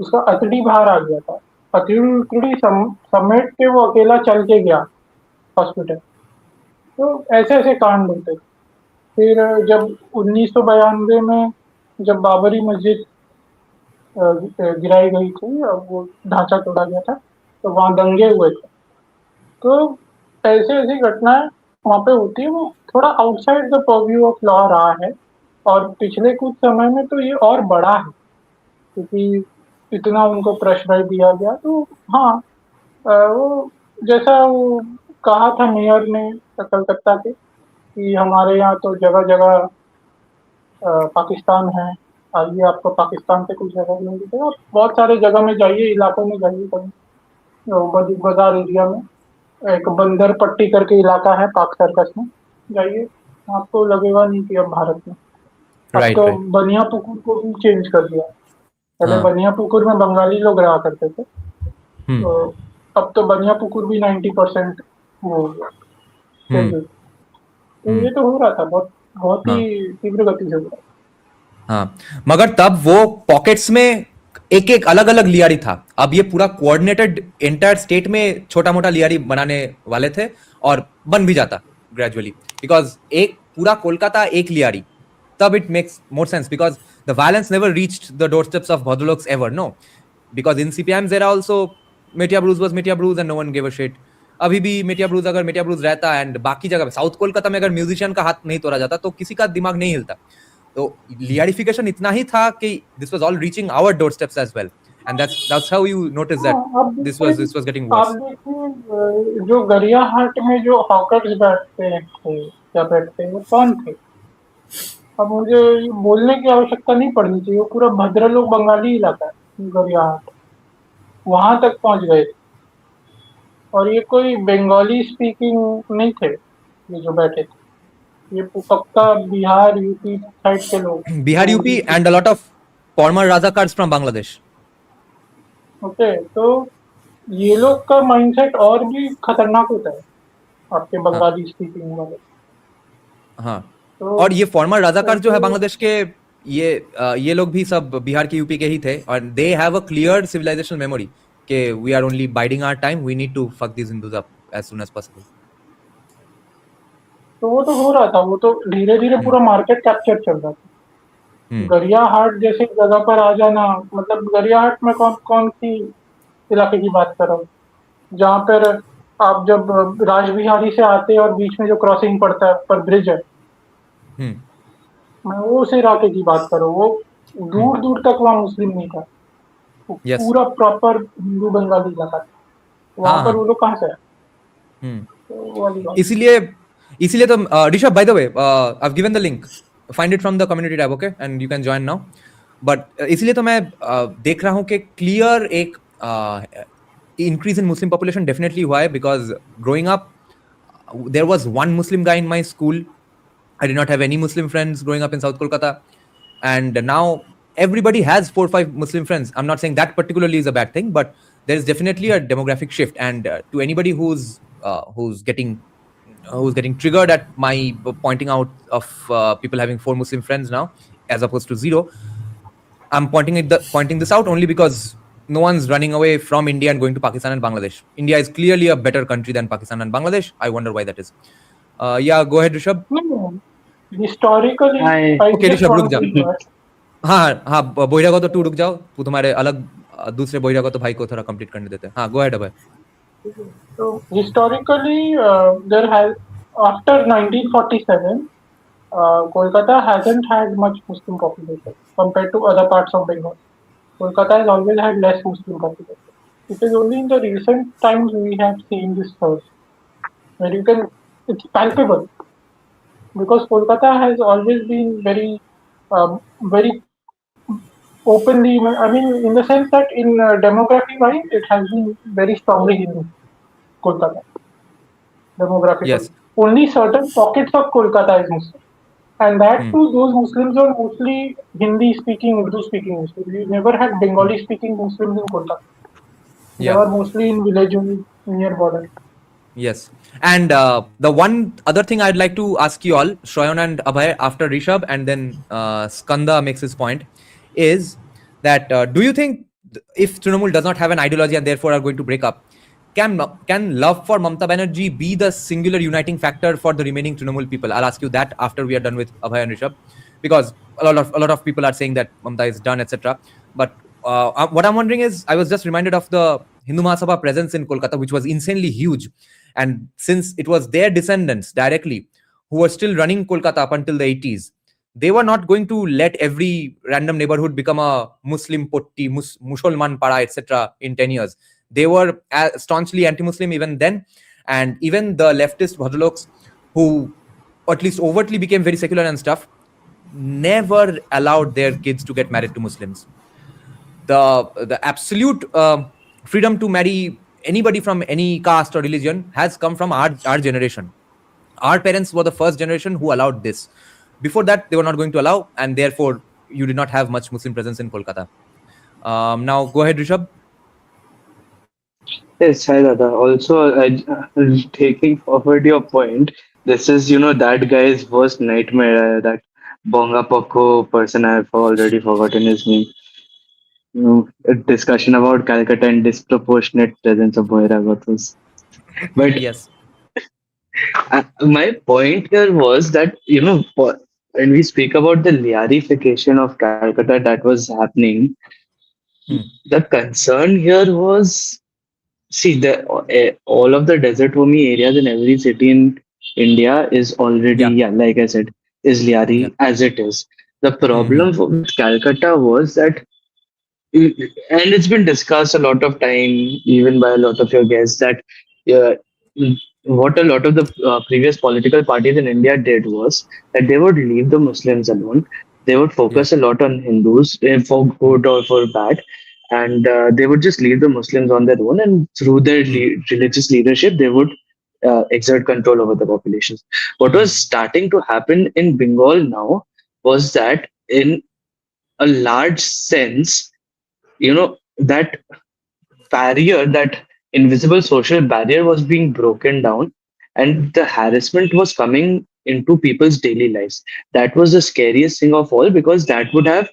Speaker 4: उसका अतड़ी बाहर आ गया था. अतड़ी समेट के वो अकेला चल के गया हॉस्पिटल. तो ऐसे ऐसे कांड होते. फिर जब 1992 में जब बाबरी मस्जिद गिराई गई थी, अब वो ढांचा तोड़ा गया था, तो वहाँ दंगे हुए थे. तो ऐसे ऐसी घटनाएं वहाँ पे होती है. वो थोड़ा outside the purview of law रहा है, और पिछले कुछ समय में तो ये और बड़ा है, क्योंकि इतना उनको प्रेशराइज दिया गया. तो हाँ, वो जैसा वो कहा था मेयर ने कलकत्ता के, कि हमारे यहाँ तो जगह जगह पाकिस्तान है, आइए आपको पाकिस्तान से कुछ जगह मिलेगी. तो आप बहुत सारे जगह में जाइए, इलाकों में जाइए, कभी बाजार एरिया में एक बंदर पट्टी करके इलाका है पाक सर्कस में, जाइए, आपको लगेगा नहीं कि अब भारत में. अब तो बनिया पुकुर को भी चेंज कर दिया. पहले बनिया पुकुर में बंगाली लोग रहा करते थे, तो अब तो बनिया पुकुर भी 90% हो गया. तो ये तो हो रहा था, बहुत ही तीव्र गति से हो रहा.
Speaker 2: हाँ, मगर तब वो पॉकेट्स में एक एक अलग अलग लियारी था. अब ये पूरा कोऑर्डिनेटेड एंटायर स्टेट में छोटा मोटा लियारी बनाने वाले थे, और बन भी जाता ग्रेजुअली, बिकॉज एक पूरा कोलकाता एक लियारी. तब it makes more sense because the violence never reached the doorsteps of Bhadroloks ever, no, because in CPIM's era also Metia Bruce was Metia Bruce and no one gave a shit. अभी भी Metia Bruce अगर Metia Bruce रहता and बाकी जगह पे south Kolkata में अगर musician का हाथ नहीं तोड़ा जाता तो किसी का दिमाग नहीं हिलता. तो लियारिफिकेशन इतना ही था कि this was all reaching our doorsteps as well, and that's how you notice that this was getting worse.
Speaker 4: आप देखिए, जो गरियाहाट में जो हॉकर्स बैठते थे या बैठते हैं, वो कौन थे? अब मुझे बोलने की आवश्यकता नहीं पड़नी चाहिए. वो पूरा भद्रलोक बंगाली इलाका है गरियाहाट, वहां तक पहुंच गए थे. और ये कोई बंगाली स्पीकिंग नहीं थे ये जो बैठे थे. ये पक्का बिहार यूपी साइड के लोग
Speaker 2: Bihar,
Speaker 4: जो
Speaker 2: UP,
Speaker 4: UP.
Speaker 2: and a lot of former Razakars from Bangladesh.
Speaker 4: Okay, तो ये लोग का माइंडसेट और भी खतरनाक होता है आपके
Speaker 2: हाँ
Speaker 4: बंगाली स्पीकिंग वाले।
Speaker 2: हाँ,
Speaker 4: तो
Speaker 2: और ये फॉर्मर राजाकार जो है
Speaker 4: उनको
Speaker 2: बांग्लादेश के, ये लोग भी सब बिहार के, यूपी के ही थे, और they have a clear civilisation memory कि we are only biding our time, we need to fuck this Hindus up as soon as possible.
Speaker 4: तो वो तो हो रहा था, वो तो धीरे धीरे पूरा मार्केट कैप्चर चल रहा था। गरिया हाट जैसी जगह पर आ जाना, मतलब गरिया हाट में कौन कौन सी इलाके की बात कर रहा हूँ, जहाँ पर आप जब राजबिहारी से आते हैं और बीच में जो क्रॉसिंग पड़ता है पर ब्रिज है, मैं वो उस इलाके की बात कर रहा हूँ। वो दूर दूर तक वहाँ मुस्लिम नहीं था, वो
Speaker 2: यस.
Speaker 4: पूरा प्रॉपर हिंदू बंगाली इलाका था। वहाँ
Speaker 2: हाँ
Speaker 4: पर
Speaker 2: हाँ.
Speaker 4: वो लोग कहाँ से आए?
Speaker 2: हम्म.
Speaker 4: तो वो वाली बात।
Speaker 2: इसीलिए इसीलिए तो Rishabh, by the way, I have given the link, find it from the community tab, okay, and you can join now. But इसीलिए तो मैं देख रहा हूँ कि क्लियर एक increase in Muslim population definitely हुआ है, because growing up there was one Muslim guy in my school. I did not have any Muslim friends growing up in South Kolkata, and now everybody has 4 or 5 Muslim friends. I'm not saying that particularly is a bad thing, but there is definitely a demographic shift. And to anybody who's getting triggered at my pointing out of people having 4 Muslim friends now as opposed to 0, I'm pointing this out only because no one's running away from India and going to Pakistan and Bangladesh. India is clearly a better country than Pakistan and Bangladesh. I wonder why that is. Yeah, go ahead, Rishabh.
Speaker 4: No, historically,
Speaker 5: Hi.
Speaker 4: I
Speaker 2: Okay,
Speaker 4: just
Speaker 2: Rishabh, रुक
Speaker 4: want
Speaker 2: जा.
Speaker 4: to add,
Speaker 2: हाँ हाँ, बहिरागत तू रुक जाओ, तू तुम्हारे अलग दूसरे बहिरागत भाई को थोड़ा कंप्लीट करने देते हैं. हाँ, go ahead Abhay.
Speaker 4: so historically, there has after 1947, Kolkata hasn't had much Muslim population compared to other parts of Bengal. Kolkata has always had less Muslim population. It is only in the recent times we have seen this surge, where you can, it's palpable, because Kolkata has always been very openly. I mean, in the sense that in demography wise, it has been very strongly Hindu. Kolkata demographically,
Speaker 2: Yes.
Speaker 4: only certain pockets of Kolkata is Muslim. And that too, those Muslims are mostly Hindi speaking, Urdu speaking Muslims. We never had Bengali speaking Muslims in Kolkata. They
Speaker 2: Yeah.
Speaker 4: were mostly in villages near border.
Speaker 2: Yes. And the one other thing I'd like to ask you all, Shrayan and Abhay, after Rishabh, and then Skanda makes his point, is that do you think if Trinamool does not have an ideology and therefore are going to break up, can love for Mamata Banerjee be the singular uniting factor for the remaining Trinamool people? I'll ask you that after we are done with Abhay and Rishabh, because a lot of people are saying that Mamata is done, etc. But what I'm wondering is, I was just reminded of the Hindu Mahasabha presence in Kolkata, which was insanely huge. And since it was their descendants directly who were still running Kolkata up until the 80s, they were not going to let every random neighborhood become a Muslim potti, Musulman para, etc. in 10 years. They were staunchly anti-Muslim even then. And even the leftist Bhadraloks, who at least overtly became very secular and stuff, never allowed their kids to get married to Muslims. The absolute freedom to marry anybody from any caste or religion has come from our generation. Our parents were the first generation who allowed this. Before that, they were not going to allow, and therefore you did not have much Muslim presence in Kolkata. Now go ahead, Rishabh.
Speaker 5: Yes, hi Dada. Also, taking forward your point, this is, that guy's worst nightmare, that Bonga Poko person, I've already forgotten his name. A discussion about Calcutta and disproportionate presence of Bohiragatos. But
Speaker 2: Yes.
Speaker 5: my point here was that, when we speak about the Lyarification of Calcutta that was happening, the concern here was, see, all of the desert homey areas in every city in India is already, like I said, is Lyari as it is. The problem with Calcutta was that, and it's been discussed a lot of time, even by a lot of your guests, that uh, what a lot of the previous political parties in India did was that they would leave the Muslims alone. They would focus a lot on Hindus, for good or for bad, and they would just leave the Muslims on their own. And through their religious leadership, they would exert control over the populations. What was starting to happen in Bengal now was that, in a large sense, that barrier, that invisible social barrier, was being broken down, and the harassment was coming into people's daily lives. That was the scariest thing of all, because that would have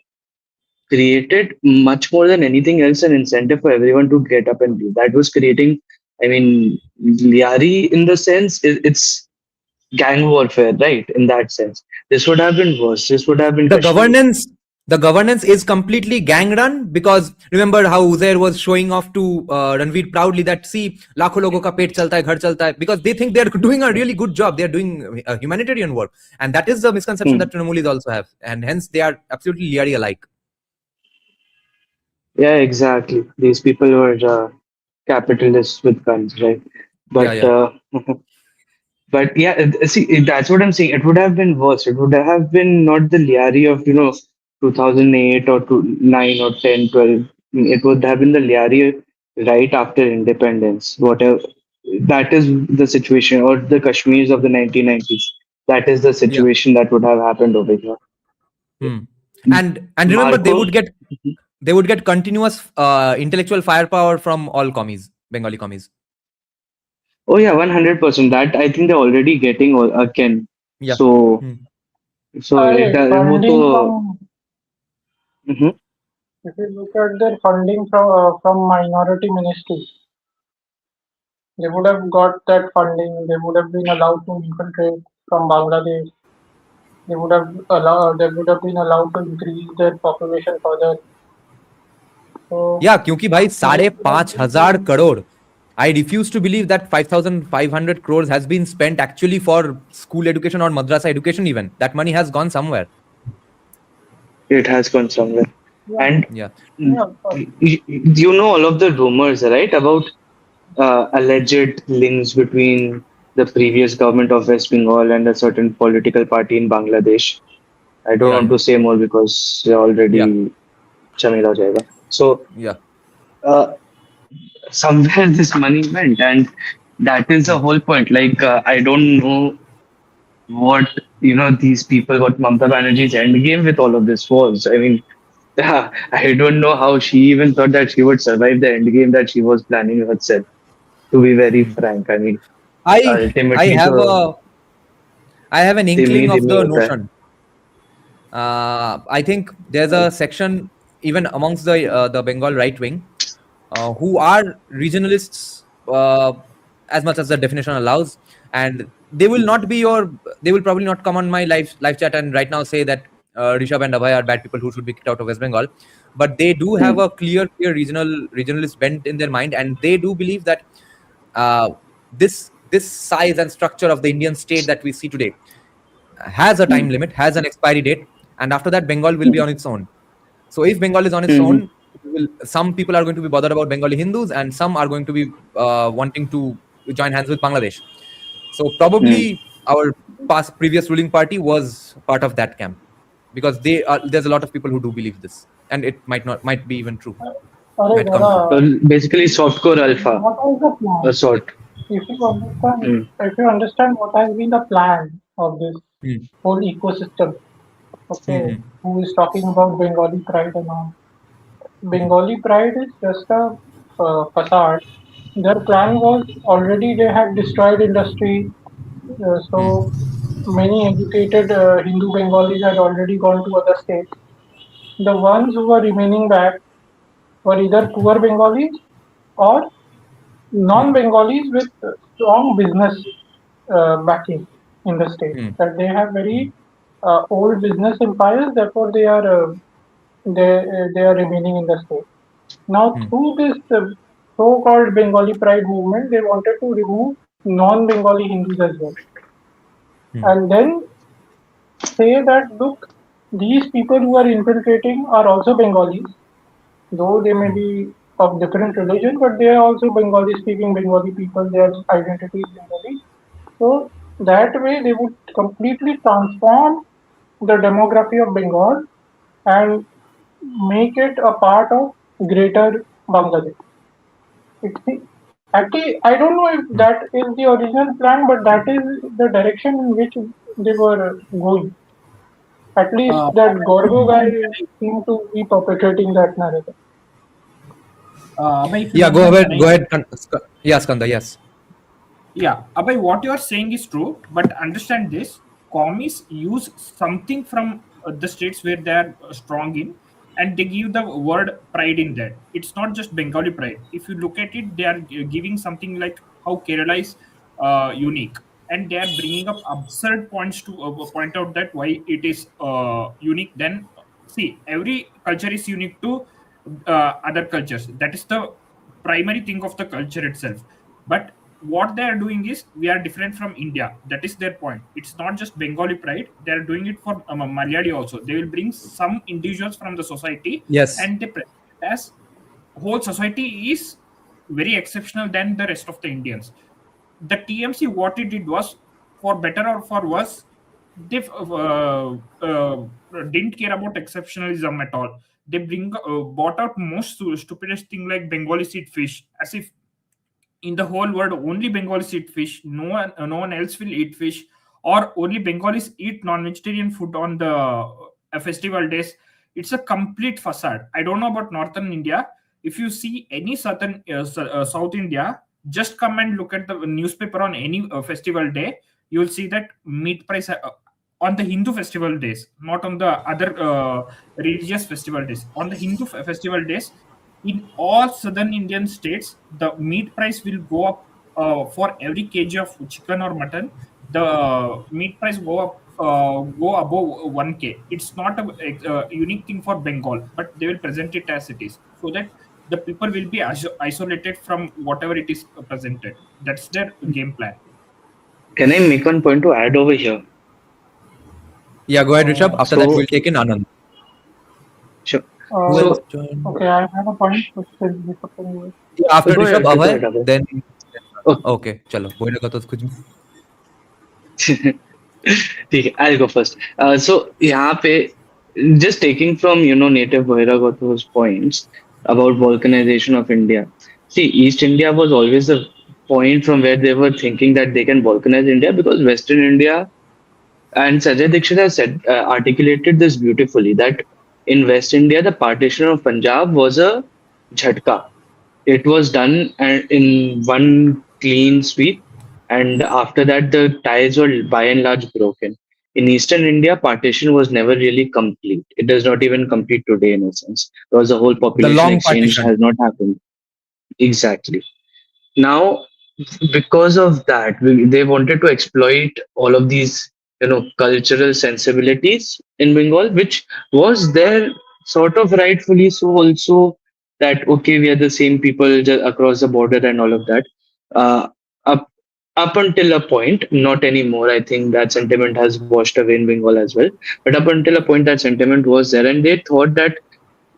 Speaker 5: created, much more than anything else, an incentive for everyone to get up and leave. That was creating, I mean, Lyari, in the sense, it's gang warfare, right? In that sense, this would have been worse. This would have been
Speaker 2: the
Speaker 5: Kashmir.
Speaker 2: governance the governance is completely gang run, because remember how Uzair was showing off to Ranveer proudly that, see, lakho logo ka pet chalta hai, ghar chalta hai, because they think they're doing a really good job, they're doing humanitarian work, and that is the misconception
Speaker 5: Hmm.
Speaker 2: that Trinamooli's also have, and hence they are absolutely Lyari alike.
Speaker 5: Yeah, exactly. These people were capitalists with guns, right?
Speaker 2: Yeah,
Speaker 5: But
Speaker 2: yeah.
Speaker 5: but yeah, see, that's what I'm saying. It would have been worse. It would have been not the Lyari of 2008 or 9 or 10, 12. It would have been the Lyari right after independence. Whatever, that is the situation, or the Kashmirs of the 1990s. That is the
Speaker 2: Yeah.
Speaker 5: situation that would have happened over here.
Speaker 2: Hmm. And remember,
Speaker 5: Marco.
Speaker 2: they would get continuous intellectual firepower from all commies, Bengali commies.
Speaker 5: Oh yeah, 100%. That I think they're already getting again.
Speaker 2: Yeah.
Speaker 5: So
Speaker 2: Hmm.
Speaker 5: वो
Speaker 4: Funding
Speaker 5: तो
Speaker 4: from,
Speaker 5: Mhm.
Speaker 4: if you look at their funding from minority ministry, they would have got that funding. They would have been allowed to infiltrate from Bangladesh. They would have been allowed to increase their population further. So
Speaker 2: Yeah, क्योंकि भाई
Speaker 4: they
Speaker 2: साढ़े
Speaker 4: would have
Speaker 2: पांच
Speaker 4: been
Speaker 2: हजार crore. I refuse to believe that 5,500 crores has been spent actually for school education or madrasa education even. That money has gone somewhere.
Speaker 5: It has gone somewhere.
Speaker 4: yeah,
Speaker 5: And
Speaker 2: Yeah.
Speaker 4: yeah,
Speaker 5: you know all of the rumors, right, about alleged links between the previous government of West Bengal and a certain political party in Bangladesh. I don't
Speaker 2: Yeah,
Speaker 5: want
Speaker 2: yeah.
Speaker 5: to say more because they're
Speaker 2: Yeah.
Speaker 5: already chamila ho jayega. So
Speaker 2: Yeah.
Speaker 5: uh, somewhere this money went, and that is the
Speaker 2: Hmm.
Speaker 5: whole point. Like I don't know what these people, what Mamta Banerjee's end game with all of this was. I mean, I don't know how she even thought that she would survive the end game that she was planning herself. To be very
Speaker 2: Hmm.
Speaker 5: frank, I mean,
Speaker 2: I
Speaker 5: ultimately,
Speaker 2: have
Speaker 5: the
Speaker 2: a I have an
Speaker 5: dhimmi
Speaker 2: inkling of
Speaker 5: dhimmi
Speaker 2: the
Speaker 5: hota hai.
Speaker 2: notion. I think there's a section even amongst the Bengal right wing who are regionalists as much as the definition allows, and they will probably not come on my live chat and right now say that Rishabh and Abhay are bad people who should be kicked out of West Bengal, but they do have
Speaker 5: Hmm.
Speaker 2: a clear regionalist bent in their mind, and they do believe that uh, this size and structure of the Indian state that we see today has a
Speaker 5: Hmm.
Speaker 2: time limit, has an expiry date, and after that, Bengal will be
Speaker 5: Hmm.
Speaker 2: on its own. So if Bengal is on its
Speaker 5: Hmm.
Speaker 2: own, some people are going to be bothered about Bengali Hindus, and some are going to be wanting to join hands with Bangladesh. So
Speaker 5: Hmm.
Speaker 2: probably our previous ruling party was part of that camp, because there's a lot of people who do believe this, and it might be even true,
Speaker 4: Arey
Speaker 2: might come
Speaker 4: Dada,
Speaker 2: true.
Speaker 5: So basically, softcore alpha,
Speaker 4: what is the
Speaker 5: a
Speaker 4: plan?
Speaker 5: sort. Hmm.
Speaker 4: If you understand what has been the plan of this
Speaker 2: Hmm.
Speaker 4: whole ecosystem,
Speaker 2: Hmm.
Speaker 4: okay,
Speaker 2: Hmm.
Speaker 4: who is talking about Bengali pride and all. Bengali pride is just a facade. Their plan was already they had destroyed industry,
Speaker 2: Hmm.
Speaker 4: so many educated Hindu Bengalis had already gone to other states. The ones who were remaining back were either poor Bengalis or
Speaker 2: Hmm.
Speaker 4: non-Bengalis with strong business backing in the state.
Speaker 2: Hmm.
Speaker 4: That they have very old business empires, therefore they are remaining in the state. Now,
Speaker 2: Hmm.
Speaker 4: through this so-called Bengali Pride movement, they wanted to remove non-Bengali Hindus as well,
Speaker 2: Hmm.
Speaker 4: and then say that look, these people who are infiltrating are also Bengalis, though they may
Speaker 2: Hmm.
Speaker 4: be of different religion, but they are also Bengali speaking Bengali people, their identity is Bengali. So that way they would completely transform the demography of Bengal and make it a part of greater Bangladesh. It, Actually, I don't know if that is the original plan, but that is the direction in which they were going. At least
Speaker 6: Uh,
Speaker 4: that Gorgo guy
Speaker 6: can
Speaker 4: seemed to be perpetuating that narrative.
Speaker 6: Abhay, if you
Speaker 2: Yeah,
Speaker 6: don't
Speaker 2: go
Speaker 6: mind,
Speaker 2: ahead.
Speaker 6: can
Speaker 2: Go
Speaker 6: I?
Speaker 2: ahead. Yes, Kanda. Yes.
Speaker 6: Yeah, Abhay, what you are saying is true, but understand this: commies use something from the states where they are strong in, and they give the word pride in that. It's not just Bengali pride. If you look at it, they are giving something like how Kerala is unique, and they are bringing up absurd points to point out that why it is unique. Then see, every culture is unique to other cultures. That is the primary thing of the culture itself. But what they are doing is we are different from India. That is their point. It's not just Bengali pride. They are doing it for Malayali also. They will bring some individuals from the society
Speaker 2: Yes.
Speaker 6: and they present it as whole society is very exceptional than the rest of the Indians. The TMC, what it did was, for better or for worse, they didn't care about exceptionalism at all. They bought out most stupidest thing like Bengalis eat fish, as if in the whole world only Bengalis eat fish. No one else will eat fish, or only Bengalis eat non-vegetarian food on the festival days. It's a complete facade. I don't know about northern India. If you see any southern South India, just come and look at the newspaper on any festival day. You will see that meat price on the Hindu festival days, not on the other religious festival days. On the Hindu festival days, in all southern Indian states, the meat price will go up for every kg of chicken or mutton. The meat price go above 1K. It's not a unique thing for Bengal, but they will present it as it is, so that the people will be isolated from whatever it is presented. That's their game plan.
Speaker 5: Can I make one point to add over here?
Speaker 2: Yeah, go ahead, Rishabh. After that, we'll
Speaker 5: So,
Speaker 2: take in Anand.
Speaker 5: sure.
Speaker 2: Who
Speaker 4: Uh,
Speaker 2: else
Speaker 5: So,
Speaker 2: joined?
Speaker 4: okay, I have a point. But still, we continue.
Speaker 2: Yeah, after
Speaker 5: go
Speaker 2: Rishabh,
Speaker 5: ahead, go
Speaker 2: Abhay,
Speaker 5: ahead, Abhay.
Speaker 2: then.
Speaker 5: Oh,
Speaker 2: Okay, chalo. बोलने का तो कुछ
Speaker 5: ठीक है, I'll go first. So यहाँ पे just taking from native Bhairagato's points about volcanization of India. See, East India was always the point from where they were thinking that they can volcanize India, because Western India, and Sanjay Dixit has said articulated this beautifully, that in West India the partition of Punjab was a jhatka. It was done in one clean sweep, and after that, the ties were by and large broken. In Eastern India, partition was never really complete. It does not even complete today, in a sense, because the whole
Speaker 2: the
Speaker 5: population
Speaker 2: long
Speaker 5: exchange
Speaker 2: partition.
Speaker 5: has not happened. Exactly. Now, because of that, they wanted to exploit all of these, cultural sensibilities in Bengal, which was there sort of rightfully so also, that okay, we are the same people across the border and all of that. Uh, up up until a point, not anymore. I think that sentiment has washed away in Bengal as well. But up until a point, that sentiment was there, and they thought that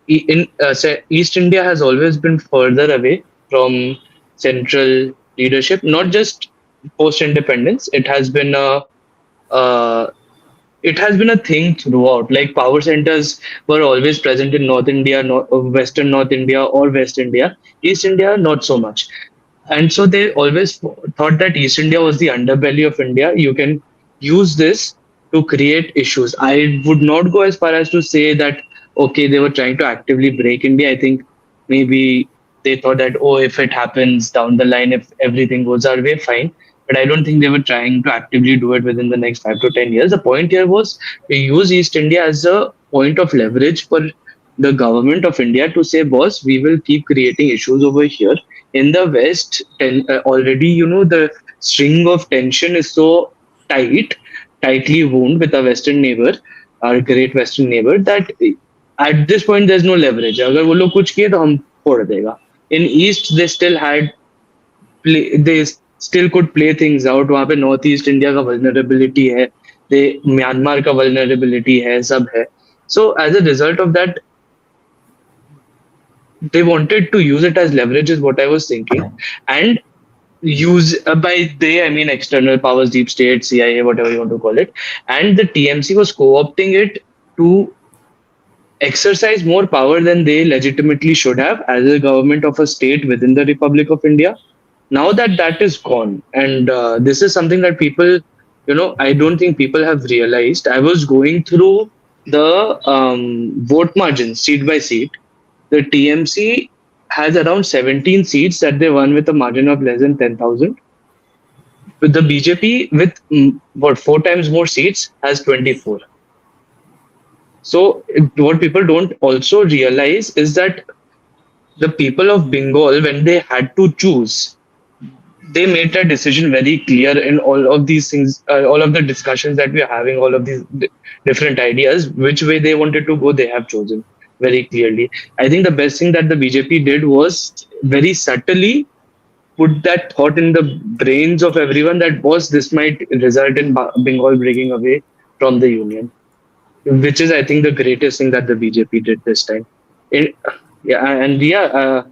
Speaker 5: East India has always been further away from central leadership, not just post independence. Uh, it has been a thing throughout. Like power centers were always present in North India, Western North India, or West India. East India, not so much. And so they always thought that East India was the underbelly of India. You can use this to create issues. I would not go as far as to say that, okay, they were trying to actively break India. I think maybe they thought that, oh, if it happens down the line, if everything goes our way, fine. But I don't think they were trying to actively do it within the next 5 to 10 years. The point here was to use East India as a point of leverage for the government of India to say, boss, we will keep creating issues over here. In the West, already, the string of tension is so tightly wound with our Western neighbor, our great Western neighbor, that at this point there's no leverage. अगर वो लोग कुछ किए तो हम फोड़ देगा. In East, they still could play things out. वहाँ पे North East India का vulnerability है, म्यांमार का vulnerability है, सब है. So as a result of that, they wanted to use it as leverage, is what I was thinking, and use by they I mean external powers, deep state, CIA, whatever you want to call it, and the TMC was co-opting it to exercise more power than they legitimately should have as a government of a state within the Republic of India. Now that that is gone, and this is something that people, I don't think people have realized. I was going through the vote margins seat by seat. The TMC has around 17 seats that they won with a margin of less than 10,000. With the BJP, with what, four times more seats, has 24. So what people don't also realize is that the people of Bengal, when they had to choose, they made that decision very clear in all of these things, all of the discussions that we are having, all of these different ideas, which way they wanted to go, they have chosen very clearly. I think the best thing that the BJP did was very subtly put that thought in the brains of everyone that was this might result in Bengal breaking away from the union, which is, I think, the greatest thing that the BJP did this time. It, yeah, and yeah,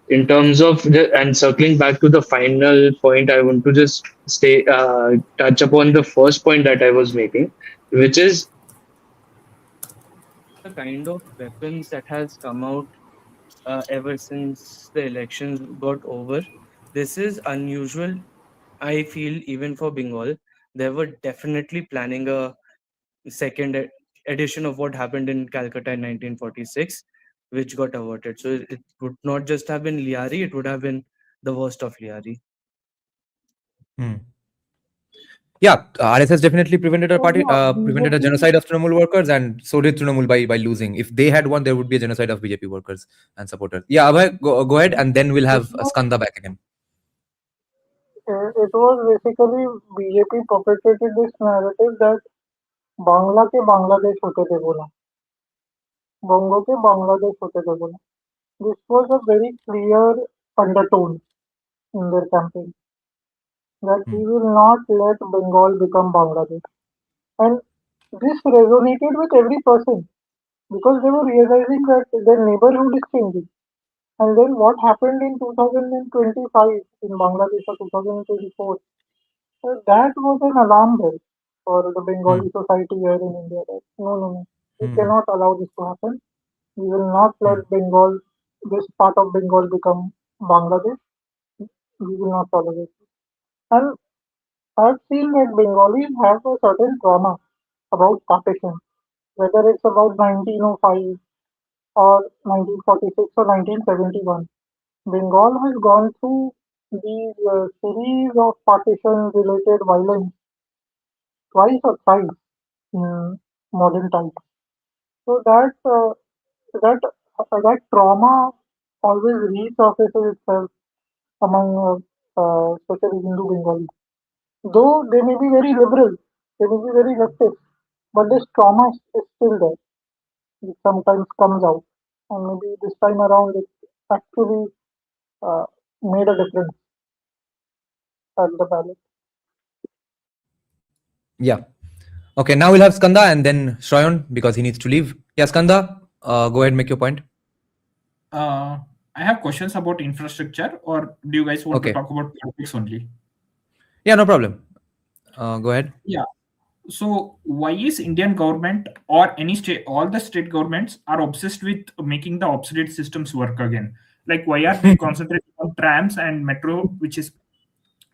Speaker 5: in terms of and circling back to the final point, I want to just touch upon the first point that I was making, which is
Speaker 7: The kind of weapons that has come out ever since the elections got over. This is unusual, I feel, even for Bengal. They were definitely planning a second edition of what happened in Calcutta in 1946, which got averted. So it would not just have been Lyari, it would have been the worst of Lyari.
Speaker 2: Yeah, RSS definitely prevented a
Speaker 4: So yeah,
Speaker 2: prevented a
Speaker 4: BJP,
Speaker 2: genocide of Trinamool workers, and so did Trinamool by losing. If they had won, there would be a genocide of BJP workers and supporters. Yeah, Abhay, go ahead, and then we'll
Speaker 4: it
Speaker 2: have
Speaker 4: was,
Speaker 2: Skanda back again.
Speaker 4: it was basically BJP perpetrated this narrative that Bangla के बांग्लादेश होते थे बोला, बंगो के बांग्लादेश होते थे बोला. This was a very clear undertone in their campaign that we will not let Bengal become Bangladesh. And this resonated with every person because they were realizing that their neighborhood is changing. And then what happened in 2025 in Bangladesh or 2024, that was an alarm bell for the Bengali
Speaker 2: Hmm.
Speaker 4: society here in India. That no, no, no, we
Speaker 2: Hmm.
Speaker 4: cannot allow this to happen. We will not let Bengal, this part of Bengal become Bangladesh. We will not tolerate it. And I've seen that Bengalis have a certain trauma about partition, whether it's about 1905 or 1946 or 1971. Bengal has gone through these series of partition-related violence twice or thrice in modern times. So that trauma always resurfaces itself among especially Hindu Bengalis. Though they may be very liberal, they may be very leftist, but this trauma is still there. It sometimes comes out, and maybe this time around it actually uh, made a difference at the ballot.
Speaker 2: Yeah. Okay, now we'll have Skanda and then Shrayan because he needs to leave. Yeah, Skanda, go ahead, make your point.
Speaker 6: Uh, I have questions about infrastructure, or do you guys want to
Speaker 2: Okay.
Speaker 6: talk about politics only?
Speaker 2: Yeah, no problem. Go ahead.
Speaker 6: Yeah. So why is Indian government or any state, all the state governments are obsessed with making the obsolete systems work again? Like why are they concentrating on trams and metro, which is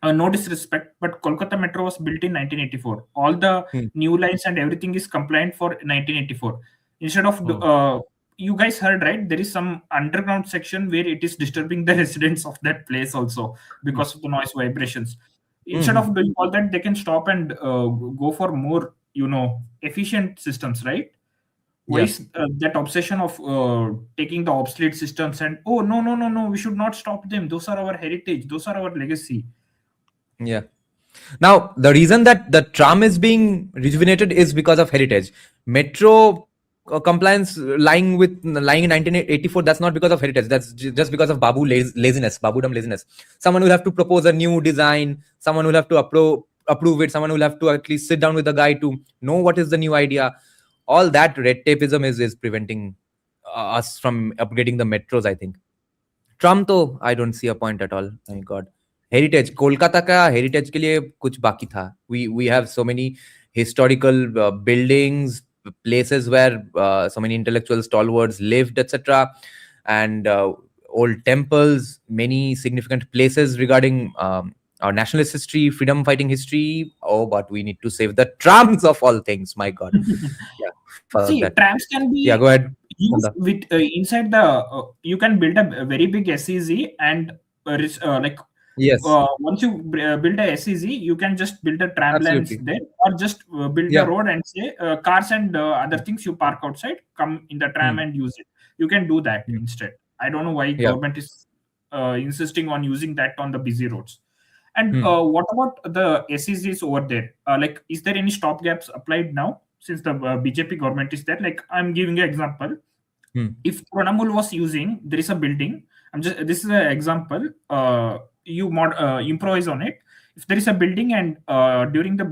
Speaker 6: no disrespect, but Kolkata Metro was built in 1984. All the
Speaker 2: Hmm.
Speaker 6: new lines and everything is compliant for 1984. Instead of
Speaker 2: Hmm.
Speaker 6: you guys heard right, there is some underground section where it is disturbing the residents of that place also because of the noise vibrations. Instead
Speaker 2: Hmm.
Speaker 6: of doing all that, they can stop and go for more, efficient systems, right? Why
Speaker 2: Yeah.
Speaker 6: is that obsession of taking the obsolete systems and oh no no no no, we should not stop them, those are our heritage, those are our legacy.
Speaker 2: Yeah. Now, the reason that the tram is being rejuvenated is because of heritage. Metro compliance lying in 1984, that's not because of heritage. That's just because of laziness, Babudam laziness. Someone will have to propose a new design. Someone will have to approve it. Someone will have to at least sit down with the guy to know what is the new idea. All that red tapeism is preventing us from upgrading the metros, I think. ट्रम तो I don't see a point at all my god heritage Kolkata का heritage के लिए कुछ बाकी था we have so many historical buildings places where so many intellectual stalwarts lived etc and old temples, many significant places regarding our nationalist history, freedom fighting history. Oh, but we need to save the trams of all things. My God. Yeah, fuck that.
Speaker 6: See, trams can
Speaker 2: Yeah, go
Speaker 6: be
Speaker 2: ahead.
Speaker 6: used
Speaker 2: Nanda.
Speaker 6: with inside the. You can build a very big SEZ and like
Speaker 2: Yes,
Speaker 6: once you build a SEZ, you can just build a tram lines
Speaker 2: absolutely.
Speaker 6: there, or just build the
Speaker 2: Yeah.
Speaker 6: road and say cars and other things you park outside, come in the tram
Speaker 2: Hmm.
Speaker 6: and use it. You can do that
Speaker 2: Hmm.
Speaker 6: instead. I don't know why
Speaker 2: Yeah.
Speaker 6: government is insisting on using that on the busy roads. And
Speaker 2: Hmm.
Speaker 6: what about the SEZs over there? Like, is there any stop gaps applied now since the BJP government is there? Like, I'm giving an example.
Speaker 2: Hmm.
Speaker 6: If Trinamool was using, there is a building. I'm just this is an example. You improvise on it. If there is a building and during the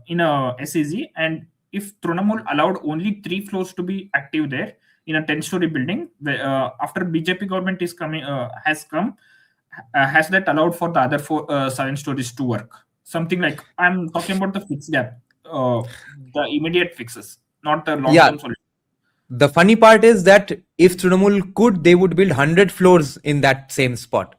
Speaker 6: in a SEZ, and if Trinamool allowed only 3 floors to be active there in a 10-story building, after BJP government is coming has come, has that allowed for the other 7 stories to work? Something like, I'm talking about the fix gap, the immediate fixes, not the long
Speaker 2: Yeah.
Speaker 6: term solution.
Speaker 2: The funny part is that if Trinamool could, they would build 100 floors in that same spot.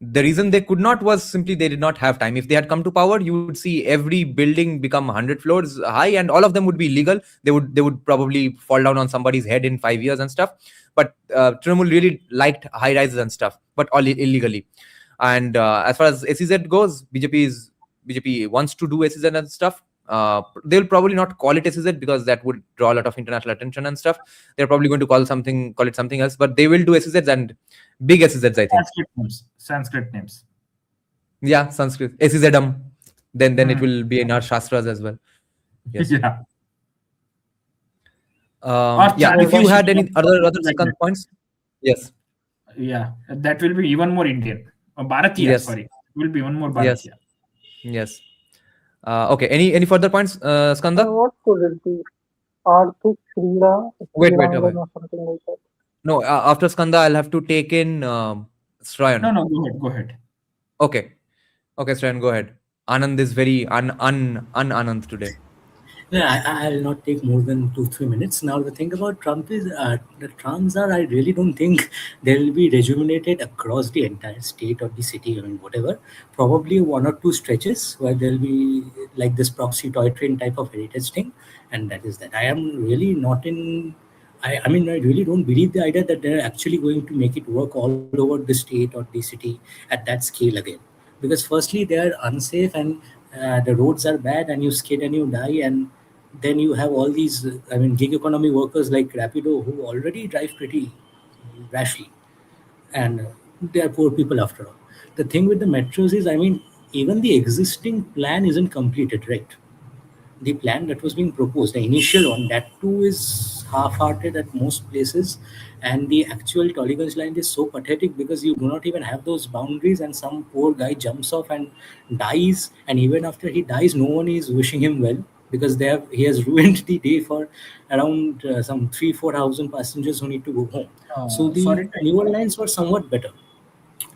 Speaker 2: The reason they could not was simply they did not have time. If they had come to power, you would see every building become 100 floors high, and all of them would be illegal. They would probably fall down on somebody's head in 5 years and stuff. But Trinamool really liked high rises and stuff, but all illegally. And as far as SEZ goes, BJP wants to do SEZ and stuff. They'll probably not call it SEZ because that would draw a lot of international attention and stuff. They're probably going to call it something else, but they will do SEZs and big SEZs, I think.
Speaker 6: Sanskrit names. Sanskrit names.
Speaker 2: Yeah, Sanskrit. SEZM. Then it
Speaker 6: Hmm.
Speaker 2: will be in our Shastras as well. Yes.
Speaker 6: Yeah. Or
Speaker 2: Yeah. If you had any other
Speaker 6: like that.
Speaker 2: points, yes.
Speaker 6: Yeah, that will be even more Indian. Bharatiya,
Speaker 2: Yes.
Speaker 6: sorry. Will be even more
Speaker 2: Yes.
Speaker 6: Bharatiya.
Speaker 2: Yes. Okay. Any further points, Skanda?
Speaker 4: What could it be? Arthik Krida,
Speaker 2: Wait.
Speaker 4: Srirangan or something like that.
Speaker 2: No, after Skanda, I'll have to take in Srayan.
Speaker 6: No, go ahead. Go ahead.
Speaker 2: Okay. Okay, Srayan, go ahead. Anand is very Anand today.
Speaker 3: No, I'll not take more than 2-3 minutes. Now, the thing about Trump is the trams are, I really don't think they'll be rejuvenated across the entire state or the city, I mean, whatever. Probably one or two stretches where there'll be like this proxy toy train type of heritage thing, and that is that. I am really not in. I mean, I really don't believe the idea that they're actually going to make it work all over the state or the city at that scale again. Because, firstly, they are unsafe and the roads are bad, and you skid and you die, and then you have all these, I mean, gig economy workers like Rapido who already drive pretty rashly, and they are poor people after all. The thing with the metros is, I mean, even the existing plan isn't completed, right? The plan that was being proposed, the initial one, that too is half-hearted at most places, and the actual Tollygunge line is so pathetic because you do not even have those boundaries, and some poor guy jumps off and dies, and even after he dies, no one is wishing him well because he has ruined the day for around some 3-4 thousand passengers who need to go home. So the
Speaker 6: Sorry to
Speaker 3: newer
Speaker 6: interrupt.
Speaker 3: lines were somewhat better,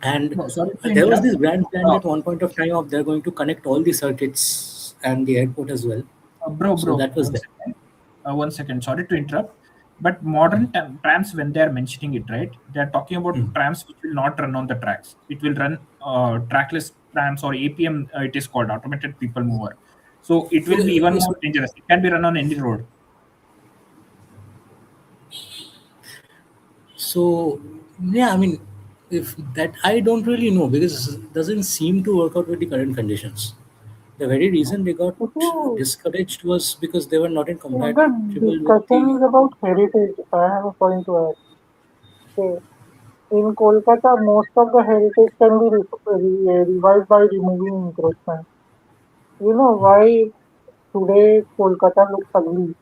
Speaker 3: and
Speaker 6: No, sorry to
Speaker 3: there was
Speaker 6: interrupt.
Speaker 3: this grand plan
Speaker 6: Uh,
Speaker 3: at one point of time of they're going to connect all the circuits and the airport as well. So
Speaker 6: bro,
Speaker 3: that was there.
Speaker 6: 1 second. 1 second. Sorry to interrupt. But modern trams, when they are mentioning it, right, they are talking about
Speaker 3: Mm.
Speaker 6: trams which will not run on the tracks. It will run trackless trams, or APM, it is called, automated people mover. So it will be even more
Speaker 3: So,
Speaker 6: dangerous. It can be run on any road.
Speaker 3: so, yeah, I mean, if that I don't really know because it doesn't seem to work out with the current conditions. The very reason they got
Speaker 4: If you,
Speaker 3: discouraged was because they were not in
Speaker 4: if the
Speaker 3: compatible with
Speaker 4: discussion
Speaker 3: the.
Speaker 4: is about heritage, I have a point to add. Okay. In Kolkata, most of the heritage can be revived by removing encroachment. You know why today Kolkata looks ugly?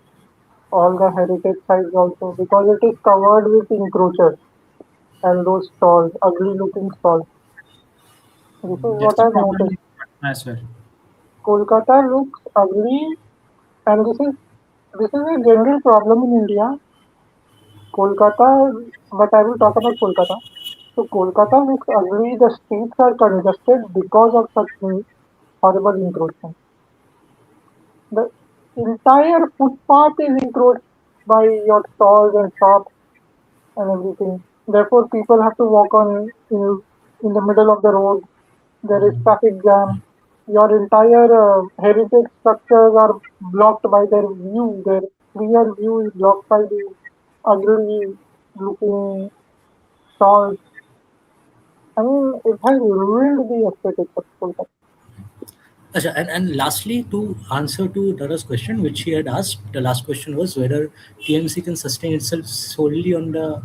Speaker 4: All the heritage sites also because it is covered with encroachers and those stalls, ugly looking stalls. This is what
Speaker 6: That's a
Speaker 4: I've
Speaker 6: problem
Speaker 4: noticed.
Speaker 6: in Patna as well.
Speaker 4: Kolkata looks ugly, and this is a general problem in India. Kolkata, but I will talk about Kolkata. So Kolkata looks ugly. The streets are congested because of such horrible encroachment. The entire footpath is encroached by your stalls and shops and everything. Therefore, people have to walk on in the middle of the road. There is traffic jam. Your entire heritage structures are blocked by their view. Their clear view is blocked by the ugly looking stalls. I mean, it has ruined the aesthetics of Kolkata.
Speaker 3: Acha, and lastly, to answer to Dara's question, which she had asked, the last question was whether TMC can sustain itself solely on the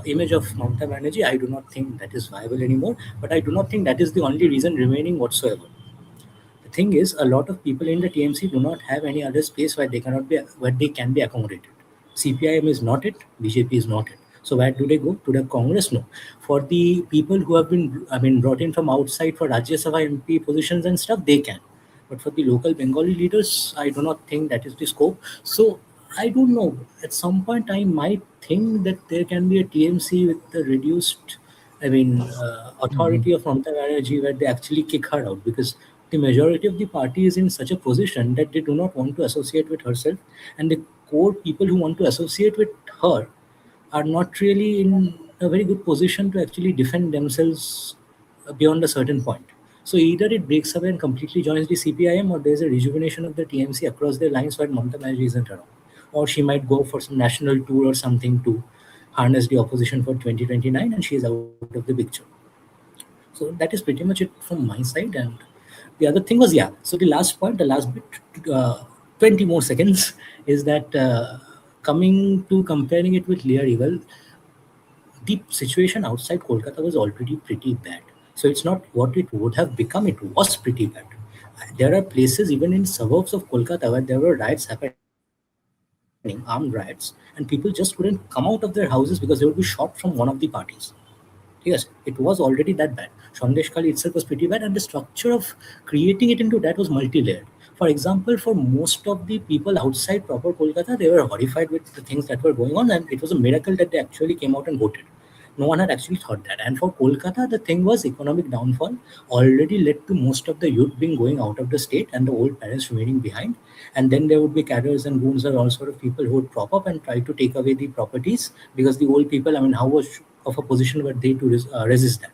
Speaker 3: image of Mamata Banerjee. I do not think that is viable anymore, but I do not think that is the only reason remaining whatsoever. The thing is, a lot of people in the TMC do not have any other space where they can be accommodated. CPIM is not it, BJP is not it. So where do they go? To the Congress? No. For the people who have been brought in from outside for Rajya Sabha MP positions and stuff, they can. But for the local Bengali leaders, I do not think that is the scope. So I don't know. At some point, I might think that there can be a TMC with the reduced, authority of Mamata Banerjee, where they actually kick her out, because the majority of the party is in such a position that they do not want to associate with herself, and the core people who want to associate with her are not really in a very good position to actually defend themselves beyond a certain point. So either it breaks away and completely joins the CPIM, or there's a rejuvenation of the TMC across the lines where Mamata Banerjee isn't around. Or she might go for some national tour or something to harness the opposition for 2029, and she is out of the picture. So that is pretty much it from my side. And the other thing was, yeah, so the last point, the last bit, 20 more seconds, is that coming to comparing it with Lyari, well, the situation outside Kolkata was already pretty bad. So it's not what it would have become, it was pretty bad. There are places even in suburbs of Kolkata where there were riots happening, armed riots, and people just couldn't come out of their houses because they would be shot from one of the parties. Yes, it was already that bad. Shandeshkali itself was pretty bad, and the structure of creating it into that was multi-layered. For example, for most of the people outside proper Kolkata, they were horrified with the things that were going on, and it was a miracle that they actually came out and voted. No one had actually thought that. And for Kolkata, the thing was economic downfall already led to most of the youth being going out of the state and the old parents remaining behind. And then there would be cadres and goons and all sort of people who would prop up and try to take away the properties, because the old people, how was of a position were they to resist that?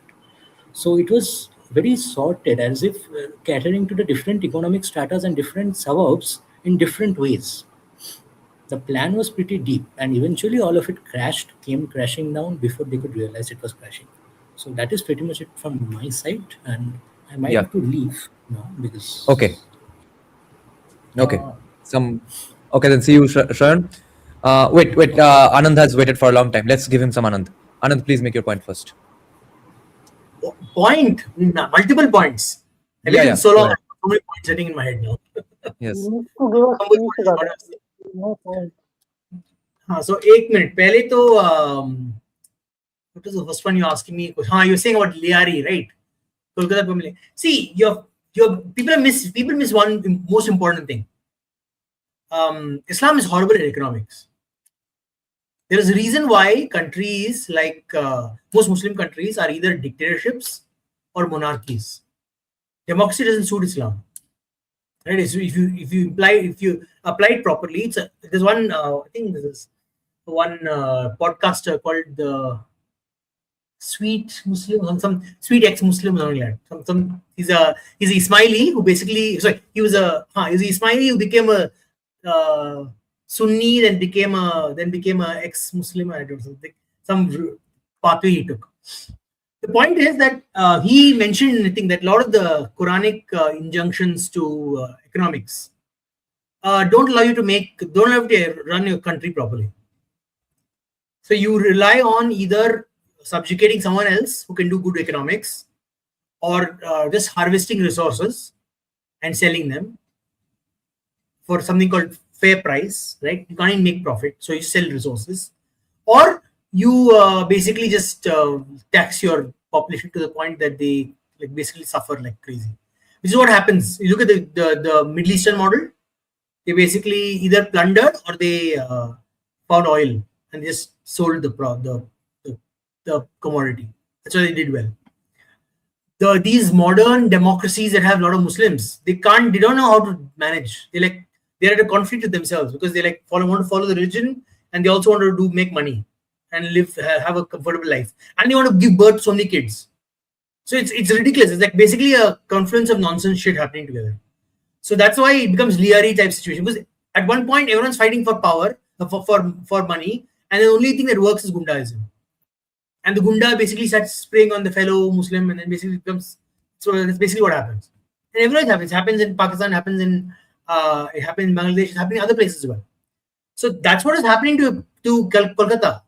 Speaker 3: So it was very sorted, as if catering to the different economic stratas and different suburbs in different ways. The plan was pretty deep, and eventually all of it came crashing down before they could realize it was crashing. So that is pretty much it from my side, and I might
Speaker 2: Yeah.
Speaker 3: have to leave now because.
Speaker 2: Okay. Okay. Okay, then see you, Sharan. Wait. Anand has waited for a long time. Let's give him some Anand. Anand, please make your point first.
Speaker 8: Multiple points.
Speaker 2: Yeah.
Speaker 8: So
Speaker 2: go
Speaker 8: long,
Speaker 2: ahead.
Speaker 8: so many points sitting in my head now.
Speaker 2: Yes.
Speaker 4: You need to give a speech, Radha. No point.
Speaker 8: So 1 minute. पहले तो what was the first one you asking me? You're saying about Lyari, right? Kolkata family. See, your people miss one most important thing. Islam is horrible at economics. There is a reason why countries like most Muslim countries are either dictatorships or monarchies. Democracy doesn't suit Islam. Right? So if you apply it properly, there's one I think this is one podcaster called the Sweet Muslim, some Sweet ex-Muslim, something like that. He's a Ismaili who basically he was a Ismaili who became a Sunni, then became a ex-Muslim. I don't know, some pathway he took. The point is that he mentioned, I think, that a lot of the Quranic injunctions to economics don't allow you to run your country properly. So you rely on either subjugating someone else who can do good economics, or just harvesting resources and selling them for something called fair price, right? You can't even make profit, so you sell resources, or you basically just tax your population to the point that they basically suffer like crazy. This is what happens. You look at the Middle Eastern model. They basically either plundered or they found oil and just sold the commodity. That's why they did well. These modern democracies that have a lot of Muslims, they don't know how to manage. They're at a conflict with themselves because they want to follow the religion, and they also want to make money. and have a comfortable life, and they want to give birth to so many kids. So it's ridiculous. It's like basically a confluence of nonsense shit happening together. So that's why it becomes Lyari type situation, because at one point everyone's fighting for power, for money, and the only thing that works is Gundaism. And the Gunda basically starts spraying on the fellow Muslim, and then basically becomes, so that's basically what happens. And everywhere it happens. It happens in Pakistan, it happens in Bangladesh, it's happening in other places as well. So that's what is happening to Kolkata.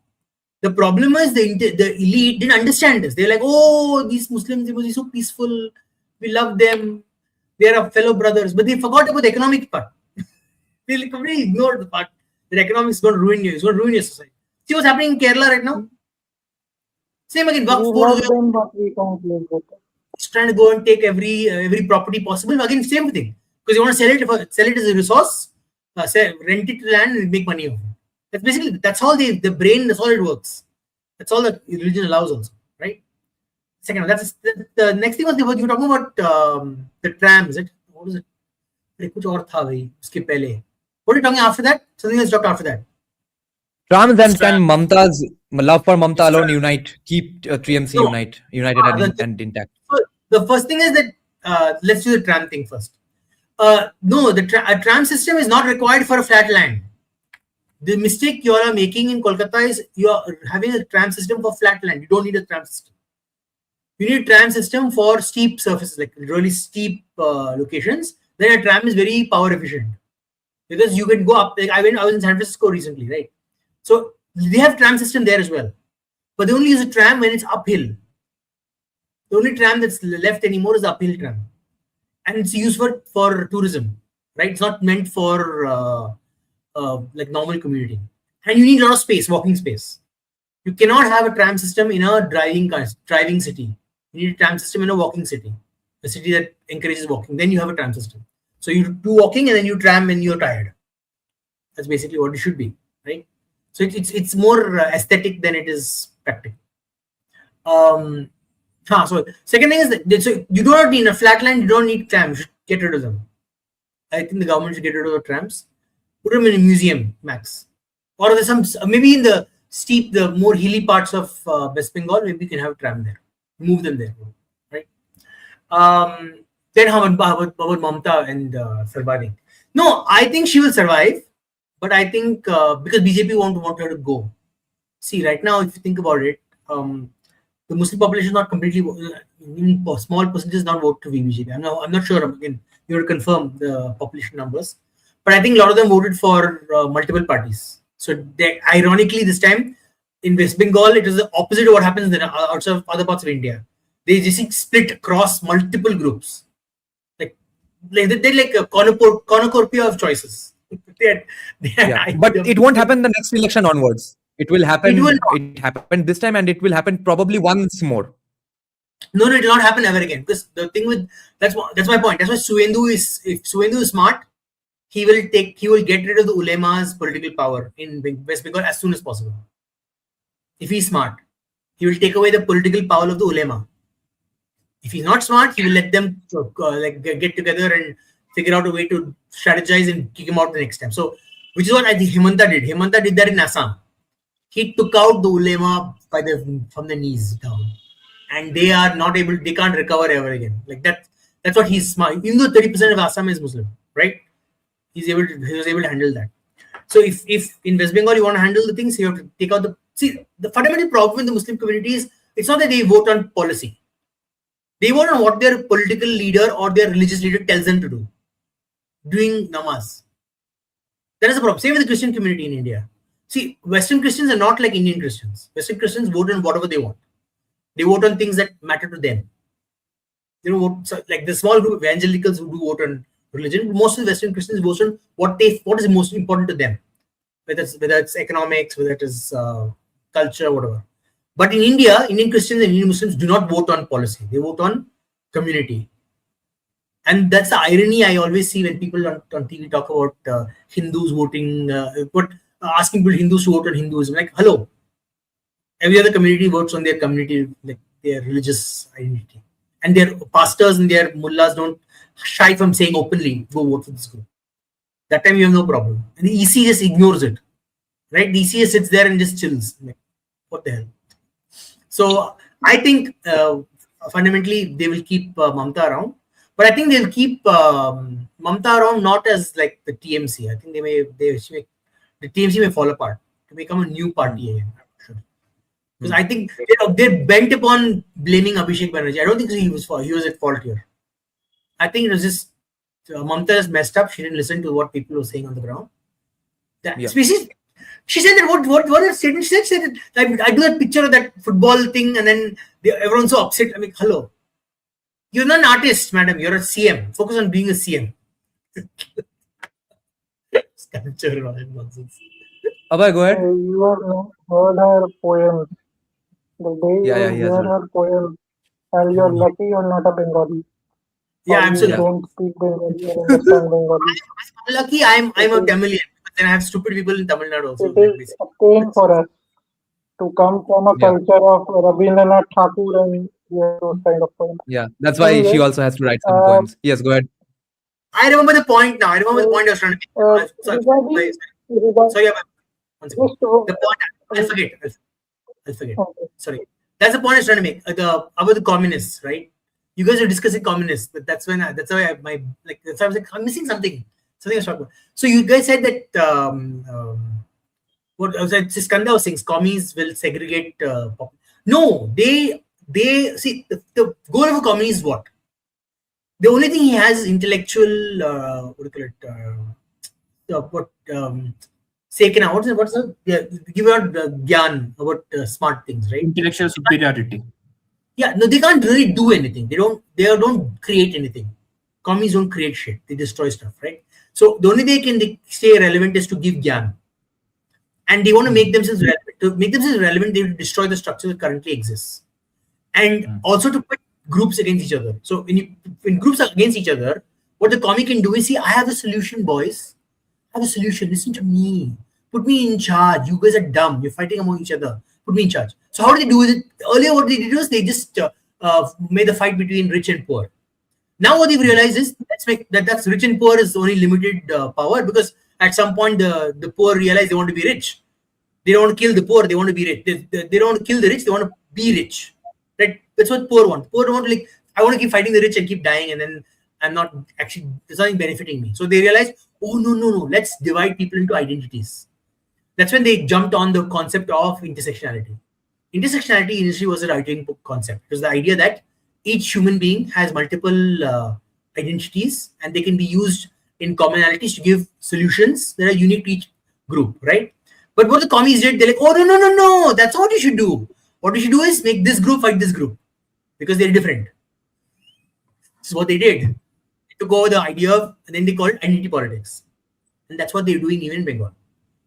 Speaker 8: The problem is the elite didn't understand this. They're like, oh, these Muslims, they must be so peaceful. We love them. They are our fellow brothers. But they forgot about the economic part. They completely ignored the part that economics is going to ruin you. It's going to ruin your society. See what's happening in Kerala right now? Same again. It's trying to go and take every property possible. Again, same thing. Because you want to sell it as a resource, rent it to land and make money off it. That's basically, that's all the brain, that's all it works. That's all that religion allows also, right? Second, that's the next thing was you were talking about the trams. What was it? What are you talking after that? Something else talked after that.
Speaker 2: Trams and can Mamta's love for Mamta alone unite, keep TMC united and intact.
Speaker 8: So the first thing is that let's do the tram thing first. No, a tram system is not required for a flat land. The mistake you are making in Kolkata is you are having a tram system for flat land. You don't need a tram system. You need a tram system for steep surfaces, like really steep locations. Then a tram is very power efficient because you can go up. Like I was in San Francisco recently, right? So they have tram system there as well, but they only use a tram when it's uphill. The only tram that's left anymore is the uphill tram, and it's used for tourism, right? It's not meant for like normal commuting, and you need a lot of space, walking space. You cannot have a tram system in a driving city. You need a tram system in a walking city, a city that encourages walking. Then you have a tram system. So you do walking and then you tram when you're tired. That's basically what it should be, right? So it's more aesthetic than it is practical. So second thing is that so you do not need a flat land. You don't need trams. You should get rid of them. I think the government should get rid of the trams. Put them in a museum, max. Or there's some, maybe in the steep, the more hilly parts of West Bengal, maybe you can have a tram there. Move them there, right? Then how about Mamta and surviving? No, I think she will survive, but I think because BJP won't want her to go. See, right now, if you think about it, the Muslim population is not completely, small percentages not vote to BJP. I'm not sure. Again, you have to confirm the population numbers. But I think a lot of them voted for multiple parties. So ironically, this time in West Bengal, it is the opposite of what happens in outside of other parts of India. They just split across multiple groups. They're like a cornucopia of choices.
Speaker 2: But it won't happen the next election onwards. It will happen. It happened this time, and it will happen probably once more.
Speaker 8: No, it will not happen ever again. Because the thing with that's my point. That's why Suvendu is, if Suvendu is smart, he will get rid of the ulema's political power in West Bengal as soon as possible. If he's smart, he will take away the political power of the ulema. If he's not smart, he will let them get together and figure out a way to strategize and kick him out the next time. So, which is what I think Himanta did. Himanta did that in Assam. He took out the ulema from the knees down, and they are not able. They can't recover ever again. Like that. That's what he's smart. Even though 30% of Assam is Muslim, right? He was able to handle that. So if in West Bengal you want to handle the things, you have to take out the fundamental problem in the Muslim community is it's not that they vote on policy. They vote on what their political leader or their religious leader tells them to do. Doing namaz. That is the problem. Same with the Christian community in India. See, Western Christians are not like Indian Christians. Western Christians vote on whatever they want. They vote on things that matter to them. So like the small group of evangelicals who do vote on religion, most of the Western Christians vote on what is most important to them, whether it's economics, whether it is culture, whatever. But in India, Indian Christians and Indian Muslims do not vote on policy; they vote on community, and that's the irony I always see when people on TV talk about Hindus voting, asking people Hindus to vote on Hinduism. Like, hello, every other community votes on their community, like their religious identity, and their pastors and their mullahs don't shy from saying openly, go vote for this group. That time you have no problem. And the EC just ignores it. Right? The EC just sits there and just chills. What the hell? So I think fundamentally they will keep Mamta around, but I think they'll keep Mamta around not as like the TMC. I think the TMC may fall apart to become a new party again. I'm not sure. Because I think they're bent upon blaming Abhishek Banerjee. I don't think he was at fault here. I think it was just Mamta just messed up. She didn't listen to what people were saying on the ground. She said that what a statement. She said that I do that picture of that football thing, and then everyone's so upset. I mean, hello, you're not an artist, madam. You're a CM. Focus on being a CM. Sculpture and all that nonsense.
Speaker 2: Abhay, go ahead.
Speaker 4: You have heard her poems. The day
Speaker 2: Yeah,
Speaker 4: you
Speaker 2: he has
Speaker 4: hear
Speaker 2: heard.
Speaker 4: her poems, and you're lucky you're not a Bengali.
Speaker 8: Yeah,
Speaker 4: Or
Speaker 8: I'm
Speaker 4: you
Speaker 8: so lucky.
Speaker 4: don't speak Bengali or understand Bengali.
Speaker 8: I'm lucky. I'm a Tamilian. But then I have stupid people in Tamil Nadu also.
Speaker 4: It is a pain for us to come from a
Speaker 2: Yeah.
Speaker 4: culture of Rabindranath Tagore and hear those kind of poems.
Speaker 2: Yeah, that's why she
Speaker 4: Anyway,
Speaker 2: also has to write some poems. Yes, go ahead.
Speaker 8: I remember the point now. I remember the point I was trying to make.
Speaker 4: regarding
Speaker 8: Sorry, one second.
Speaker 4: just
Speaker 8: The point I'll forget. I'll forget.
Speaker 4: okay.
Speaker 8: Sorry. That's the point I was trying to make. About the communists, right? You guys are discussing communists, but that's why I was like, I'm missing something. Something I was talking about. So you guys said that what was that? Skanda was saying commies will segregate. No, they see the goal of a commie is what? The only thing he has is intellectual. What do you call it? Sekena. What's the give out gyan about smart things, right?
Speaker 6: Intellectual superiority.
Speaker 8: Yeah, no, they can't really do anything. They don't create anything. Commies don't create shit. They destroy stuff, right? So the only way they stay relevant is to give gyan. And they want to make themselves relevant. To make themselves relevant, they will destroy the structure that currently exists. And also to put groups against each other. So when groups are against each other, what the commie can do is, see, I have a solution, boys. I have a solution. Listen to me. Put me in charge. You guys are dumb. You're fighting among each other. Put me in charge. So how do they do it? Earlier, what they did was they just made the fight between rich and poor. Now what they've realized is that's rich and poor is only limited power, because at some point the poor realize they want to be rich. They don't want to kill the poor. They want to be rich. They don't want to kill the rich. They want to be rich. Right? That's what poor want. Poor want to I want to keep fighting the rich and keep dying, and then I'm not actually, there's nothing benefiting me. So they realize, oh no, let's divide people into identities. That's when they jumped on the concept of intersectionality. Intersectionality initially was a right-wing concept. It was the idea that each human being has multiple identities, and they can be used in commonalities to give solutions that are unique to each group, right? But what the commies did, they're like, oh no, that's not what you should do. What you should do is make this group fight this group because they're different. This is what they did. They took over the idea of, and then they called it identity politics. And that's what they're doing even in Bengal,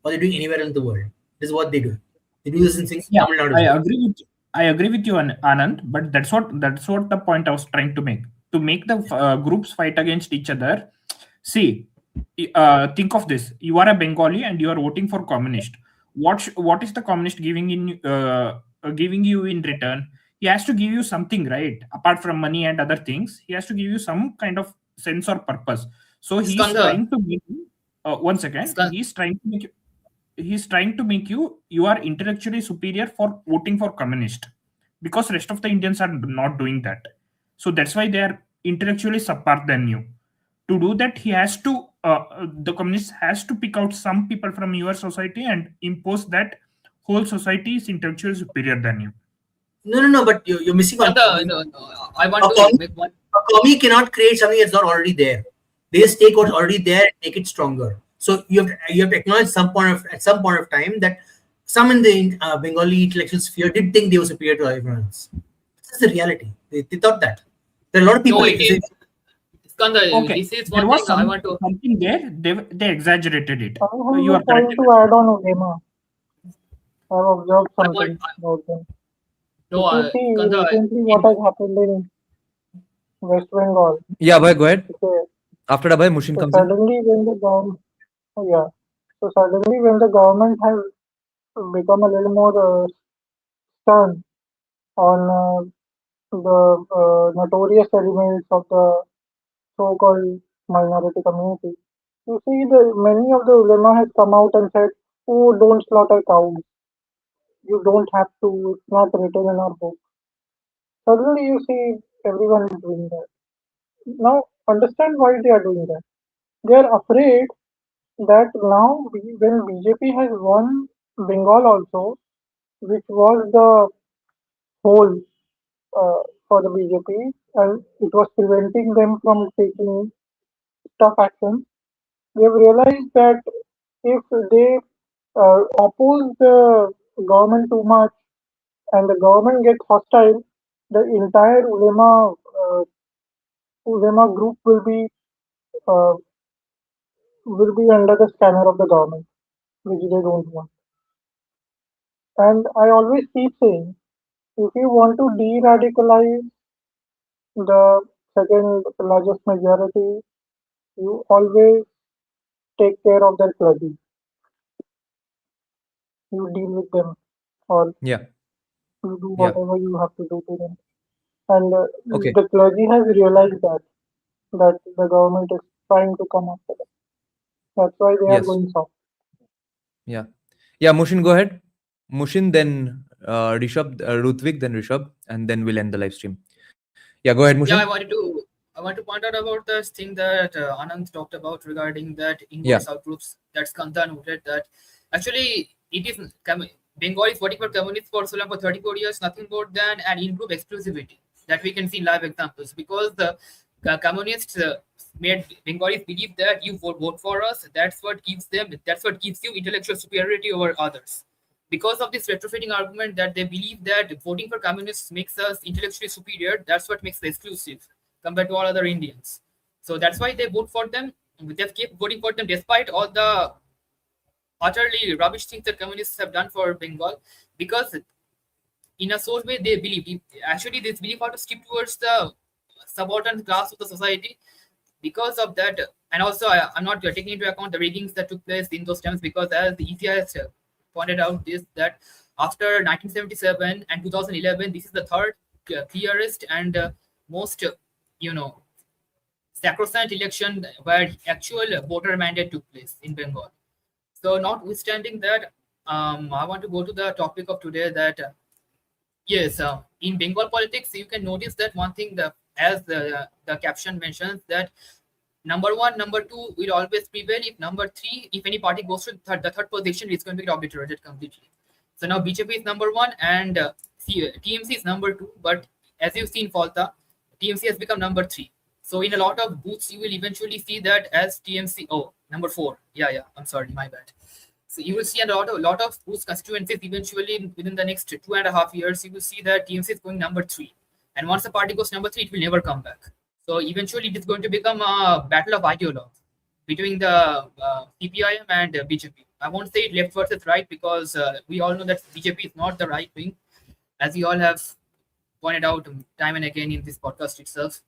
Speaker 8: or they're doing anywhere in the world. This is what they do. They do this in things.
Speaker 6: Yeah,
Speaker 8: Tamil Nadu.
Speaker 6: I agree with you, Anand. But that's what the point I was trying to make. To make the groups fight against each other. See, think of this: you are a Bengali and you are voting for communist. What is the communist giving you in return? He has to give you something, right? Apart from money and other things, he has to give you some kind of sense or purpose. So he's trying to make you. One second. He's trying to make you are intellectually superior for voting for communist, because rest of the Indians are not doing that. So that's why they are intellectually subpar than you. To do that, he has to the communist has to pick out some people from your society and impose that whole society is intellectually superior than you.
Speaker 8: No, but you're missing one.
Speaker 9: I want to make one.
Speaker 8: A commie cannot create something that's not already there. They just take what's already there and make it stronger. So you have to acknowledge at some point of time that some in the Bengali intellectual sphere did think they were superior to everyone else. That's the reality. They thought that. There are a lot of people.
Speaker 6: Okay,
Speaker 9: This is
Speaker 6: there
Speaker 9: one
Speaker 6: was
Speaker 9: thing I want to.
Speaker 6: something there. They exaggerated it.
Speaker 4: I have
Speaker 6: You
Speaker 4: a
Speaker 6: are
Speaker 4: point
Speaker 6: correct.
Speaker 4: to add on Ulema. I've observed something about them.
Speaker 9: No,
Speaker 4: If you see
Speaker 9: Skanda,
Speaker 4: recently what has happened in West Bengal.
Speaker 2: Yeah, Abhay, go ahead.
Speaker 4: Okay.
Speaker 2: After Abhay, Mushin
Speaker 4: So
Speaker 2: comes in.
Speaker 4: suddenly when the government has become a little more stern on the notorious elements of the so-called minority community, you see many of the ulema has come out and said, "Oh, don't slaughter cows." you don't have to, it's not written in our book. Suddenly you see everyone is doing that. Now understand why they are doing that. They are afraid that now when BJP has won Bengal also, which was the hole for the BJP, and it was preventing them from taking tough action. They have realized that if they oppose the government too much and the government gets hostile, the entire ulema group uh, will be under the scanner of the government, which they don't want. And I always keep saying, if you want to de-radicalize the second largest majority, you always take care of their clergy. You deal with them, or
Speaker 2: Yeah.
Speaker 4: you do
Speaker 2: Yeah.
Speaker 4: whatever you have to do to them. And
Speaker 2: Okay.
Speaker 4: the clergy has realized that the government is trying to come after them. That's why they are
Speaker 2: Yes.
Speaker 4: going soft.
Speaker 2: Yeah. Yeah. Mushin, go ahead. Mushin, then Rishabh, Rutvik, then Rishabh, and then we'll end the live stream. Yeah. Go ahead,
Speaker 9: Yeah,
Speaker 2: Mushin.
Speaker 9: I want to point out about this thing that Anand talked about regarding that
Speaker 2: Yeah.
Speaker 9: inverse outgroups. That's Kanta noted that actually it is Bengal is voting for communists for so long for 34 years, nothing more than an in-group exclusivity that we can see in live examples, because the communists made Bengalis believe that you vote for us. That's what gives you intellectual superiority over others. Because of this retrofitting argument that they believe that voting for communists makes us intellectually superior, that's what makes us exclusive compared to all other Indians. So that's why they vote for them. They've kept voting for them despite all the utterly rubbish things that communists have done for Bengal, because in a sort way they believe, actually this belief ought to skip towards the subaltern class of the society because of that. And also I'm not taking into account the riggings that took place in those times, because as the ECIS pointed out this, that after 1977 and 2011, this is the third clearest and most sacrosanct election where actual voter mandate took place in Bengal. So notwithstanding that, I want to go to the topic of today, that yes, in Bengal politics, you can notice that one thing, that as the caption mentions, that number one, number two will always prevail. If number three, if any party goes to the third position, it's going to get obliterated completely. So now BJP is number one and TMC is number two. But as you've seen, Falta, TMC has become number three. So in a lot of booths, you will eventually see that as TMC. Oh, number four. Yeah. I'm sorry, my bad. So you will see a lot of boost constituencies eventually within the next 2.5 years. You will see that TMC is going number three, and once the party goes number three, it will never come back. So eventually, it is going to become a battle of ideologues between the CPIM and BJP. I won't say left versus right, because we all know that BJP is not the right wing, as we all have pointed out time and again in this podcast itself.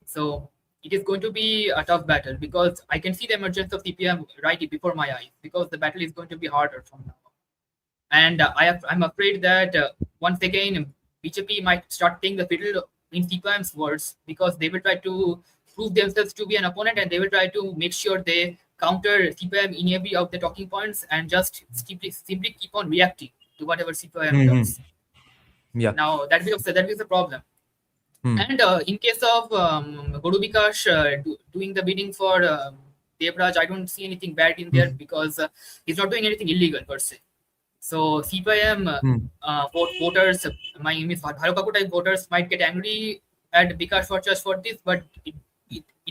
Speaker 9: So it is going to be a tough battle, because I can see the emergence of CPM right before my eyes, because the battle is going to be harder from now on. And I'm afraid that once again, BJP might start playing the fiddle in CPIM's words, because they will try to prove themselves to be an opponent, and they will try to make sure they counter CPIM in every of the talking points, and just simply keep on reacting to whatever CPIM does.
Speaker 2: Yeah.
Speaker 9: Now that becomes the problem. And in case of Guru Bikash doing the bidding for Devraj, I don't see anything bad in there, because he's not doing anything illegal per se. So CPIM voters, my Bharupaku type voters might get angry at Bikash for just for this, but it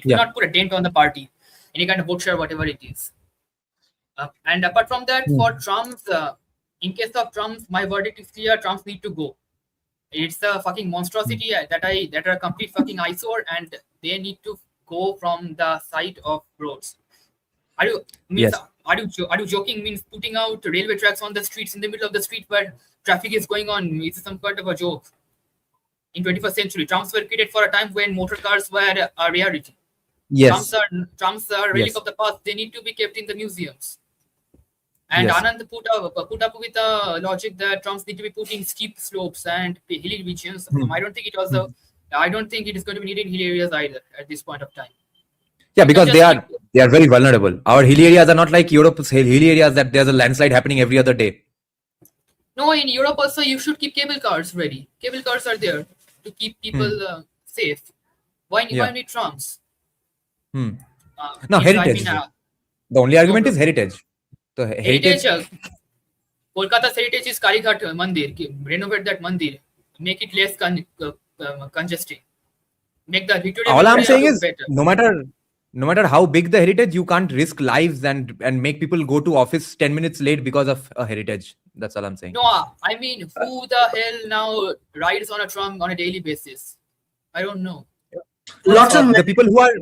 Speaker 9: will not put a dent on the party, any kind of vote share, whatever it is. And apart from that, for Trumps, in case of Trumps, my verdict is clear: Trumps need to go. It's a fucking monstrosity that are a complete fucking eyesore, and they need to go from the side of roads. Are you joking? Means putting out railway tracks on the streets, in the middle of the street where traffic is going on, is some kind of a joke. In 21st century, trams were created for a time when motor cars were a rarity.
Speaker 2: Yes.
Speaker 9: Trams are relic
Speaker 2: Yes.
Speaker 9: of the past. They need to be kept in the museums. And Anand put up with a logic that trams need to be put in steep slopes and hilly regions. I don't think it was I don't think it is going to be needed in hilly areas either at this point of time.
Speaker 2: Yeah, because they are very vulnerable. Our hilly areas are not like Europe's hilly areas that there's a landslide happening every other day.
Speaker 9: No, in Europe also you should keep cable cars ready. Cable cars are there to keep people safe. Why
Speaker 2: Yeah.
Speaker 9: need trams?
Speaker 2: Now,
Speaker 9: Means I
Speaker 2: heritage.
Speaker 9: mean,
Speaker 2: The only
Speaker 9: no,
Speaker 2: argument
Speaker 9: bro.
Speaker 2: is heritage. So
Speaker 9: Heritage,
Speaker 2: heritage.
Speaker 9: Kolkata's heritage is Karighat Mandir. Renovate that mandir, make it less congested, make the Victoria
Speaker 2: All I'm
Speaker 9: Memorial
Speaker 2: saying
Speaker 9: look
Speaker 2: is,
Speaker 9: better.
Speaker 2: no matter how big the heritage, you can't risk lives and make people go to office 10 minutes late because of a heritage. That's all I'm saying.
Speaker 9: No, I mean, who the hell now rides on a tram on a daily basis? I don't know.
Speaker 8: Lots of
Speaker 2: The people who are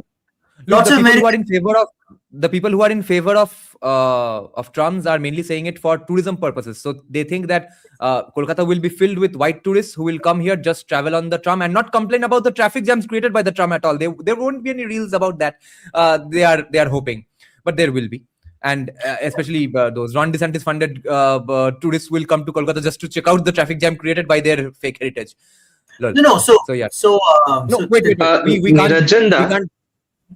Speaker 8: Lots
Speaker 2: the
Speaker 8: of
Speaker 2: people who are
Speaker 8: American-
Speaker 2: in favor of the people who are in favor of trams are mainly saying it for tourism purposes. So they think that Kolkata will be filled with white tourists who will come here, just travel on the tram and not complain about the traffic jams created by the tram at all. There won't be any reels about that. They are hoping, but there will be. And especially those Ron DeSantis funded tourists will come to Kolkata just to check out the traffic jam created by their fake heritage. Lol.
Speaker 8: No,
Speaker 2: So yeah.
Speaker 8: no,
Speaker 2: No, wait. We can't.
Speaker 5: Neerajan da,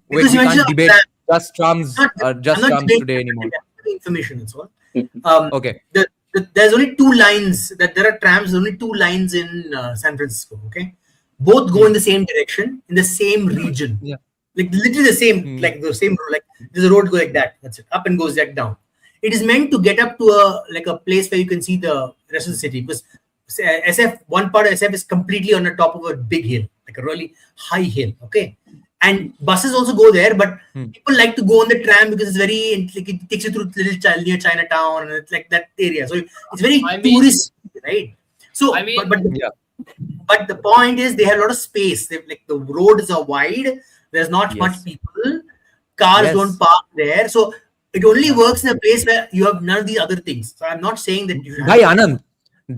Speaker 2: Wait, we can't debate just trams
Speaker 8: I'm not
Speaker 2: trams
Speaker 8: debating
Speaker 2: today anymore.
Speaker 8: information. That's all.
Speaker 2: Okay.
Speaker 8: There's only two lines that there are trams. Only two lines in San Francisco. Okay, both go in the same direction in the same region.
Speaker 2: Yeah.
Speaker 8: Like literally the same, like the same. Like there's a road go like that. That's it. Up and goes back down. It is meant to get up to a place where you can see the rest of the city, because SF, one part of SF is completely on the top of a big hill, like a really high hill. Okay. And buses also go there, but people like to go on the tram because it's very, like, it takes you through near Chinatown, and it's like that area. So it's very tourist, right? So, but the point is they have a lot of space. Like the roads are wide. There's not much people. Cars don't park there. So it only works in a place where you have none of these other things. So I'm not saying that you
Speaker 2: Bhai Anand,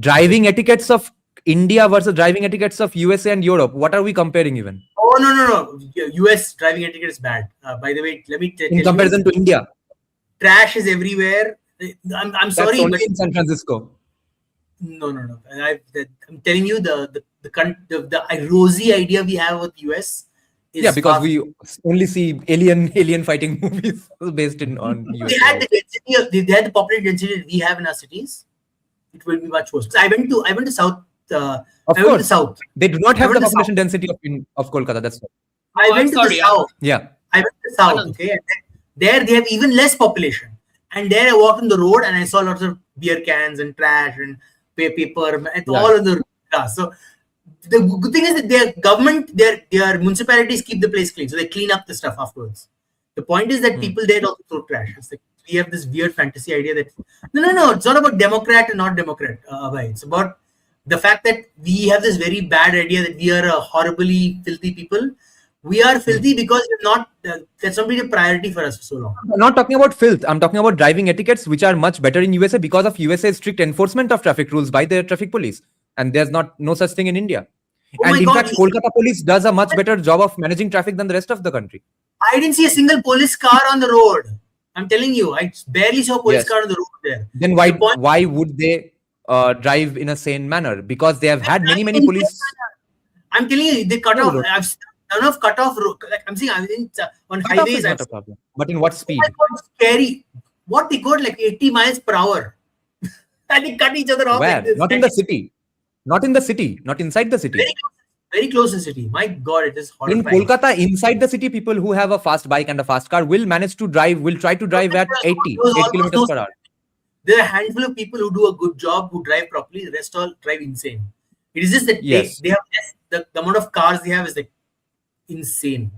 Speaker 2: driving etiquettes of India versus driving etiquettes of USA and Europe. What are we comparing even?
Speaker 8: Oh, no. US driving etiquette is bad. By the way, let me tell you.
Speaker 2: In comparison to India.
Speaker 8: Trash is everywhere. I'm sorry.
Speaker 2: That's only in San Francisco.
Speaker 8: No. I'm telling you, the rosy idea we have with US is
Speaker 2: because we only see alien fighting movies based on US.
Speaker 8: They had the density they had the population density that we have in our cities. It will be much worse. I went to South.
Speaker 2: Of course, they do not have the population density of Kolkata. That's why.
Speaker 8: I went to the south.
Speaker 2: Yeah,
Speaker 8: I went to the south. Okay, and there they have even less population. And there I walked on the road and I saw lots of beer cans and trash and paper and all on the road. So the good thing is that their government, their municipalities keep the place clean, so they clean up the stuff afterwards. The point is that people there also throw trash. It's like we have this weird fantasy idea that no, it's not about Democrat and not Democrat. It's about the fact that we have this very bad idea that we are a horribly filthy people. We are filthy because that's not been a priority for us for so long.
Speaker 2: I'm not talking about filth. I'm talking about driving etiquettes, which are much better in USA because of USA's strict enforcement of traffic rules by their traffic police. And there's no such thing in India. And in fact, Kolkata police does a much better job of managing traffic than the rest of the country.
Speaker 8: I didn't see a single police car on the road. I'm telling you, I barely saw a police car on the road there.
Speaker 2: Then why would they drive in a sane manner? Because they have had many police.
Speaker 8: I'm telling you, they cut off. Enough cut off road. Like I'm saying, on highways.
Speaker 2: Not a problem. But in what speed?
Speaker 8: It's scary. What they got like 80 miles per hour, and they cut each other off.
Speaker 2: Where?
Speaker 8: Like this.
Speaker 2: Not in the city. Not in the city. Not inside the city.
Speaker 8: Very close to the city. My God, it is horrifying.
Speaker 2: In Kolkata, inside the city, people who have a fast bike and a fast car will try to drive at 8 kilometers per hour.
Speaker 8: There are a handful of people who do a good job, who drive properly. The rest all drive insane. It is just that they have the amount of cars they have is like insane.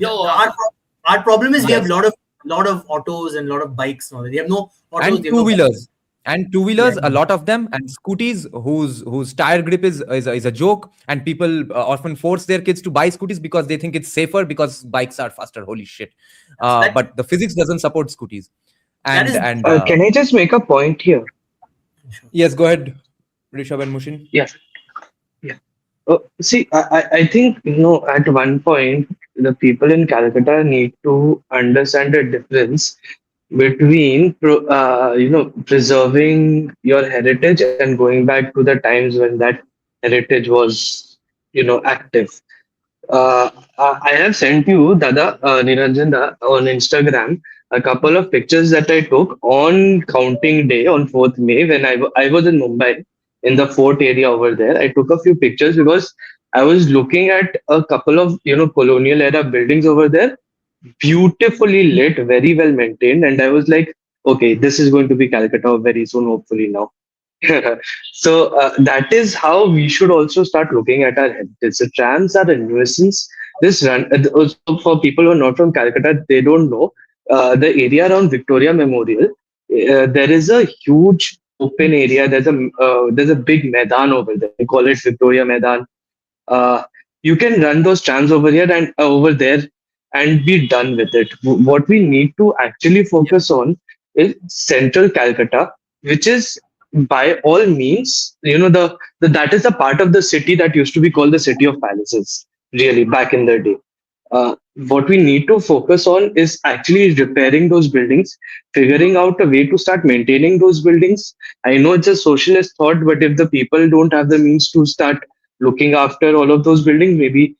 Speaker 8: Our problem is we have lot of autos and a lot of bikes now. They have no autos.
Speaker 2: And two-wheelers. And two-wheelers, a lot of them, and scooties whose tire grip is a joke, and people often force their kids to buy scooties because they think it's safer because bikes are faster. Holy shit! But the physics doesn't support scooties. And
Speaker 5: can I just make a point here?
Speaker 2: Yes, go ahead, Rishabh and Mushin.
Speaker 5: Yeah. See, I think at one point the people in Calcutta need to understand the difference between preserving your heritage and going back to the times when that heritage was active. I have sent you Dada Niranjan on Instagram a couple of pictures that I took on counting day on 4th May when I was in Mumbai in the fort area over there. I took a few pictures because I was looking at a couple of colonial era buildings over there, beautifully lit, very well maintained, and I was like, okay, this is going to be Calcutta very soon, hopefully now. So that is how we should also start looking at our heritage. So trams are a nuisance. This run also for people who are not from Calcutta, they don't know the area around Victoria Memorial. There is a huge open area. There's a big Maidan over there. They call it Victoria Maidan. uh, you can run those trams over here and over there and be done with it. What we need to actually focus on is central Calcutta, which is by all means, that is a part of the city that used to be called the city of palaces, really, back in the day. What we need to focus on is actually repairing those buildings, figuring out a way to start maintaining those buildings. I know it's a socialist thought, but if the people don't have the means to start looking after all of those buildings, maybe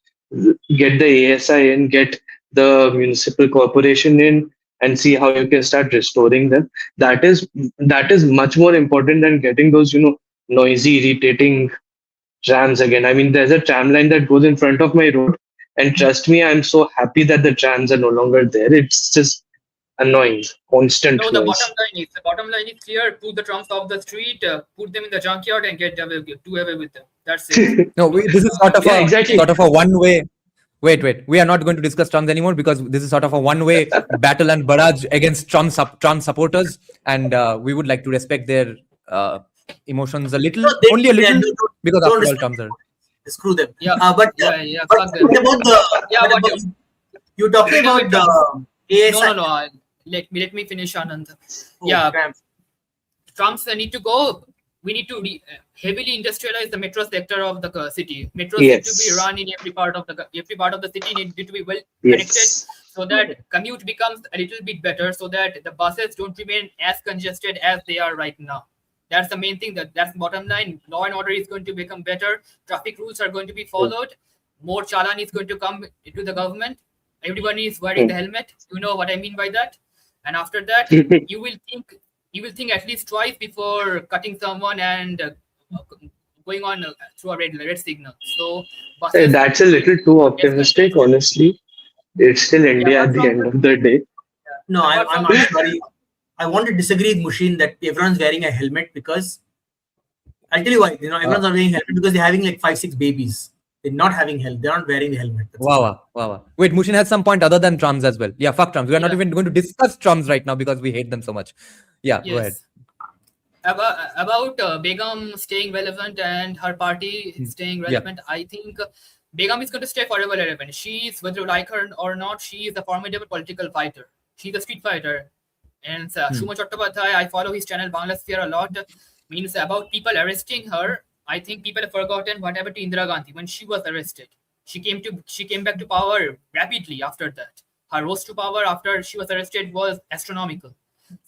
Speaker 5: get the ASI in, get the municipal corporation in, and see how you can start restoring them. That is much more important than getting those noisy, irritating trams again. I mean, there's a tram line that goes in front of my road, and trust me, I'm so happy that the trams are no longer there. It's just annoying, constant
Speaker 9: No, the
Speaker 5: noise.
Speaker 9: bottom line is clear. Put the trumps off the street, put them in the junkyard, and do away with them. That's it.
Speaker 2: No, this is sort of
Speaker 5: Yeah, exactly.
Speaker 2: sort of a one-way. Wait. We are not going to discuss Trump anymore because this is sort of a one-way battle and barrage against Trump supporters, and we would like to respect their emotions a little,
Speaker 8: No,
Speaker 2: only a little, because
Speaker 8: don't
Speaker 2: after all,
Speaker 8: respect
Speaker 2: Trumps are.
Speaker 8: Screw them.
Speaker 9: Yeah,
Speaker 8: But
Speaker 9: fuck them.
Speaker 8: what about the?
Speaker 9: Yeah,
Speaker 8: what
Speaker 9: what
Speaker 8: about, you talking
Speaker 9: Wait,
Speaker 8: about the ASI?
Speaker 9: No. Let me finish, Anand.
Speaker 8: Oh,
Speaker 9: Yeah,
Speaker 8: damn.
Speaker 9: Trumps need to go. We need to heavily industrialize the metro sector of the city. Metros need to be
Speaker 5: Yes.
Speaker 9: run in every part of the city. Need to be well connected,
Speaker 5: Yes.
Speaker 9: so that commute becomes a little bit better, so that the buses don't remain as congested as they are right now. That's the main thing. That's the bottom line. Law and order is going to become better. Traffic rules are going to be followed. More challan is going to come to the government. Everybody is wearing the helmet. You know what I mean by that. And after that, you will think at least twice before cutting someone and going on through a red signal. So buses.
Speaker 5: That's a little too optimistic, honestly. It's still India at the end of the day.
Speaker 8: No,
Speaker 9: Apart
Speaker 8: I'm
Speaker 9: from-
Speaker 8: sorry. I want to disagree with Mushin that everyone's wearing a helmet because I'll tell you why. Everyone's not wearing a helmet because they're having like 5-6 babies. They're not having helmet. They're not wearing the helmet. That's all.
Speaker 2: Wow. Wait, Mushin has some point other than Trumps as well. Yeah, fuck Trumps. We are not
Speaker 9: Yeah.
Speaker 2: even going to discuss Trumps right now because we hate them so much. Yeah, go ahead.
Speaker 9: About Begum staying relevant and her party staying relevant, I think Begum is going to stay forever relevant. She is, whether you like her or not, she is a formidable political fighter. She's a street fighter. And Shuma Chattopadhyay, I follow his channel Bangla Sphere a lot. Means about people arresting her, I think people have forgotten what happened to Indira Gandhi when she was arrested. She came back to power rapidly after that. Her rose to power after she was arrested was astronomical.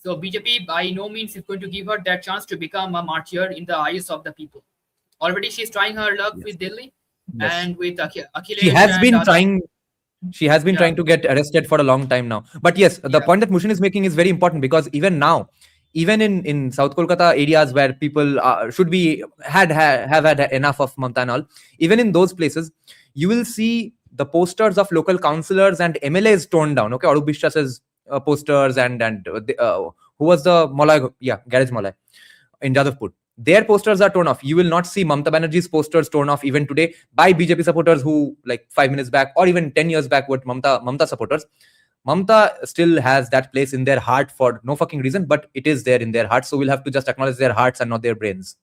Speaker 9: So BJP by no means is going to give her that chance to become a martyr in the eyes of the people. Already she's trying her luck with Delhi and with Akhilesh.
Speaker 2: She has
Speaker 9: and
Speaker 2: been
Speaker 9: other-
Speaker 2: trying. She has been
Speaker 9: Yeah.
Speaker 2: trying to get arrested for a long time now. But yes, the point that Mushin is making is very important because even now, even in South Kolkata areas where people should be have had enough of Mamta and all, even in those places, you will see the posters of local councillors and MLAs torn down. Okay, Arup Biswas's posters and who was the Molay? Yeah, Garage Molay in Jadavpur. Their posters are torn off. You will not see Mamta Banerjee's posters torn off even today by BJP supporters who, like 5 minutes back or even 10 years back, were Mamta supporters. Mamta still has that place in their heart for no fucking reason, but it is there in their heart. So we'll have to just acknowledge their hearts and not their brains.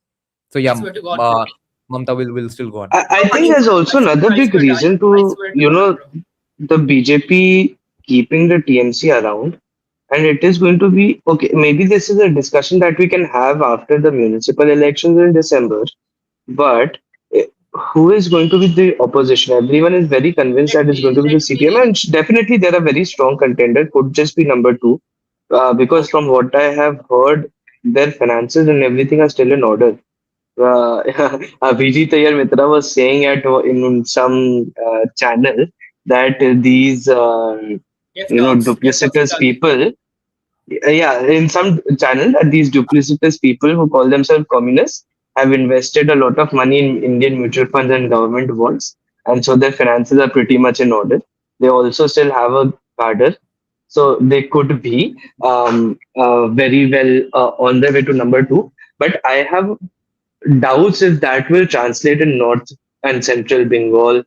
Speaker 2: So yeah,
Speaker 9: I swear to God.
Speaker 2: Mamta will still go on.
Speaker 5: I think there's also another big reason to, the BJP keeping the TMC around. And it is going to be, okay, maybe this is a discussion that we can have after the municipal elections in December. But who is going to be the opposition? Everyone is very convinced that it's going to be the CPIM. And definitely they're a very strong contender, could just be number 2. Because from what I have heard, their finances and everything are still in order. Vijay Tayyar Mitra was saying in some channel that these duplicitous people Yeah, in some channel that these duplicitous people who call themselves communists have invested a lot of money in Indian mutual funds and government bonds, and so their finances are pretty much in order. They also still have a cadre, so they could be very well on their way to number two. But I have doubts if that will translate in North and Central Bengal.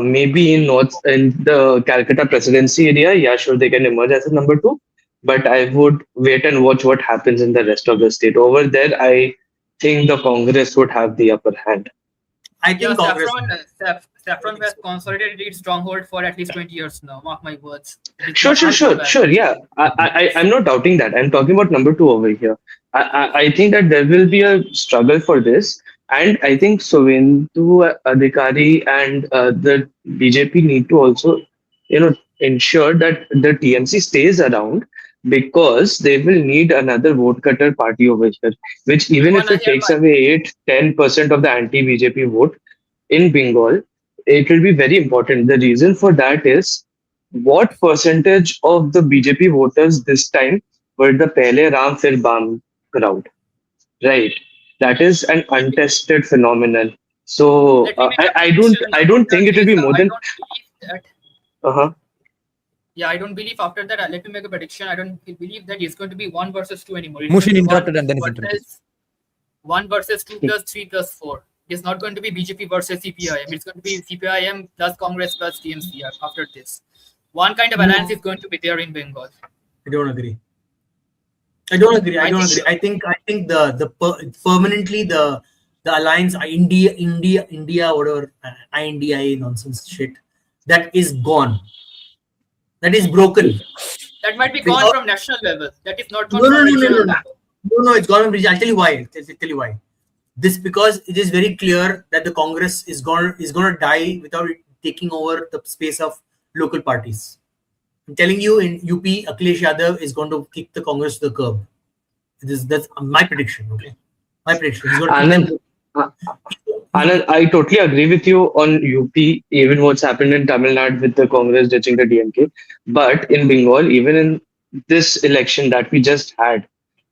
Speaker 5: Maybe in the Calcutta presidency area, yeah, sure, they can emerge as a number two. But I would wait and watch what happens in the rest of the state. Over there, I think the Congress would have the upper hand.
Speaker 8: I
Speaker 9: Yeah,
Speaker 8: think Congress.
Speaker 9: Saffron has consolidated its stronghold for at least 20 years now. Mark my words.
Speaker 5: Sure. Yeah, I'm not doubting that. I'm talking about number two over here. I think that there will be a struggle for this, and I think Suvendu Adhikari and the BJP need to also, ensure that the TMC stays around because they will need another vote cutter party over here. Which even if it takes away 8-10% of the anti-BJP vote in Bengal, it will be very important. The reason for that is what percentage of the BJP voters this time were the Pehle Ram Fir Bam crowd, right? That is an untested phenomenon. So I don't think it will be more than. Uh-huh.
Speaker 9: Yeah, I don't believe after that. Let me make a prediction. I don't believe that it's going to be 1 versus 2 anymore.
Speaker 2: Mushin interrupted and then he's interrupted.
Speaker 9: 1 versus 2 plus 3 plus 4. It's not going to be BJP versus CPIM. It's going to be CPIM plus Congress plus TMC after this. One kind of alliance is going to be there in Bengal.
Speaker 8: I don't agree. I think permanently the alliance India whatever INDI nonsense shit that is gone. That is broken.
Speaker 9: That might be gone from national level. That is not gone from regional level.
Speaker 8: No, it's gone from regional. I'll tell you why. This because it is very clear that the Congress is going to die without it taking over the space of local parties. I'm telling you, in UP, Akhilesh Yadav is going to kick the Congress to the curb. That's my prediction. Okay, my prediction.
Speaker 5: Anand, I totally agree with you on UP, even what's happened in Tamil Nadu with the Congress ditching the DMK. But in Bengal, even in this election that we just had,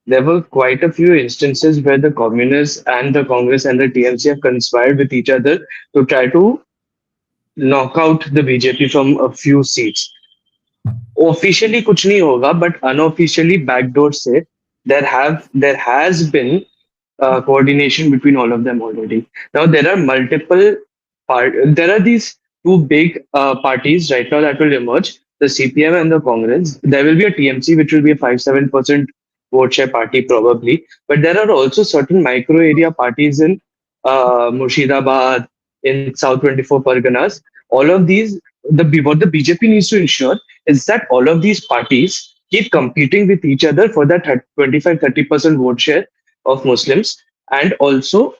Speaker 5: there were quite a few instances where the communists and the Congress and the TMC have conspired with each other to try to knock out the BJP from a few seats. Officially कुछ नहीं होगा, but unofficially backdoor से there has been coordination between all of them already. Now there are there are these two big parties right now that will emerge, the CPIM and the Congress. There will be a TMC which will be a 5-7% vote share party probably, but there are also certain micro area parties in Murshidabad, in South 24 Parganas. All of these, what the BJP needs to ensure is that all of these parties keep competing with each other for that 25-30% vote share of Muslims, and also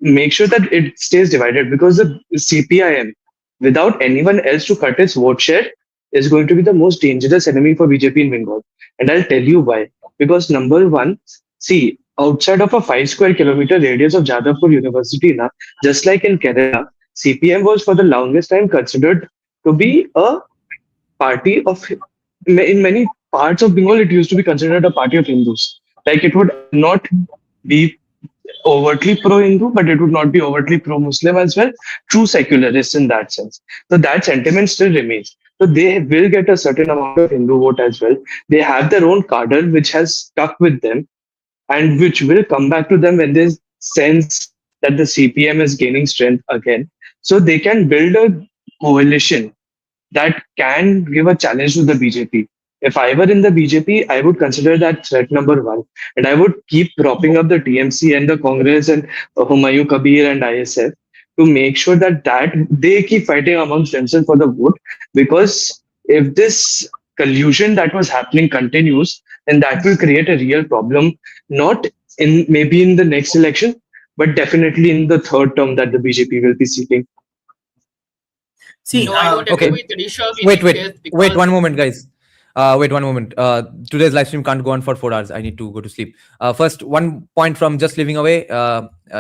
Speaker 5: make sure that it stays divided, because the CPIM, without anyone else to cut its vote share, is going to be the most dangerous enemy for BJP in Bengal. And I'll tell you why. Because number one, see, outside of a 5 square kilometer radius of Jadavpur University, just like in Kerala, CPM was for the longest time considered to be a party of, in many parts of Bengal, it used to be considered a party of Hindus. Like, it would not be overtly pro-Hindu, but it would not be overtly pro-Muslim as well. True secularists in that sense. So that sentiment still remains. So they will get a certain amount of Hindu vote as well. They have their own cadre which has stuck with them, and which will come back to them when they sense that the CPM is gaining strength again. So they can build a coalition that can give a challenge to the BJP. If I were in the BJP, I would consider that threat number one. And I would keep propping up the TMC and the Congress and Humayun Kabir and ISF to make sure that they keep fighting amongst themselves for the vote. Because if this collusion that was happening continues, then that will create a real problem, not maybe in the next election, but definitely in the third term that the BJP will be seeking.
Speaker 9: See, I don't agree with Rishabh.
Speaker 2: Wait, one moment, guys. Wait one moment. Today's live stream can't go on for 4 hours. I need to go to sleep. First, one point from Just Living Away.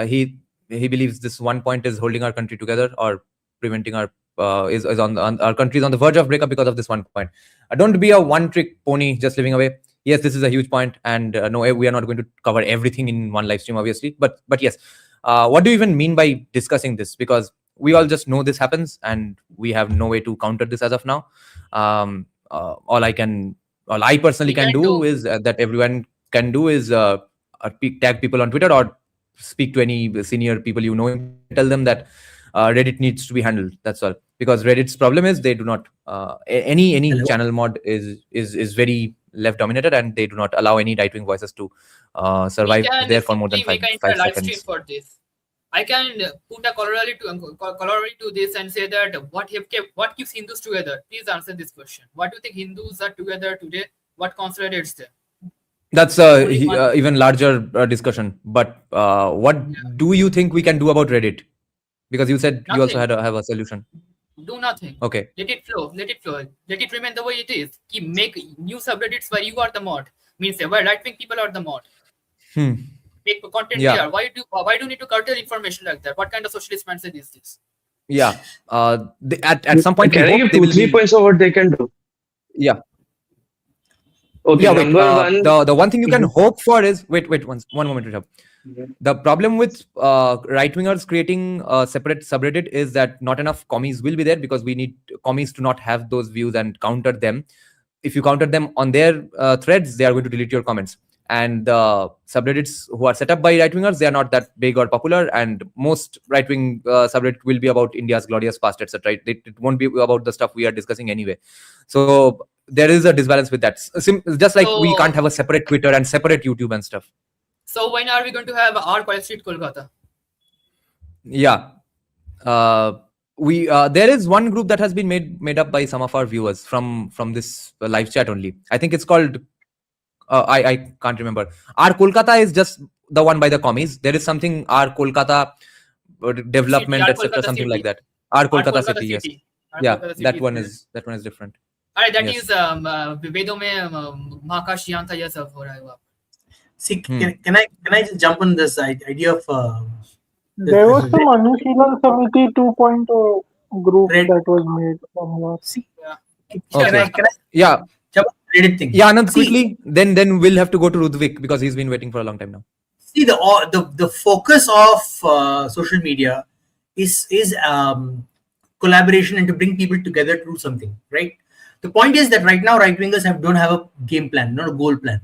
Speaker 2: He believes this one point is holding our country together, or preventing our our country is on the verge of breakup because of this one point. Don't be a one-trick pony, Just Living Away. yes, this is a huge point, and no, we are not going to cover everything in one live stream, obviously. But yes, what do you even mean by discussing this? Because we all just know this happens, and we have no way to counter this as of now. All I personally can do is that everyone can do is tag people on Twitter or speak to any senior people you know and tell them that Reddit needs to be handled. That's all. Because Reddit's problem is they do not any channel mod is very left dominated, and they do not allow any right wing voices to survive there for more than five
Speaker 9: live stream
Speaker 2: seconds.
Speaker 9: for this. I can put a corollary to this and say that what keeps Hindus together? Please answer this question. What do you think Hindus are together today? What consolidates them?
Speaker 2: That's a even larger discussion. But what do you think we can do about Reddit? Because you said you also have a solution.
Speaker 9: Do nothing.
Speaker 2: Okay.
Speaker 9: Let it flow. Let it remain the way it is. Make new subreddits where you are the mod. Means where right-wing people are the mod. Make content there. Why do you need to curtail information like that? What kind of socialist mindset is this?
Speaker 2: Yeah. At some point,
Speaker 5: can I give 2-3 points of what they can do?
Speaker 2: Yeah.
Speaker 5: Okay.
Speaker 2: Yeah.
Speaker 5: Number one.
Speaker 2: The one thing you can hope for is one moment, Rishabh. The problem with right-wingers creating a separate subreddit is that not enough commies will be there, because we need commies to not have those views and counter them. If you counter them on their threads, they are going to delete your comments. And the subreddits who are set up by right-wingers, they are not that big or popular, and most right-wing subreddit will be about India's glorious past, etc. It won't be about the stuff we are discussing anyway. So there is a disbalance with that. Just like we can't have a separate Twitter and separate YouTube and stuff.
Speaker 9: So when are we going to have our College Street Kolkata?
Speaker 2: Yeah. There is one group that has been made up by some of our viewers from this live chat only. I think it's called I can't remember. Our Kolkata is just the one by the commies. There is something our Kolkata development, etc., something like that. Our Kolkata city, yes. Yeah, that one is different.
Speaker 9: That is Vedo mein Mahakash Yan tha, ye sab ho raha hai.
Speaker 8: See, can I just jump on this idea of
Speaker 4: there was some Anushilan Samiti 2.0 group that was made from here.
Speaker 8: See,
Speaker 2: okay.
Speaker 8: Reddit thing.
Speaker 2: Yeah, Anand, quickly. Then we'll have to go to Rudvik because he's been waiting for a long time now.
Speaker 8: See, the focus of social media is collaboration and to bring people together to do something, right? The point is that right now right-wingers don't have a game plan, not a goal plan.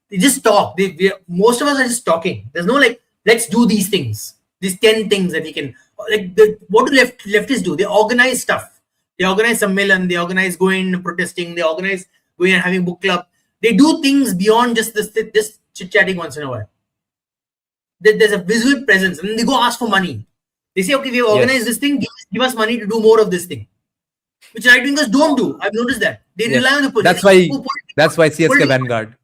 Speaker 8: They just talk. Most of us are just talking. There's no like, let's do these things. These 10 things that we can, what do leftists do? They organize stuff. They organize Sammelan, they organize going protesting, they organize going and having book club. They do things beyond just chit-chatting once in a while. There's a visual presence, and they go ask for money. They say, okay, we organize this thing, give us money to do more of this thing. Which right-wingers don't do. I've noticed that. They rely on the
Speaker 2: politics. That's why CSK Vanguard.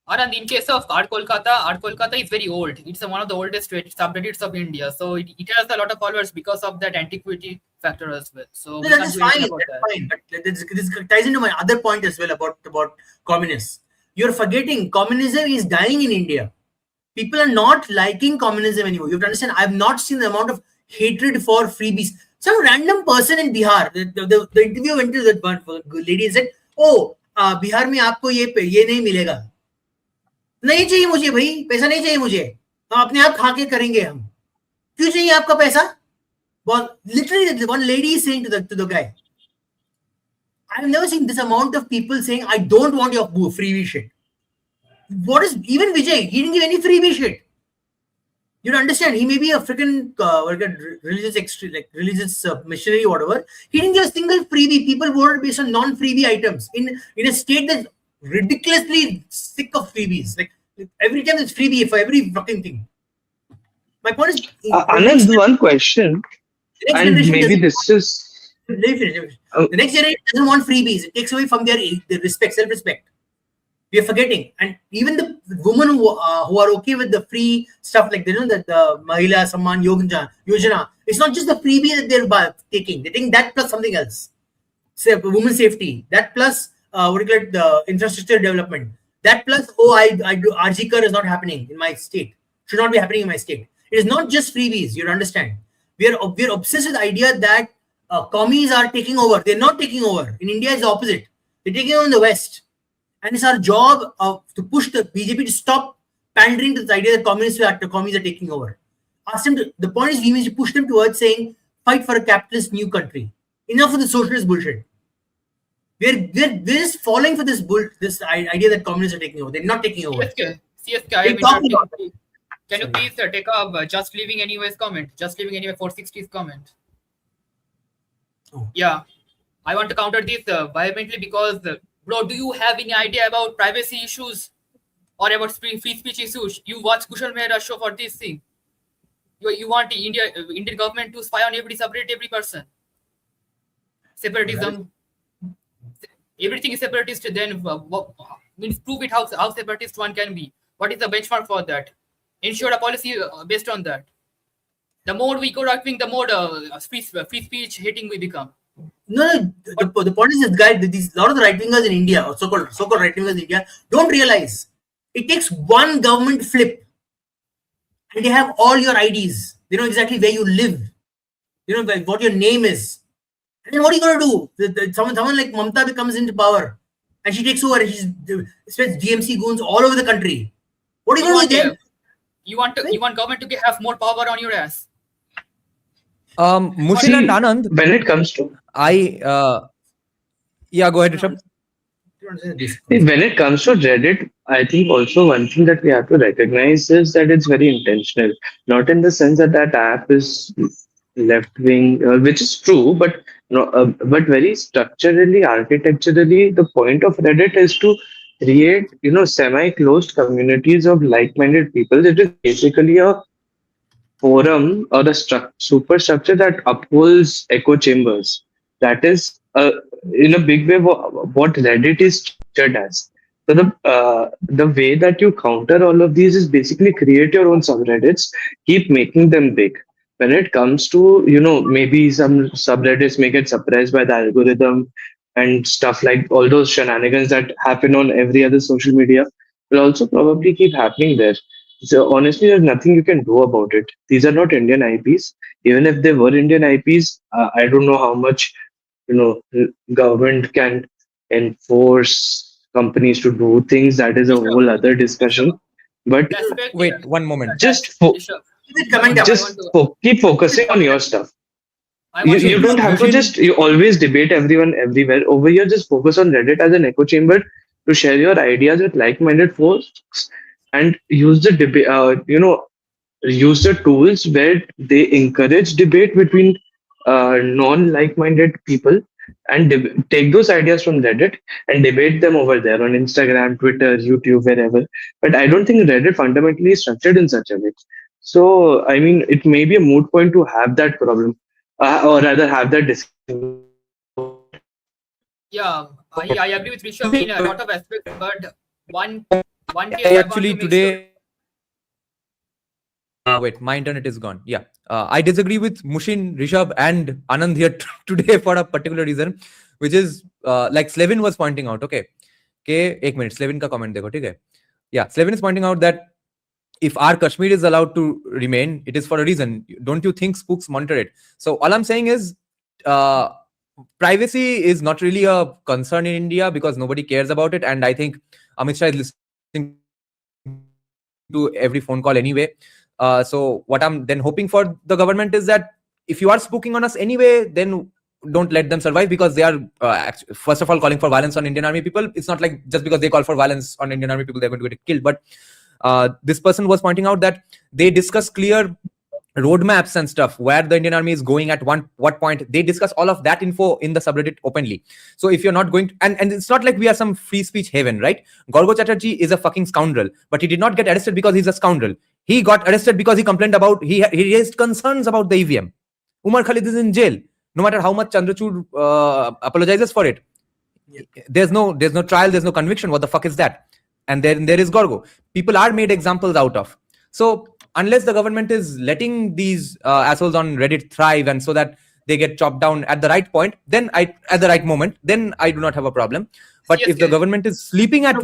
Speaker 9: And in case of Art Kolkata is very old. It's one of the oldest subreddits of India. So it has a lot of followers because of that antiquity factor as well. So
Speaker 8: that is fine. That's fine. But this ties into my other point as well about communists. You're forgetting communism is dying in India. People are not liking communism anymore. You have to understand, I've not seen the amount of hatred for freebies. Some random person in Bihar, the interview went to that one lady and said, oh, Bihar mein aapko ye nahi milega. नहीं चाहिए मुझे भाई, पैसा नहीं चाहिए मुझे, हम अपने आप खा के करेंगे हम, क्यों चाहिए आपका पैसा? But literally one lady is saying to the guy, I've never seen this amount of people saying I don't want your freebie shit. What is, even Vijay, he didn't give any freebie shit. You don't understand, he may be a freaking religious missionary or whatever. He didn't give a single freebie. People voted based on non-freebie items in a state that's ridiculously sick of freebies. Like every time it's freebie for every fucking thing. My point is,
Speaker 5: Anand, one question, and maybe this is
Speaker 8: the next generation doesn't want freebies. It takes away from their respect, self-respect. We are forgetting, and even the women who are okay with the free stuff, like that the Mahila Samman Yojana, it's not just the freebie that they're taking. They think that plus something else. Say women's safety, that plus the infrastructure development, that plus RG is not happening in my state, should not be happening in my state. It is not just freebies. You understand? We are obsessed with the idea that commies are taking over. They're not taking over. In India, it's the opposite. They're taking over in the West. And it's our job to push the BJP to stop pandering to this idea that communists are taking over. Ask them to, the point is we need to push them towards saying, fight for a capitalist new country. Enough of the socialist bullshit. We're just falling for this idea that communists are taking over. They're not taking over.
Speaker 9: CSK, I am interrupting. Can you please take up Just Living Anyway's comment? Just Living Anyway 460's comment.
Speaker 8: Oh.
Speaker 9: Yeah. I want to counter this vehemently because, bro, do you have any idea about privacy issues or about free speech issues? You watch Kushal Mehra show for this thing. You want the Indian government to spy on every person. Separatism. Everything is separatist. Then means prove it how separatist one can be. What is the benchmark for that? Ensure a policy based on that. The more we go right wing, the more free speech hating we become.
Speaker 8: No. The point is this guy. A lot of the right wingers in India, or so-called right wingers in India, don't realize it takes one government flip, and they have all your IDs. They know exactly where you live. You know what your name is. And then what are you going to do? Someone like Mamta comes into power and she takes over and she spreads DMC goons all over the country. What are you going to do then?
Speaker 9: You want government to have more power on your ass.
Speaker 2: Mushin and Anand,
Speaker 5: when it comes to
Speaker 2: go ahead, Rishabh.
Speaker 5: When it comes to Reddit, I think also one thing that we have to recognize is that it's very intentional. Not in the sense that that app is left wing, which is true, but but very structurally, architecturally, the point of Reddit is to create semi-closed communities of like-minded people. It is basically a forum or a superstructure that upholds echo chambers. That is, in a big way, what Reddit is structured as. So the way that you counter all of these is basically create your own subreddits, keep making them big. When it comes to maybe some subreddits may get suppressed by the algorithm and stuff like all those shenanigans that happen on every other social media will also probably keep happening there. So honestly, there's nothing you can do about it. These are not Indian IPs. Even if they were Indian IPs, I don't know how much government can enforce companies to do things. That is a whole other discussion. But
Speaker 2: wait, one moment.
Speaker 5: Keep focusing on your stuff. You don't have to you always debate everyone everywhere. Over here, just focus on Reddit as an echo chamber to share your ideas with like-minded folks and use the debate, use the tools where they encourage debate between non-like-minded people and take those ideas from Reddit and debate them over there on Instagram, Twitter, YouTube, wherever. But I don't think Reddit fundamentally is structured in such a way. So, I mean, it may be a moot point to have that problem, or rather have that discussion.
Speaker 9: Yeah, I agree with Rishabh in a lot of aspects, but one case
Speaker 2: actually today. Wait, my internet is gone. Yeah, I disagree with Mushin, Rishabh, and Anand here today for a particular reason, which is like Slevin was pointing out. Okay, एक minute, Slevin का comment देखो, ठीक है? Yeah, Slevin is pointing out that if our Kashmir is allowed to remain, it is for a reason. Don't you think spooks monitor it? So all I'm saying is, privacy is not really a concern in India because nobody cares about it, and I think Amit Shah is listening to every phone call anyway. So what I'm then hoping for the government is that if you are spooking on us anyway, then don't let them survive, because they are first of all calling for violence on Indian Army people. It's not like just because they call for violence on Indian Army people, they're going to get killed. But this person was pointing out that they discuss clear roadmaps and stuff where the Indian Army is going at what point. They discuss all of that info in the subreddit openly. So if you're not going to, and it's not like we are some free speech haven, right? Gorgo Chatterjee is a fucking scoundrel, but he did not get arrested because he's a scoundrel. He got arrested because he complained about, he raised concerns about the EVM. Umar Khalid is in jail. No matter how much Chandrachud apologizes for it. Yeah. There's no trial, there's no conviction. What the fuck is that? And then there is Gorgo. People are made examples out of. So unless the government is letting these assholes on Reddit thrive and so that they get chopped down at the right point, then at the right moment, then I do not have a problem. But if the government is sleeping at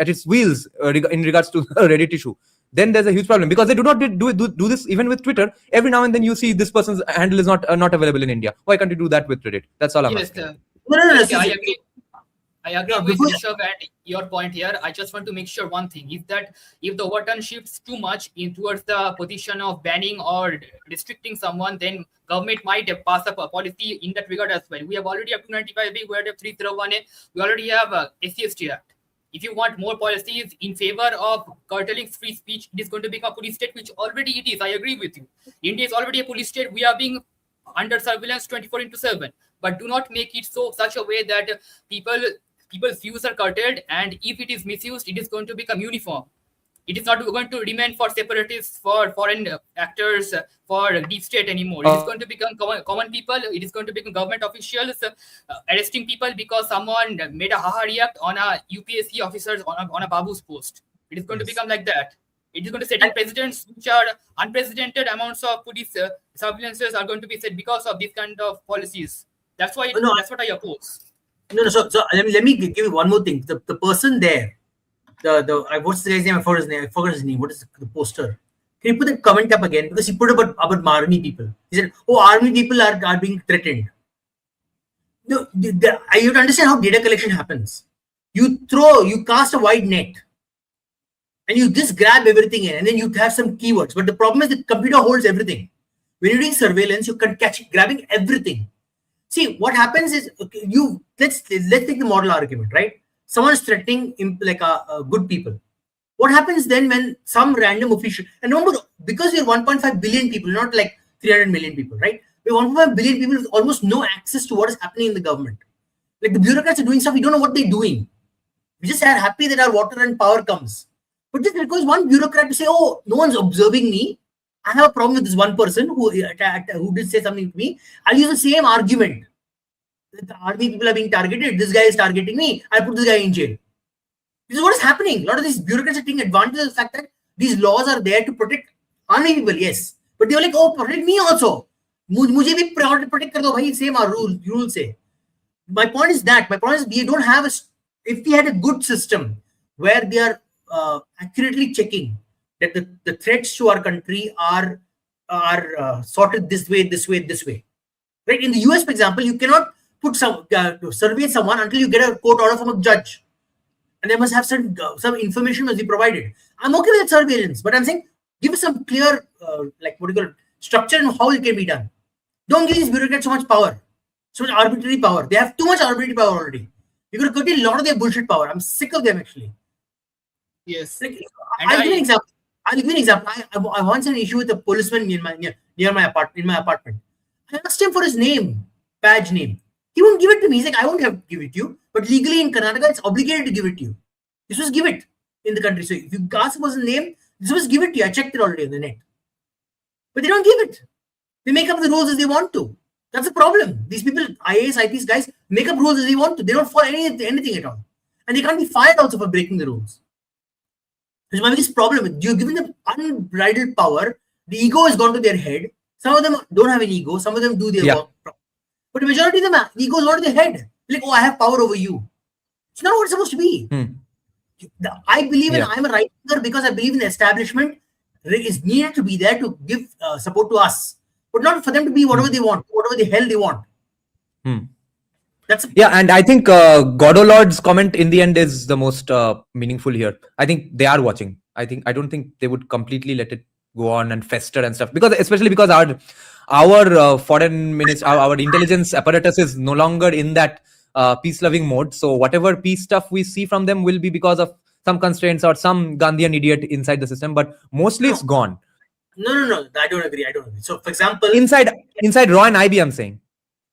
Speaker 2: its wheels in regards to the Reddit issue, then there's a huge problem, because they do not do this even with Twitter. Every now and then you see this person's handle is not available in India. Why can't you do that with Reddit? That's all I'm asking.
Speaker 9: No, I I agree
Speaker 8: Yeah,
Speaker 9: with
Speaker 8: before
Speaker 9: Rishabh at your point here. I just want to make sure one thing is that if the overturn shifts too much in towards the position of banning or restricting someone, then government might pass up a policy in that regard as well. We have already have 295B, we have 301A, we already have SCST Act. If you want more policies in favor of curtailing free speech, it is going to become a police state, which already it is. I agree with you. India is already a police state. We are being under surveillance 24/7. But do not make it so such a way that people's views are curtailed, and if it is misused, it is going to become uniform. It is not going to remain for separatists, for foreign actors, for deep state anymore. It is going to become common people. It is going to become government officials arresting people because someone made a haha react on a UPSC officers on a Babu's post. It is going to become like that. It is going to set in precedents which are unprecedented amounts of police surveillances are going to be set because of this kind of policies. That's why that's what I oppose.
Speaker 8: No. So let me give you one more thing. The person there, what's the guy's name? I forgot his name. What is the poster? Can you put the comment up again? Because he put about army people. He said, "Oh, army people are being threatened." No, you have to understand how data collection happens. You cast a wide net, and you just grab everything in, and then you have some keywords. But the problem is the computer holds everything. When you're doing surveillance, you can grabbing everything. See, what happens is, okay, let's take the model argument, right? Someone is threatening like good people. What happens then when some random official, and remember, because we're 1.5 billion people, not like 300 million people, right? We're 1.5 billion people with almost no access to what is happening in the government. Like the bureaucrats are doing stuff, we don't know what they're doing. We just are happy that our water and power comes. But just because one bureaucrat to say, oh, no one's observing me, I have a problem with this one person who did say something to me. I'll use the same argument. The army people are being targeted. This guy is targeting me. I'll put this guy in jail. This is what is happening. A lot of these bureaucrats are taking advantage of the fact that these laws are there to protect army people, yes. But they're like, oh, protect me also. Mujhe bhi protect kar do bhai, same rule say. My point is we don't have if we had a good system where they are accurately checking that the threats to our country are sorted this way. Right? In the US, for example, you cannot survey someone until you get a court order from a judge. And they must have some information must be provided. I'm okay with surveillance, but I'm saying give us some clear structure and how it can be done. Don't give these bureaucrats so much power, so much arbitrary power. They have too much arbitrary power already. You're going to curtail a lot of their bullshit power. I'm sick of them actually.
Speaker 9: Yes.
Speaker 8: I'll give you an example. I once had an issue with a policeman near my apartment. I asked him for his badge name. He won't give it to me. He's like, I won't have to give it to you. But legally in Karnataka, it's obligated to give it to you. You're supposed to give it in the country. So if you ask a person's name, you're supposed to give it to you. I checked it already on the net. But they don't give it. They make up the rules as they want to. That's the problem. These people, IAS, IPS guys, make up rules as they want to. They don't follow anything at all. And they can't be fired also for breaking the rules. Which is my biggest problem. You're giving them unbridled power. The ego has gone to their head. Some of them don't have an ego. Some of them do their work. But the majority of them, the ego is not to their head. Like, oh, I have power over you. It's not what it's supposed to be. I believe in, I'm a right winger because I believe in the establishment is needed to be there to give support to us. But not for them to be whatever they want, whatever the hell they want.
Speaker 2: And I think Godolord's comment in the end is the most meaningful here. I think they are watching. I don't think they would completely let it go on and fester and stuff, especially because our foreign minister, our intelligence apparatus is no longer in that peace-loving mode. So whatever peace stuff we see from them will be because of some constraints or some Gandhian idiot inside the system. But mostly it's gone.
Speaker 8: No. I don't agree. So, for example,
Speaker 2: inside Raw and IB, I'm saying.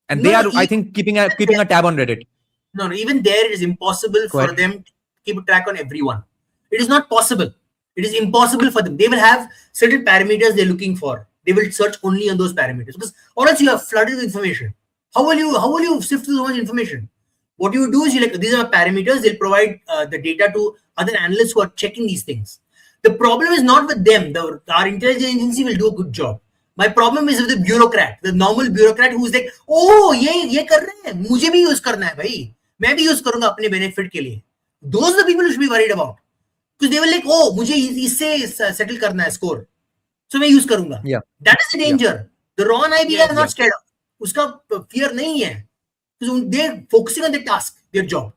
Speaker 2: And they are, I think, keeping a tab on Reddit.
Speaker 8: No, even there it is impossible for them to keep a track on everyone. It is not possible. It is impossible for them. They will have certain parameters they're looking for. They will search only on those parameters because, or else you are flooded with information. How will you sift through so much information? What you do is these are parameters. They'll provide the data to other analysts who are checking these things. The problem is not with them. Our intelligence agency will do a good job. My problem is with the bureaucrat, the normal bureaucrat who's like, oh, ये कर रहे हैं, मुझे भी use करना है भाई, मैं भी use करूँगा अपने benefit के लिए. Those are the people you should be worried about. Because they were like, oh, मुझे इससे settle करना है score, so मैं use करूँगा.
Speaker 2: Yeah.
Speaker 8: That is the danger. The raw and IB are not scared of. उसका fear नहीं है. Because they're focusing on their task, their job.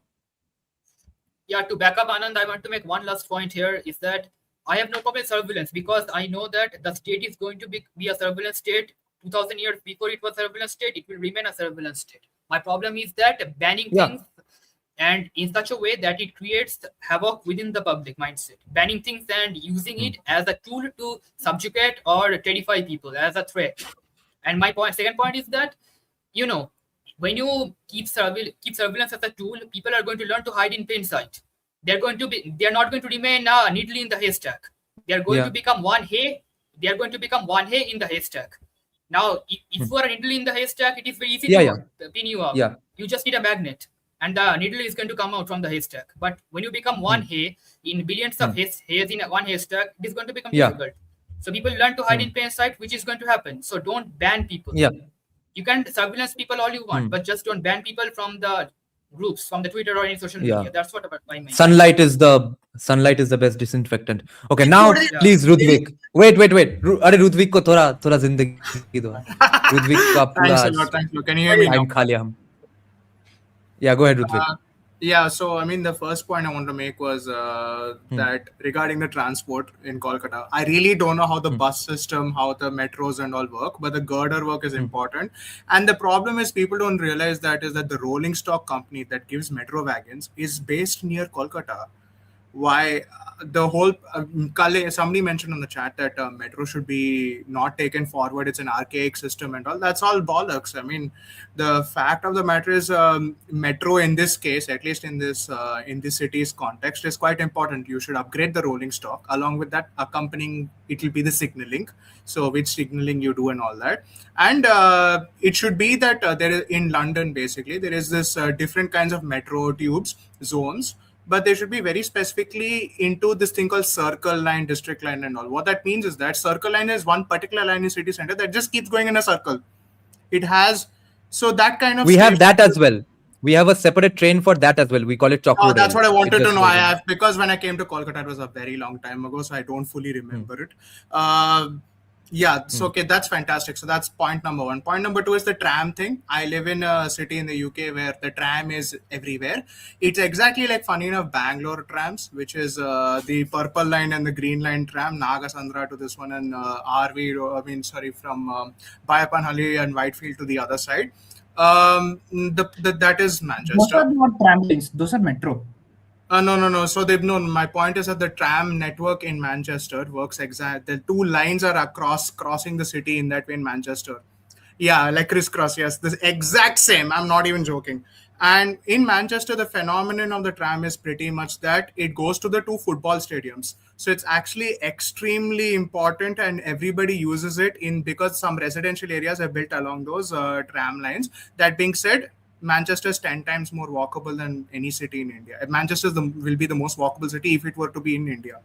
Speaker 9: Yeah, to back up Anand, I want to make one last point here is that I have no problem with surveillance because I know that the state is going to be a surveillance state. 2000 years before it was a surveillance state, it will remain a surveillance state. My problem is that banning
Speaker 2: Yeah.
Speaker 9: things and in such a way that it creates havoc within the public mindset. Banning things and using it as a tool to subjugate or terrify people as a threat. And my second point is that, you know, when you keep surveillance as a tool, people are going to learn to hide in plain sight. They're not going to remain a needle in the haystack. They're going to become one hay. They are going to become one hay in the haystack. Now, if you are a needle in the haystack, it is very easy to pin you up.
Speaker 2: Yeah.
Speaker 9: You just need a magnet, and the needle is going to come out from the haystack. But when you become one hay in billions of hays in one haystack, it is going to become difficult. So people learn to hide in plain sight, which is going to happen. So don't ban people.
Speaker 2: Yeah.
Speaker 9: You can surveillance people all you want, but just don't ban people from the groups, from the Twitter or any social media. That's what I mean.
Speaker 2: Sunlight is the best disinfectant. Okay, now please Rudvik. Wait. अरे रुद्विक को थोड़ा जिंदगी दो. रुद्विक का पूरा
Speaker 10: Thanks a lot. Can you hear me now?
Speaker 2: time खा लिया हम. Yeah, go ahead, Rudvik.
Speaker 10: Yeah, so I mean, the first point I wanted to make was that regarding the transport in Kolkata, I really don't know how the bus system, how the metros and all work, but the girder work is important. And the problem is people don't realize that the rolling stock company that gives metro wagons is based near Kolkata. Why the whole somebody mentioned on the chat that metro should be not taken forward, it's an archaic system and all. That's all bollocks. I mean, the fact of the matter is metro in this case, at least in this city's context, is quite important. You should upgrade the rolling stock. Along with that, accompanying it will be the signaling, so which signaling you do and all that. And it should be that there is, in London basically there is this different kinds of metro tubes zones, but they should be very specifically into this thing called circle line, district line and all. What that means is that circle line is one particular line in city center that just keeps going in a circle. It has, so that kind of...
Speaker 2: We have that as well. We have a separate train for that as well. We call it Chocro.
Speaker 10: Oh, that's what I wanted to know. Because when I came to Kolkata, it was a very long time ago, so I don't fully remember it. Yeah, so okay, that's fantastic. So that's point number one. Point number two is the tram thing. I live in a city in the UK where the tram is everywhere. It's exactly like, funny enough, Bangalore trams, which is the purple line and the green line tram, Nagasandra to this one, and from Bayapanhalli and Whitefield to the other side. That is Manchester.
Speaker 6: Those are not tram lines, those are metro.
Speaker 10: No. So my point is that the tram network in Manchester works the two lines are crossing the city in that way in Manchester. Yeah, like crisscross. Yes, the exact same. I'm not even joking. And in Manchester, the phenomenon of the tram is pretty much that it goes to the two football stadiums. So it's actually extremely important, and everybody uses it because some residential areas are built along those tram lines. That being said, Manchester is 10 times more walkable than any city in India. Manchester will be the most walkable city if it were to be in India.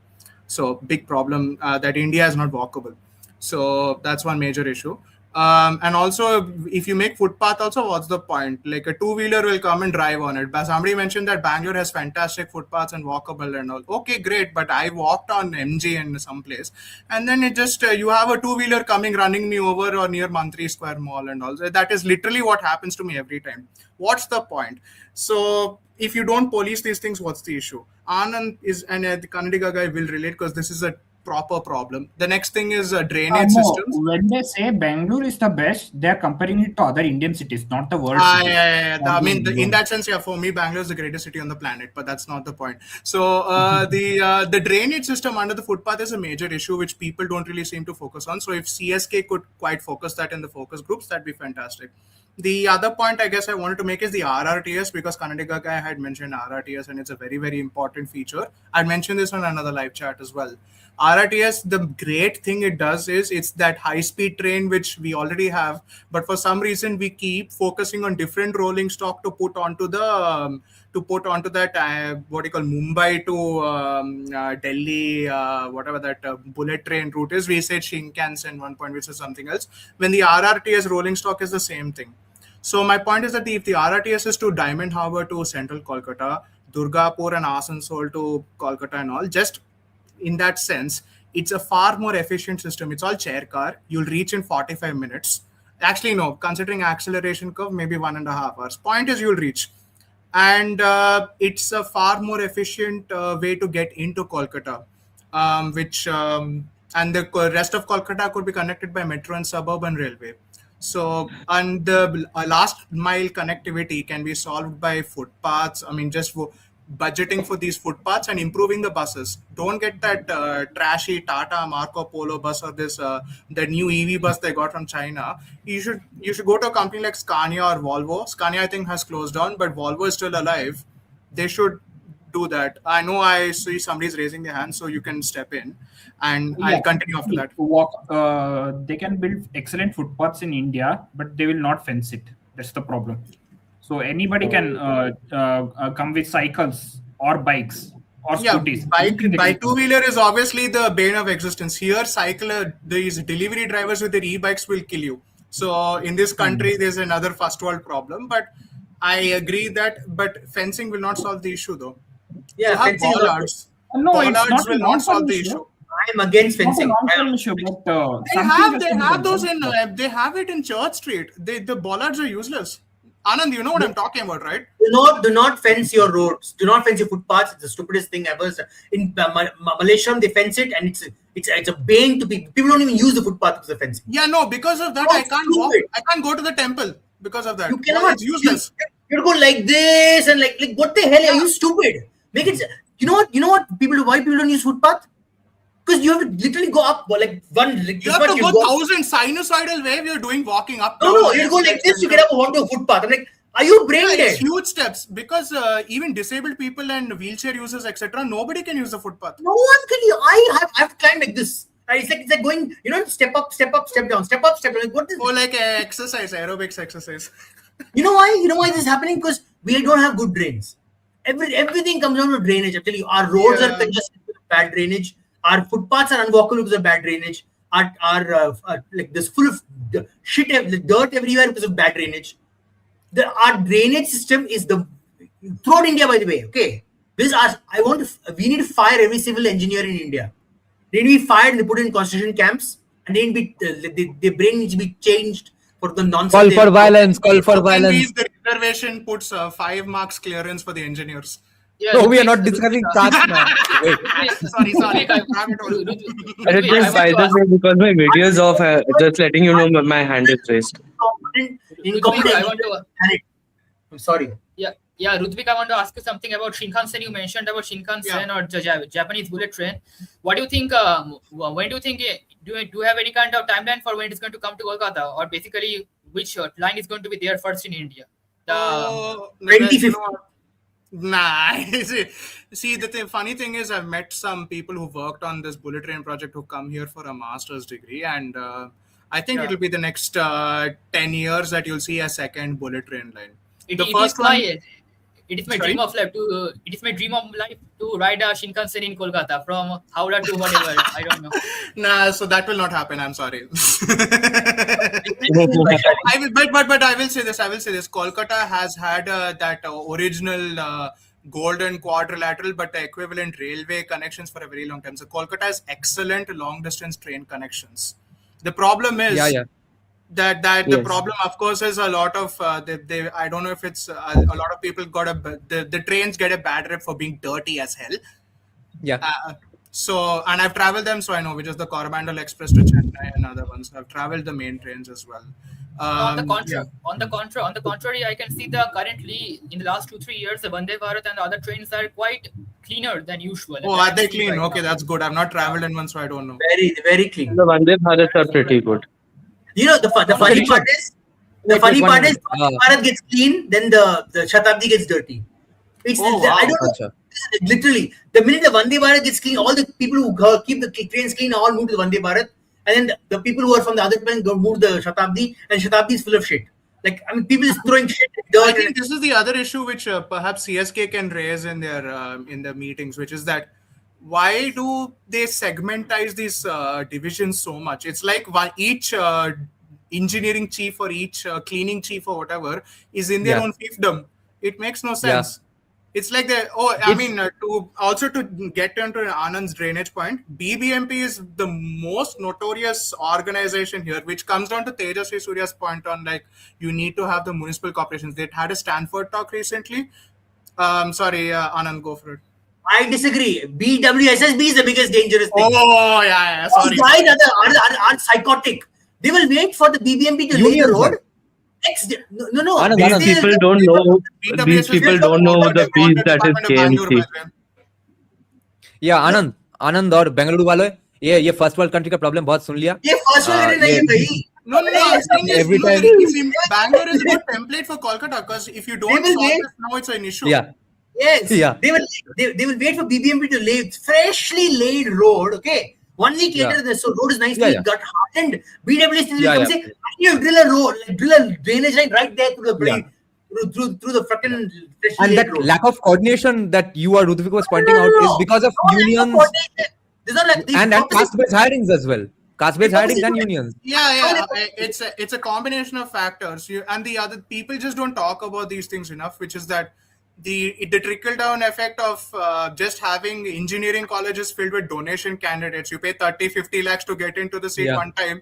Speaker 10: So big problem that India is not walkable. So that's one major issue. And also, if you make footpath also, what's the point? Like a two-wheeler will come and drive on it. But somebody mentioned that Bangalore has fantastic footpaths and walkable and all. Okay, great. But I walked on MG in some place, and then it just, you have a two-wheeler running me over or near Mantri Square Mall and all. That is literally what happens to me every time. What's the point? So if you don't police these things, what's the issue? Anand and the Kannadiga guy will relate because this is a proper problem. The next thing is drainage systems.
Speaker 6: When they say Bangalore is the best, they are comparing it to other Indian cities, not the world.
Speaker 10: I mean, in that sense, yeah, for me, Bangalore is the greatest city on the planet, but that's not the point. So the drainage system under the footpath is a major issue which people don't really seem to focus on. So if CSK could quite focus that in the focus groups, that'd be fantastic. The other point I guess I wanted to make is the RRTS, because Kannadiga guy had mentioned RRTS and it's a very, very important feature. I mentioned this on another live chat as well. RRTS, the great thing it does is it's that high-speed train which we already have, but for some reason we keep focusing on different rolling stock to put onto that what you call Mumbai to Delhi, whatever that bullet train route is. We said Shinkansen one point, which is something else. When the RRTS rolling stock is the same thing. So my point is that if the RRTS is to Diamond Harbour to Central Kolkata, Durgapur and Asansol to Kolkata and all, just in that sense, it's a far more efficient system. It's all chair car. You'll reach in 45 minutes. Actually, no, considering acceleration curve, maybe 1.5 hours. Point is you'll reach. and it's a far more efficient way to get into Kolkata, which and the rest of Kolkata could be connected by metro and suburban railway. So, and the last mile connectivity can be solved by footpaths. I mean, just budgeting for these footpaths and improving the buses. Don't get that trashy Tata Marco Polo bus or this the new EV bus they got from China. You should go to a company like Scania or Volvo. Scania, I think, has closed down, but Volvo is still alive. They should do that. I know I see somebody's raising their hand, so you can step in, and I'll continue after that.
Speaker 6: They can build excellent footpaths in India, but they will not fence it. That's the problem. So anybody can come with cycles or bikes or scooters.
Speaker 10: By two-wheeler is obviously the bane of existence. Here, these delivery drivers with their e-bikes will kill you. So in this country, there's another first world problem. But I agree but fencing will not solve the issue, though.
Speaker 8: Yeah, fencing
Speaker 10: bollards.
Speaker 6: No, it's
Speaker 10: Bollards
Speaker 6: not
Speaker 10: will not solve the issue.
Speaker 8: I'm against fencing.
Speaker 10: They have those in. They have it in Church Street. The bollards are useless. Anand, you know what I'm talking about, right?
Speaker 8: Do not fence your roads. Do not fence your footpaths. It's the stupidest thing ever. In Malaysia, they fence it, and it's a bane to people. People don't even use the footpath because of fencing.
Speaker 10: Yeah, no, because of that, I can't walk. I can't go to the temple because of that.
Speaker 8: You cannot.
Speaker 10: It's useless.
Speaker 8: You go like this and like what the hell? Are you stupid? Make it. You know what? Why people don't use footpath? Because you have to literally go up like one. Like,
Speaker 10: you have to go 1,000 sinusoidal wave. You're doing walking up.
Speaker 8: No, you go like this to get up onto a footpath. I'm like, are you brain dead?
Speaker 10: It's huge steps because even disabled people and wheelchair users, etc., nobody can use the footpath.
Speaker 8: No one can. I have climbed like this. It's like going, step up, step down, step up, step down. Like, what is?
Speaker 10: Or like exercise, aerobics exercise.
Speaker 8: You know why? You know why this is happening? Because we don't have good drains. Everything comes down to drainage. I'm telling you, our roads are congested with bad drainage. Our footpaths are unwalkable because of bad drainage. Our like this full of shit, dirt everywhere because of bad drainage. Our drainage system is throughout India, by the way. Okay, we need to fire every civil engineer in India. They need to be fired and they put in concentration camps, and their brain needs to be changed for the nonsense.
Speaker 2: Call for violence.
Speaker 10: The reservation puts 5 marks clearance for the engineers.
Speaker 9: Yeah,
Speaker 2: No, we are not discussing caste now. Wait.
Speaker 10: Sorry.
Speaker 7: I did this by the way because my video is off. Just letting you know my hand is raised.
Speaker 8: I'm sorry.
Speaker 9: Yeah, Rutvik, I want to ask you something about Shinkansen. You mentioned about Shinkansen or the Japanese bullet train. What do you think? When do you think? Do you have any kind of timeline for when it is going to come to Kolkata, or basically which line is going to be there first in India?
Speaker 8: 2050.
Speaker 10: Nah. See, the funny thing is, I've met some people who worked on this bullet train project who come here for a master's degree, and I think it'll be the next 10 years that you'll see a second bullet train line.
Speaker 9: It is my dream of life to. It is my dream of life to ride a Shinkansen in Kolkata from Howrah to whatever. I don't know.
Speaker 10: Nah, so that will not happen. I'm sorry. But I will say this. Kolkata has had that original golden quadrilateral, but the equivalent railway connections for a very long time. So Kolkata has excellent long distance train connections. The problem is that the problem, of course, is a lot of I don't know if it's a lot of people the trains get a bad rep for being dirty as hell. So, and I've traveled them, so I know, which is the Coromandel Express to Chennai and other ones. I've traveled the main trains as well.
Speaker 9: On the contrary, I can see currently in the last 2-3 years, the Vande Bharat and the other trains are quite cleaner than usual.
Speaker 10: Oh, are they clean? Okay, that's good. I've not traveled in one, so I don't know.
Speaker 8: Very, very clean.
Speaker 7: The Vande Bharats are pretty good.
Speaker 8: The funny part is Vande Bharat gets clean, then the Shatabdi gets dirty. I don't know. Literally, the minute the Vande Bharat gets clean, all the people who keep the trains clean all move to the Vande Bharat, and then the people who are from the other train go move the Shatabdi, and Shatabdi is full of shit. Like, I mean, people is throwing shit.
Speaker 10: I think this is the other issue which perhaps CSK can raise in their in the meetings, which is that why do they segmentize these divisions so much? It's like each engineering chief or each cleaning chief or whatever is in their own fiefdom. It makes no sense. It's like to get into Anand's drainage point, BBMP is the most notorious organization here, which comes down to Tejasvi Surya's point on like you need to have the municipal corporations. They had a Stanford talk recently. Sorry, Anand, go for it.
Speaker 8: I disagree. BWSSB is the biggest dangerous thing.
Speaker 10: Oh, yeah, sorry.
Speaker 8: These guys are psychotic. They will wait for the BBMP to lay the road. No.
Speaker 7: These people don't know. These people don't know the fees that is TMC.
Speaker 2: Yeah, आनंद और बेंगलुरु वाले ये first world country का problem बहुत सुन लिया.
Speaker 8: ये first world नहीं है भाई.
Speaker 10: No, I'm saying
Speaker 2: every time
Speaker 10: Bangalore is a good template for Kolkata, because if you don't solve this now, it's an issue.
Speaker 2: Yeah.
Speaker 8: Yes.
Speaker 2: Yeah.
Speaker 8: They will wait for BBMP to lay freshly laid road. Okay. 1 week later, the road is nicely got hardened. BWST will come say, "You drill a road, drill a drainage line right there to the brain." Through the fucking
Speaker 2: and that road. Lack of coordination that you or Rudvik was pointing out is because of unions and caste-based hirings as well. Caste-based hirings and unions.
Speaker 10: Yeah. It's a combination of factors. And the other people just don't talk about these things enough, which is that the trickle-down effect of just having engineering colleges filled with donation candidates. You pay 30-50 lakhs to get into the seat one time.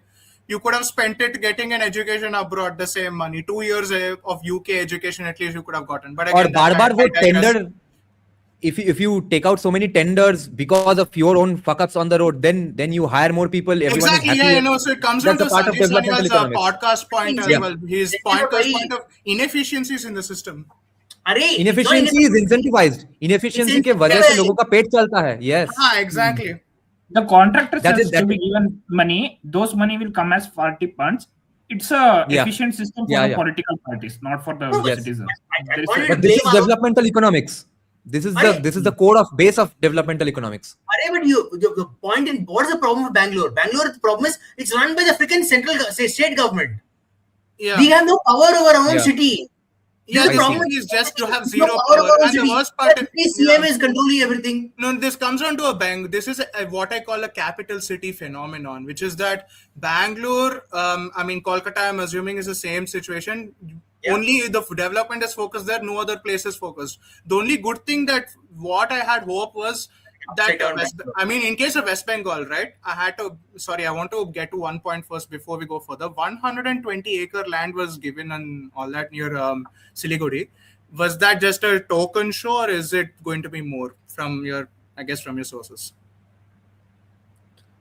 Speaker 10: You could have spent it getting an education abroad, the same money. 2 years of UK education at least you could have gotten. But again,
Speaker 2: or bar tender. If you take out so many tenders because of your own fuck-ups on the road, then you hire more people. Everyone
Speaker 10: exactly,
Speaker 2: is happy.
Speaker 10: So it comes down to Sanjay Sanyal's podcast point as well. His point of inefficiencies in the system.
Speaker 2: Inefficiency is incentivized. Inefficiency के वजह से लोगों का पेट चलता है. Yes.
Speaker 10: Exactly.
Speaker 6: The contractors has to be given money. Those money will come as party funds. It's a efficient system for the political parties, not for the citizens.
Speaker 2: But this is developmental economics. This is the core of base of developmental economics.
Speaker 8: But the point in what is the problem of Bangalore? Bangalore, the problem is it's run by the freaking state government. Yeah. We have no power over our own city.
Speaker 10: Yeah, the problem is just to have zero power. And the worst part
Speaker 8: is CM is controlling everything.
Speaker 10: No, this comes down to a bank. This is what I call a capital city phenomenon, which is that Bangalore, Kolkata, I'm assuming is the same situation. Yeah. Only the development is focused there, no other place is focused. The only good thing that what I had hope was that in case of West Bengal, right? I want to get to one point first before we go further. 120-acre land was given and all that near Siliguri. Was that just a token show, or is it going to be more from your sources?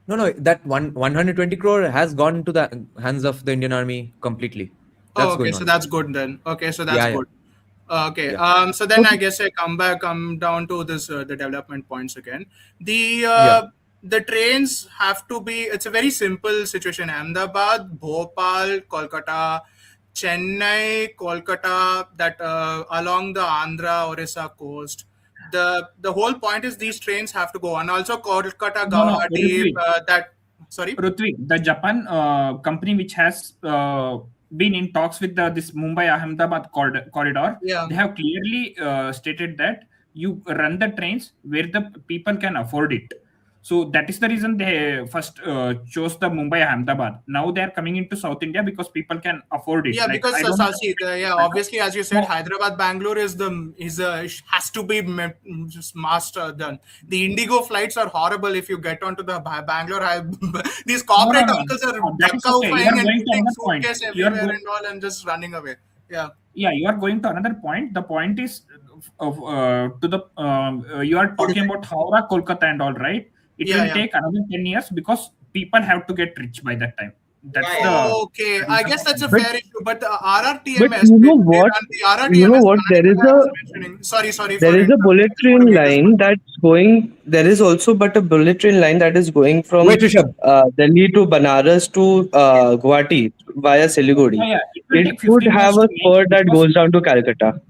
Speaker 2: No, that 120 crore has gone to the hands of the Indian Army completely.
Speaker 10: So that's good then. Okay, so that's good. Okay. Yeah. So then I guess I come down to this the development points again. The trains have to be. It's a very simple situation. Ahmedabad, Bhopal, Kolkata, Chennai, Kolkata. That along the Andhra Orissa coast. The whole point is these trains have to go, and also Kolkata, Guwahati.
Speaker 6: Rutvik, the Japan company which has been in talks with this Mumbai-Ahmedabad corridor, they have clearly stated that you run the trains where the people can afford it. So that is the reason they first chose the Mumbai-Ahmedabad. Now they are coming into South India because people can afford it.
Speaker 10: Yeah, because obviously, as you said, Hyderabad-Bangalore has to be just master done. The Indigo flights are horrible if you get onto the Bangalore. These corporate uncles are flying and putting suitcase everywhere and all and just running away. Yeah,
Speaker 6: you are going to another point. The point is you are talking about Howrah, Kolkata and all, right? It will take another 10 years because people have to get rich by that time.
Speaker 10: Okay, I guess that's a fair issue. But the RRTMS,
Speaker 7: but you know what? There is a bullet train line that's going. There is also a bullet train line that is going from Delhi to Banaras to Guwahati via Siliguri. It could have a spur that goes down to Calcutta.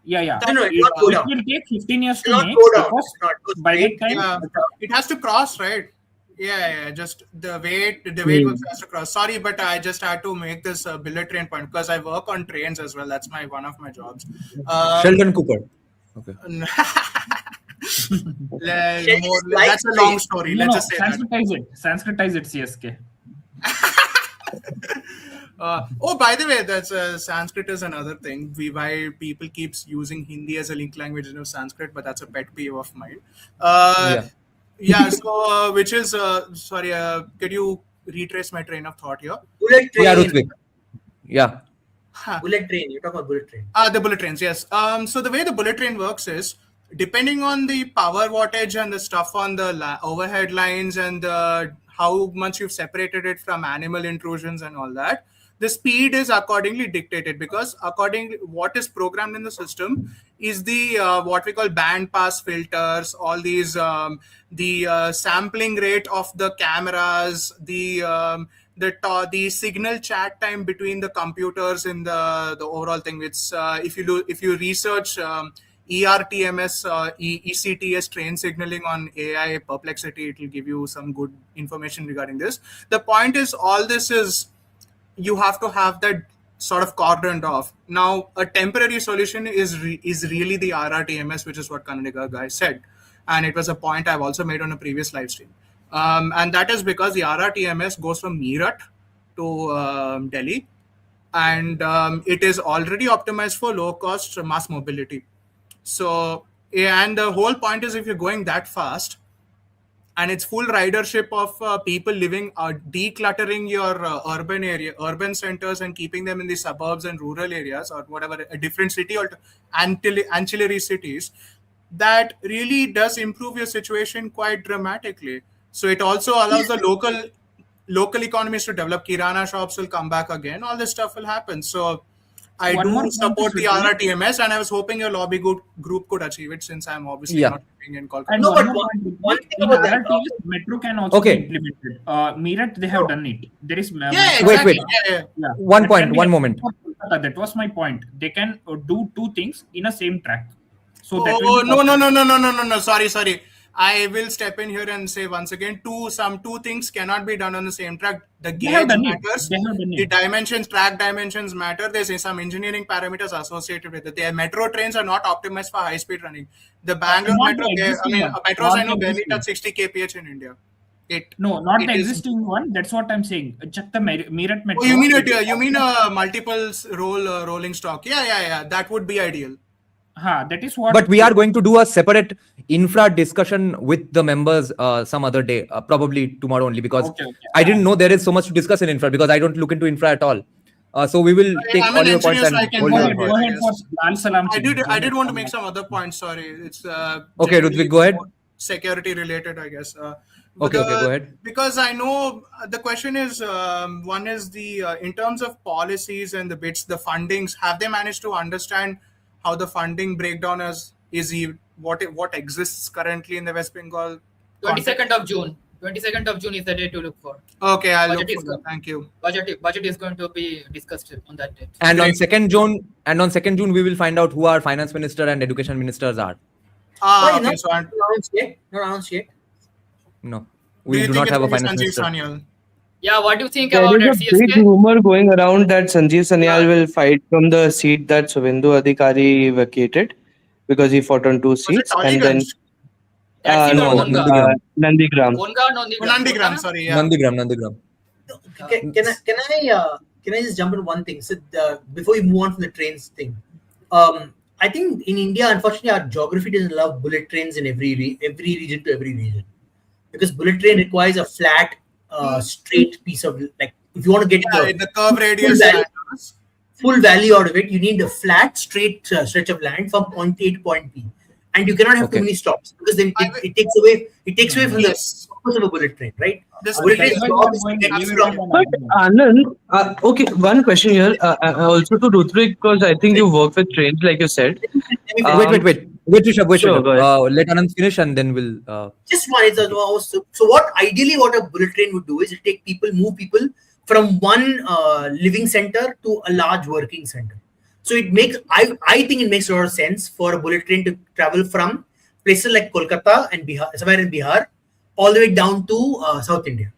Speaker 6: It will take 15 years to make because by that time
Speaker 10: it has to cross, right? Just the weight has to cross. Sorry, but I just had to make this bullet train point because I work on trains as well. That's one of my jobs.
Speaker 2: Sheldon Cooper. Okay.
Speaker 10: That's a long story. Let's just say
Speaker 6: Sanskritize it, CSK.
Speaker 10: By the way, that's Sanskrit is another thing. Why people keeps using Hindi as a link language instead of Sanskrit, but that's a pet peeve of mine. So which is could you retrace my train of thought here?
Speaker 2: Yeah, Rutvik. Yeah.
Speaker 8: Bullet train. You're talking about bullet train.
Speaker 10: The bullet trains, yes. So the way the bullet train works is, depending on the power wattage and the stuff on the overhead lines and how much you've separated it from animal intrusions and all that, the speed is accordingly dictated, because according what is programmed in the system is the what we call band pass filters, all these the sampling rate of the cameras, the signal chat time between the computers in the overall thing. It's if you research ERTMS, ECTS train signaling on AI Perplexity, it will give you some good information regarding this. The point is, all this is, you have to have that sort of cordoned off. Now, a temporary solution is really the RRTMS, which is what Kannadiga guy said. And it was a point I've also made on a previous live stream. And that is because the RRTMS goes from Meerut to Delhi. And it is already optimized for low-cost mass mobility. So, and the whole point is, if you're going that fast, and it's full ridership of people living, decluttering your urban centers and keeping them in the suburbs and rural areas, or whatever, a different city or ancillary cities, that really does improve your situation quite dramatically. So it also allows the local economies to develop. Kirana shops will come back again. All this stuff will happen. So I do support the RRTMS, and I was hoping your lobby group could achieve it, since I'm obviously not living in Kolkata.
Speaker 6: And one thing about that, metro can also be implemented. Meerut, they have done it. There is
Speaker 2: wait. One moment.
Speaker 6: That was my point. They can do two things in a same track. So
Speaker 10: no. Sorry. I will step in here and say once again, two things cannot be done on the same track. The gauge matters. The dimensions, track dimensions matter. There's some engineering parameters associated with it. The metro trains are not optimized for high speed running. The Bangalore metro, metros I know barely touch 60 kph in India.
Speaker 6: Not the existing one. That's what I'm saying. Check the Meerut metro.
Speaker 10: Oh, you mean a multiple rolling stock? Yeah. That would be ideal.
Speaker 6: That is what.
Speaker 2: But we are going to do a separate infra discussion with the members some other day, probably tomorrow only, because I didn't know there is so much to discuss in infra, because I don't look into infra at all. So we will take all your points and hold your points.
Speaker 10: I did want to make some other points. Sorry, it's
Speaker 2: okay. Ludwig, go ahead.
Speaker 10: Security related, I guess.
Speaker 2: Okay, go ahead.
Speaker 10: Because I know the question is, one is the in terms of policies and the bits, the fundings, have they managed to understand how the funding breakdown is what exists currently in the West Bengal?
Speaker 9: 22nd of June. 22nd of June is the day to look for.
Speaker 10: Okay, I'll look for that. Thank you.
Speaker 9: Budget is going to be discussed on that date.
Speaker 2: And on 2nd June, we will find out who our finance minister and education ministers are.
Speaker 10: Okay, so
Speaker 8: not announced yet.
Speaker 2: No, we do not have a finance minister.
Speaker 9: Yeah, what do you think about it?
Speaker 7: There is a big rumor going around that Sanjeev Sanyal will fight from the seat that Suvendu Adhikari vacated, because he fought on 2 seats, and then Nandigram.
Speaker 10: Nandigram, sorry. Yeah.
Speaker 2: Nandigram.
Speaker 8: Can I just jump in one thing? So before we move on from the trains thing, I think in India, unfortunately, our geography doesn't allow bullet trains in every region to every region, because bullet train requires a flat, straight piece of, like, if you want to get
Speaker 10: the curve radius
Speaker 8: full value out of it, you need a flat, straight stretch of land from point A to point B, and you cannot have too many stops, because then it takes away from the purpose of a bullet train, right?
Speaker 7: But Anand, okay, one question here, also to Ludwig, because I think you work with trains, like you said.
Speaker 2: Wait, Rishabh. Let Anand finish, and then we'll.
Speaker 8: Just one. So what a bullet train would do is move people from one living center to a large working center. So it makes, I think it makes a lot of sense for a bullet train to travel from places like Kolkata and Bihar, somewhere in Bihar, all the way down to South India,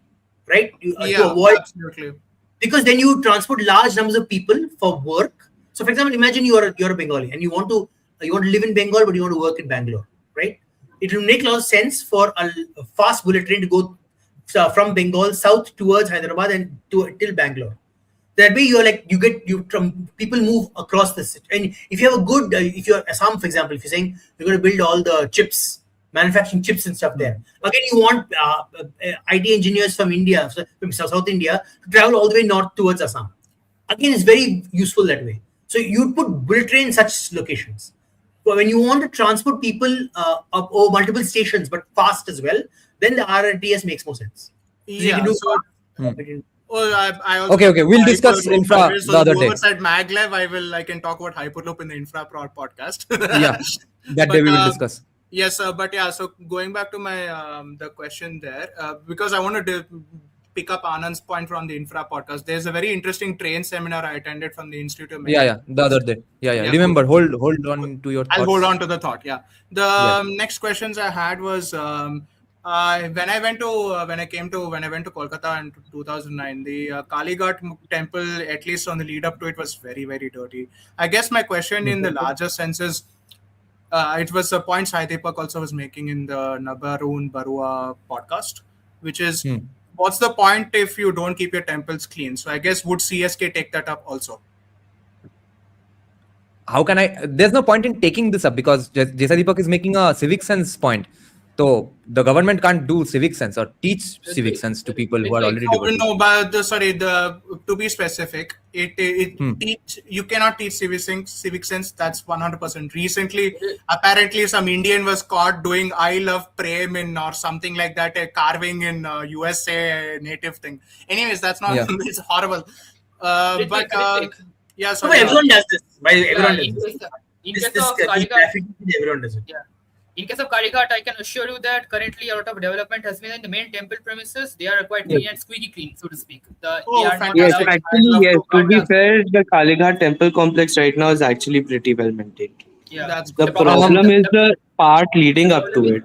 Speaker 8: right? To avoid,
Speaker 10: absolutely.
Speaker 8: Because then you transport large numbers of people for work. So, for example, imagine you're a Bengali and you want to live in Bengal, but you want to work in Bangalore, right? It will make a lot of sense for a fast bullet train to go from Bengal south towards Hyderabad and till Bangalore. That way, people move across the city. And if you have a good, if you're Assam, for example, if you're saying you're going to build all the chips, manufacturing chips and stuff there. Again, you want IT engineers from India, from South India, to travel all the way north towards Assam. Again, it's very useful that way. So you'd put bullet train in such locations. So when you want to transport people up over multiple stations but fast as well, then the RRTS makes more sense. So you can
Speaker 10: Yeah.
Speaker 8: do
Speaker 10: So I also
Speaker 2: Okay, we'll discuss
Speaker 10: Hyperloop
Speaker 2: infra
Speaker 10: highways. So
Speaker 2: the other
Speaker 10: whoever
Speaker 2: day.
Speaker 10: said maglev, I can talk about Hyperloop in the infra podcast.
Speaker 2: Yeah, that day we will discuss.
Speaker 10: Yes, but yeah. So going back to my the question there, because I wanted to pick up Anand's point from the infra podcast. There's a very interesting train seminar I attended from the Institute of
Speaker 2: Yeah, the other day. Yeah.
Speaker 10: Yeah,
Speaker 2: Remember, hold on to your thoughts.
Speaker 10: I'll hold on to the thought. Yeah. The next questions I had was when I went to Kolkata in 2009, the Kalighat temple, at least on the lead up to it, was very, very dirty. I guess my question in the larger sense is, it was a point Sai Deepak also was making in the Nabarun Barua podcast, which is what's the point if you don't keep your temples clean? So I guess would CSK take that up also?
Speaker 2: How can I? There's no point in taking this up because Sai Deepak is making a civic sense point. So the government can't do civic sense or teach civic sense to people who are already devotees.
Speaker 10: No, but to be specific, you cannot teach civic sense. That's 100%. Recently, apparently, some Indian was caught doing "I love Prem" in or something like that, a carving in USA native thing. Anyways, that's not. It's horrible. Yeah, so
Speaker 8: everyone does this. Everyone does this.
Speaker 9: In case of Kalighat,
Speaker 8: everyone does it.
Speaker 9: Yeah. In case of Kalighat, I can assure you that currently a lot of development has been in the main temple premises. They are quite clean and squeaky clean, so to speak.
Speaker 7: Yes, to be fair, the Kalighat temple complex right now is actually pretty well maintained.
Speaker 9: Yeah.
Speaker 7: The problem is the part leading up to it.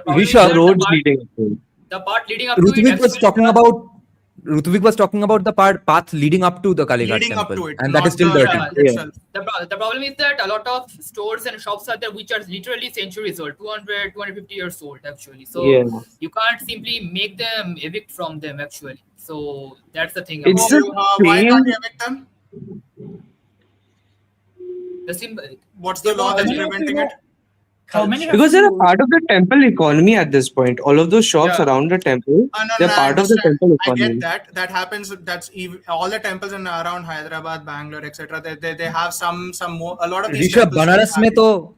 Speaker 2: The
Speaker 7: roads leading up to it.
Speaker 9: The part leading up to it.
Speaker 2: Rutvik was talking about the path leading up to the Kalighat temple, and that is still dirty.
Speaker 9: The problem is that a lot of stores and shops are there which are literally centuries old, 200, 250 years old actually. So you can't simply make them evict from them actually. So that's the thing.
Speaker 7: It's
Speaker 10: why can't you evict them? What's the law that's preventing it?
Speaker 7: Because they're a part of the temple economy at this point. All of those shops around the temple, they're part of the temple economy.
Speaker 10: I get that. That happens. That's all the temples in around Hyderabad, Bangalore, etc. They have some more. A lot of these.
Speaker 2: Rishabh,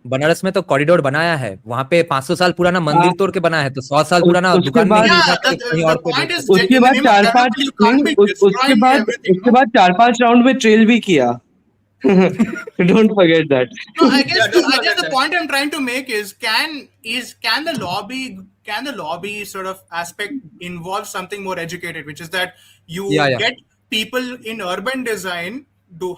Speaker 2: Banaras में तो corridor बनाया है. वहाँ पे 500 साल पुराना मंदिर तोड़ के बनाया है. तो 100 साल पुराना दुकान नहीं उठा के कहीं और पे.
Speaker 7: उसके बाद 4-5 राउंड में ट्रेल भी किया. Don't forget that.
Speaker 10: No, I guess the point I'm trying to make is can the lobby sort of aspect involve something more educated, which is that you get people in urban design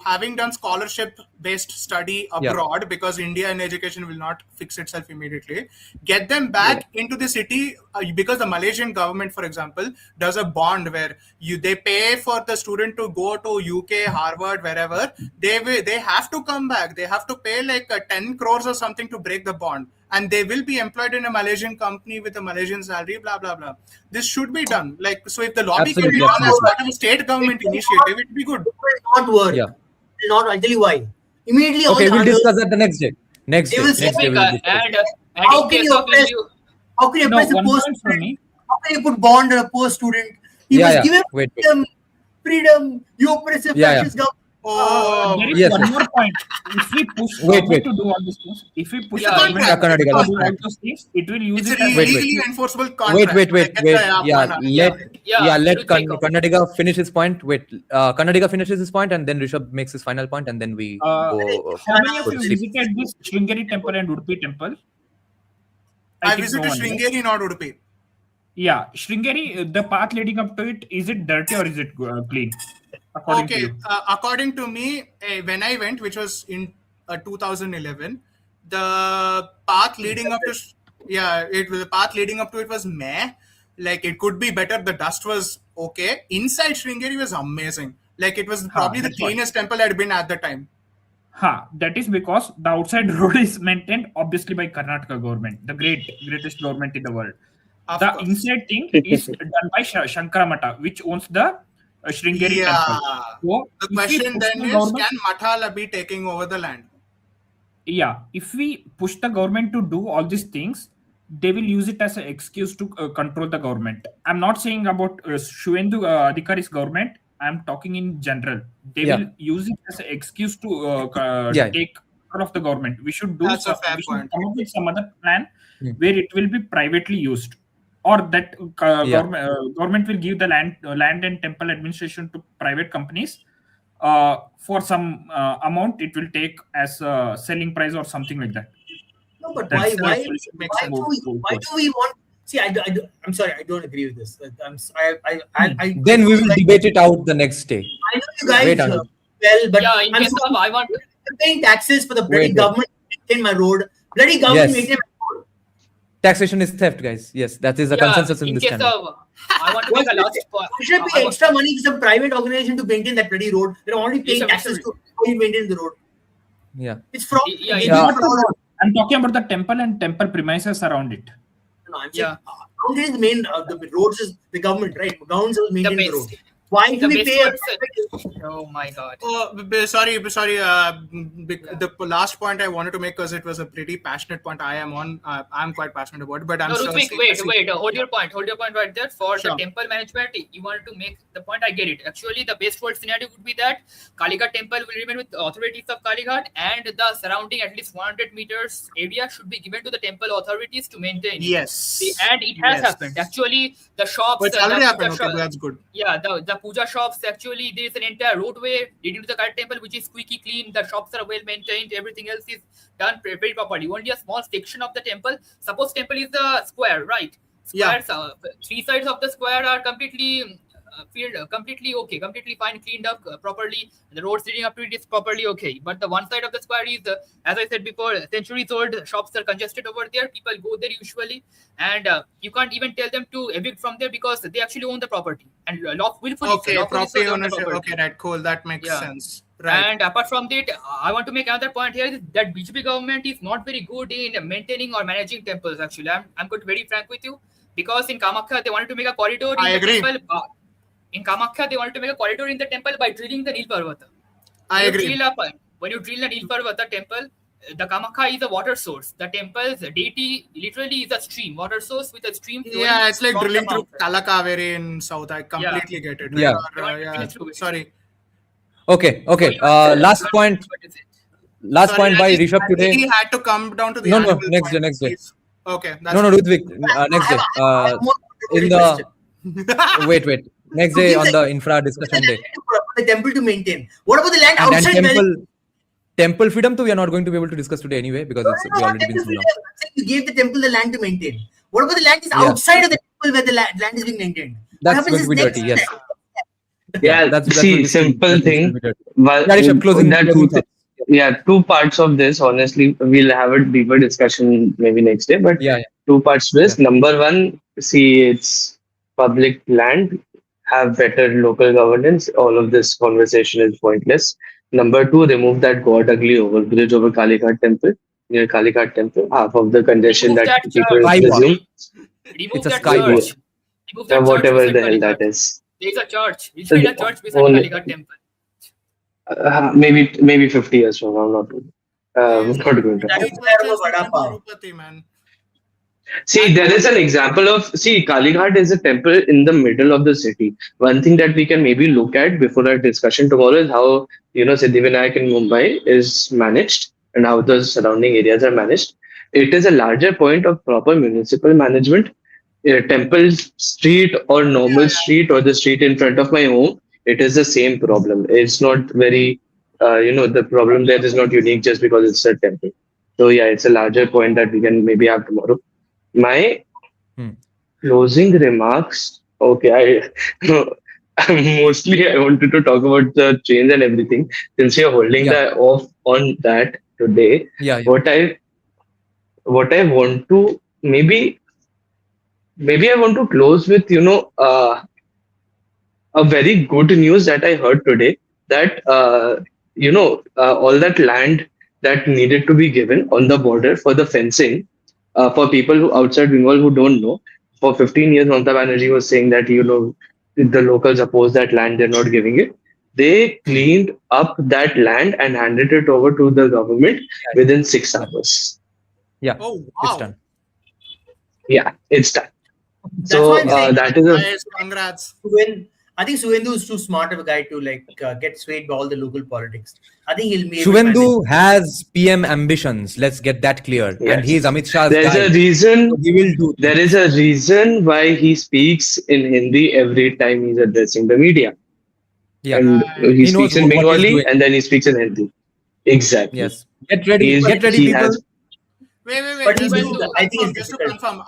Speaker 10: having done scholarship based study abroad because India in education will not fix itself immediately, get them back into the city because the Malaysian government, for example, does a bond where they pay for the student to go to UK, Harvard, wherever. They have to come back. They have to pay like 10 crores or something to break the bond, and they will be employed in a Malaysian company with a Malaysian salary, blah blah blah. This should be done. Like, so if the lobby can be done as part of a state government initiative, it would be good.
Speaker 8: It will not work. It will not. I'll tell you why. Immediately.
Speaker 2: Okay, we'll discuss that the next day. Next day.
Speaker 8: How can you oppress a poor student? How can you put bond on a poor student? He was given freedom. You oppress a fascist government.
Speaker 6: There is one more point. If we push government to do all these things, if we push government to do all those things, it will use it as
Speaker 10: legally enforceable contract.
Speaker 2: Wait. Let Karnataka finish his point. Karnataka finishes his point, and then Rishabh makes his final point, and then we go.
Speaker 6: How many of you visited this Sringeri temple and Udupi temple?
Speaker 10: I visited Sringeri, not Udupi.
Speaker 6: Yeah, Sringeri, the path leading up to it, is it dirty or is it clean?
Speaker 10: According to me, when I went, which was in 2011, the path leading up to it was meh. Like, it could be better. The dust was okay. Inside Sringeri was amazing. Like, it was probably the cleanest temple I'd been at the time.
Speaker 6: That is because the outside road is maintained obviously by Karnataka government, the greatest government in the world. The inside thing is done by Shankara Mata, which owns the Sringeri temple. So
Speaker 10: the question then is, can Mathala be taking over the land?
Speaker 6: Yeah, if we push the government to do all these things, they will use it as an excuse to control the government. I'm not saying about Shuvendu Adhikari's government. I'm talking in general. They
Speaker 2: Yeah.
Speaker 6: will use it as an excuse to
Speaker 2: Yeah.
Speaker 6: take care of the government. We should do
Speaker 10: That's a fair
Speaker 6: we should
Speaker 10: point.
Speaker 6: come up with some other plan
Speaker 2: Hmm.
Speaker 6: where it will be privately used, or that
Speaker 2: Yeah.
Speaker 6: government will give the land and temple administration to private companies for some amount. It will take as a selling price or something like that.
Speaker 8: No, but
Speaker 6: That's the
Speaker 8: why
Speaker 6: solution makes
Speaker 8: why do
Speaker 6: more
Speaker 8: we why
Speaker 6: towards.
Speaker 8: do we want? See, I'm sorry, I don't agree with this.
Speaker 2: Then we will debate it out the next day.
Speaker 8: I know you guys
Speaker 2: Wait, Anuj.
Speaker 8: well, but
Speaker 9: Yeah, in
Speaker 8: I'm
Speaker 9: case
Speaker 8: so
Speaker 9: of I want to.
Speaker 8: paying taxes for the bloody
Speaker 2: Wait.
Speaker 8: government to maintain my road. Bloody government
Speaker 2: Yes.
Speaker 8: maintain my road.
Speaker 2: Taxation is theft, guys. Yes, that is the consensus in
Speaker 9: in
Speaker 2: this
Speaker 9: case
Speaker 2: channel.
Speaker 9: of I want to make a last point.
Speaker 8: You should pay extra money to some private organization to maintain that bloody road. They're only paying
Speaker 9: Yes,
Speaker 8: taxes
Speaker 9: sir.
Speaker 8: to how you maintain the road.
Speaker 2: Yeah.
Speaker 8: It's fraud.
Speaker 9: Yeah,
Speaker 8: They
Speaker 9: yeah.
Speaker 8: give you fraud.
Speaker 6: I'm talking about the temple and temple premises around it.
Speaker 8: No, I'm
Speaker 9: Yeah.
Speaker 8: saying how is the main the roads is the government, right? Government is maintaining the road.
Speaker 9: best.
Speaker 8: Why
Speaker 9: The
Speaker 8: should we
Speaker 9: best
Speaker 8: pay?
Speaker 9: words. Oh my god.
Speaker 10: Oh, sorry. The last point I wanted to make, because it was a pretty passionate point I am on. I'm quite passionate about it, but I'm
Speaker 9: No,
Speaker 10: sure.
Speaker 9: Rutvik, wait. Hold your point right there. For
Speaker 10: Sure.
Speaker 9: the temple management, you wanted to make the point. I get it. Actually, the best world scenario would be that Kalighat temple will remain with the authorities of Kalighat, and the surrounding at least 100 meters area should be given to the temple authorities to maintain.
Speaker 10: Yes.
Speaker 9: See, and it has
Speaker 10: Yes.
Speaker 9: happened. Actually, the shops.
Speaker 10: But it's
Speaker 9: the
Speaker 10: already
Speaker 9: puja
Speaker 10: happened. Okay, that's good.
Speaker 9: Yeah, the puja shops, actually there is an entire roadway leading to the Kalighat temple which is squeaky clean. The shops are well maintained. Everything else is done very properly. Only a small section of the temple. Suppose temple is the square, right?
Speaker 10: Yeah.
Speaker 9: Squares, three sides of the square are completely filled, completely okay, completely fine, cleaned up properly. The roads leading up to it is properly okay. But the one side of the square is, as I said before, centuries old. Shops are congested over there. People go there usually, and you can't even tell them to evict from there because they actually own the property and willfully.
Speaker 10: Okay,
Speaker 9: lawfully
Speaker 10: property
Speaker 9: own the
Speaker 10: ownership.
Speaker 9: property.
Speaker 10: Okay, right, cool. That makes
Speaker 9: Yeah.
Speaker 10: sense. Right.
Speaker 9: And apart from that, I want to make another point here is that BJP government is not very good in maintaining or managing temples. Actually, I'm going to be very frank with you, because in Kamakhya they wanted to make a corridor in
Speaker 10: I
Speaker 9: the
Speaker 10: agree.
Speaker 9: temple. In Kamakhya they wanted to make a corridor in the temple by drilling the Nil Parvata.
Speaker 10: I agree.
Speaker 9: When you drill the Nil Parvata temple, the Kamakhya is a water source. The temple's deity literally is a stream, water source with a stream.
Speaker 10: Yeah, it's like
Speaker 9: from the
Speaker 10: drilling through
Speaker 9: mountain.
Speaker 10: Talakaveri in south. I completely get it. Right?
Speaker 2: Yeah.
Speaker 10: Yeah. Sorry.
Speaker 2: Okay. Last point. Last
Speaker 10: Sorry,
Speaker 2: point by
Speaker 10: I
Speaker 2: Rishabh today.
Speaker 10: really had to come down to the
Speaker 2: No,
Speaker 10: animal
Speaker 2: next
Speaker 10: point,
Speaker 2: day, next day.
Speaker 10: please. Okay. That's
Speaker 2: No, Ludwig. Next day.
Speaker 8: I have more
Speaker 2: In
Speaker 8: question.
Speaker 2: the wait. Next day on the infra discussion day.
Speaker 8: For the temple to maintain. What about the land
Speaker 2: And
Speaker 8: outside?
Speaker 2: temple freedom, too, we are not going to be able to discuss today anyway because we already been so long.
Speaker 8: You gave the temple the land to maintain. What about the land is
Speaker 2: Yeah.
Speaker 8: outside of the temple where the land is being maintained? What
Speaker 2: That's
Speaker 8: happens
Speaker 2: going to be
Speaker 8: is
Speaker 2: dirty.
Speaker 8: next
Speaker 2: Yes.
Speaker 5: Yeah,
Speaker 2: That's
Speaker 5: see,
Speaker 2: going to be
Speaker 5: simple
Speaker 2: that's going
Speaker 5: thing.
Speaker 2: to be dirty.
Speaker 5: Well,
Speaker 2: Yeah, Rishabh, closing thoughts.
Speaker 5: yeah, two parts of this. Honestly, we'll have a deeper discussion maybe next day. But
Speaker 2: Yeah.
Speaker 5: two parts to this. Number one, see, it's public land, have better local governance. All of this conversation is pointless. Number two, remove that god ugly overbridge over Kalighat temple, near Kalighat temple. Half of the congestion
Speaker 9: Remove
Speaker 5: that
Speaker 9: that
Speaker 5: people
Speaker 9: church.
Speaker 5: presume,
Speaker 9: Remove
Speaker 2: It's a
Speaker 9: that
Speaker 2: skywalk.
Speaker 9: church. Remove that church
Speaker 5: whatever
Speaker 9: beside
Speaker 5: the hell
Speaker 9: Kalighat.
Speaker 5: that is.
Speaker 9: There is a church. We should a church beside
Speaker 5: Only-
Speaker 9: Kalighat temple.
Speaker 5: Maybe 50 years from now, not not going to.
Speaker 8: That's where the vada pav.
Speaker 10: Tirupati, man.
Speaker 5: See, there is an example of, Kalighat is a temple in the middle of the city. One thing that we can maybe look at before our discussion tomorrow is how, Siddhivinayak in Mumbai is managed and how the surrounding areas are managed. It is a larger point of proper municipal management. Temple street or normal street or the street in front of my home, it is the same problem. It's not very, the problem there is not unique just because it's a temple. So yeah, it's a larger point that we can maybe have tomorrow. My closing remarks. Okay, mostly I wanted to talk about the change and everything. Since you're holding the off on that today,
Speaker 2: Yeah.
Speaker 5: what I want to maybe I want to close with a very good news that I heard today, that all that land that needed to be given on the border for the fencing. For people who outside Bengal who don't know, for 15 years, Mamata Banerjee was saying that, the locals oppose that land, they're not giving it. They cleaned up that land and handed it over to the government within 6 hours.
Speaker 2: Yeah.
Speaker 10: Oh, wow.
Speaker 2: It's done.
Speaker 5: Yeah, it's done.
Speaker 8: That's
Speaker 5: So
Speaker 8: why I'm saying
Speaker 5: that is a
Speaker 10: Nice, congrats.
Speaker 8: when I think Suvendu is too smart of a guy to get swayed by all the local politics. I think he'll be
Speaker 2: Shuvendu has PM ambitions. Let's get that clear.
Speaker 5: Yes.
Speaker 2: And he is Amit Shah's
Speaker 5: There's
Speaker 2: guy.
Speaker 5: a reason.
Speaker 2: So he will do
Speaker 5: There
Speaker 2: things.
Speaker 5: is a reason why he speaks in Hindi every time he's addressing the media.
Speaker 2: Yeah.
Speaker 5: And he
Speaker 2: He knows
Speaker 5: speaks in
Speaker 2: what he's
Speaker 5: Bengali
Speaker 2: doing.
Speaker 5: and then he speaks in Hindi. Exactly.
Speaker 2: Yes. Get ready.
Speaker 5: He is-
Speaker 2: Get ready,
Speaker 5: he
Speaker 2: people.
Speaker 5: has-
Speaker 10: Wait.
Speaker 8: But
Speaker 10: Just
Speaker 8: he's
Speaker 10: to
Speaker 8: doing- I think
Speaker 10: confirm,
Speaker 8: it's
Speaker 10: just to
Speaker 8: difficult.
Speaker 10: confirm,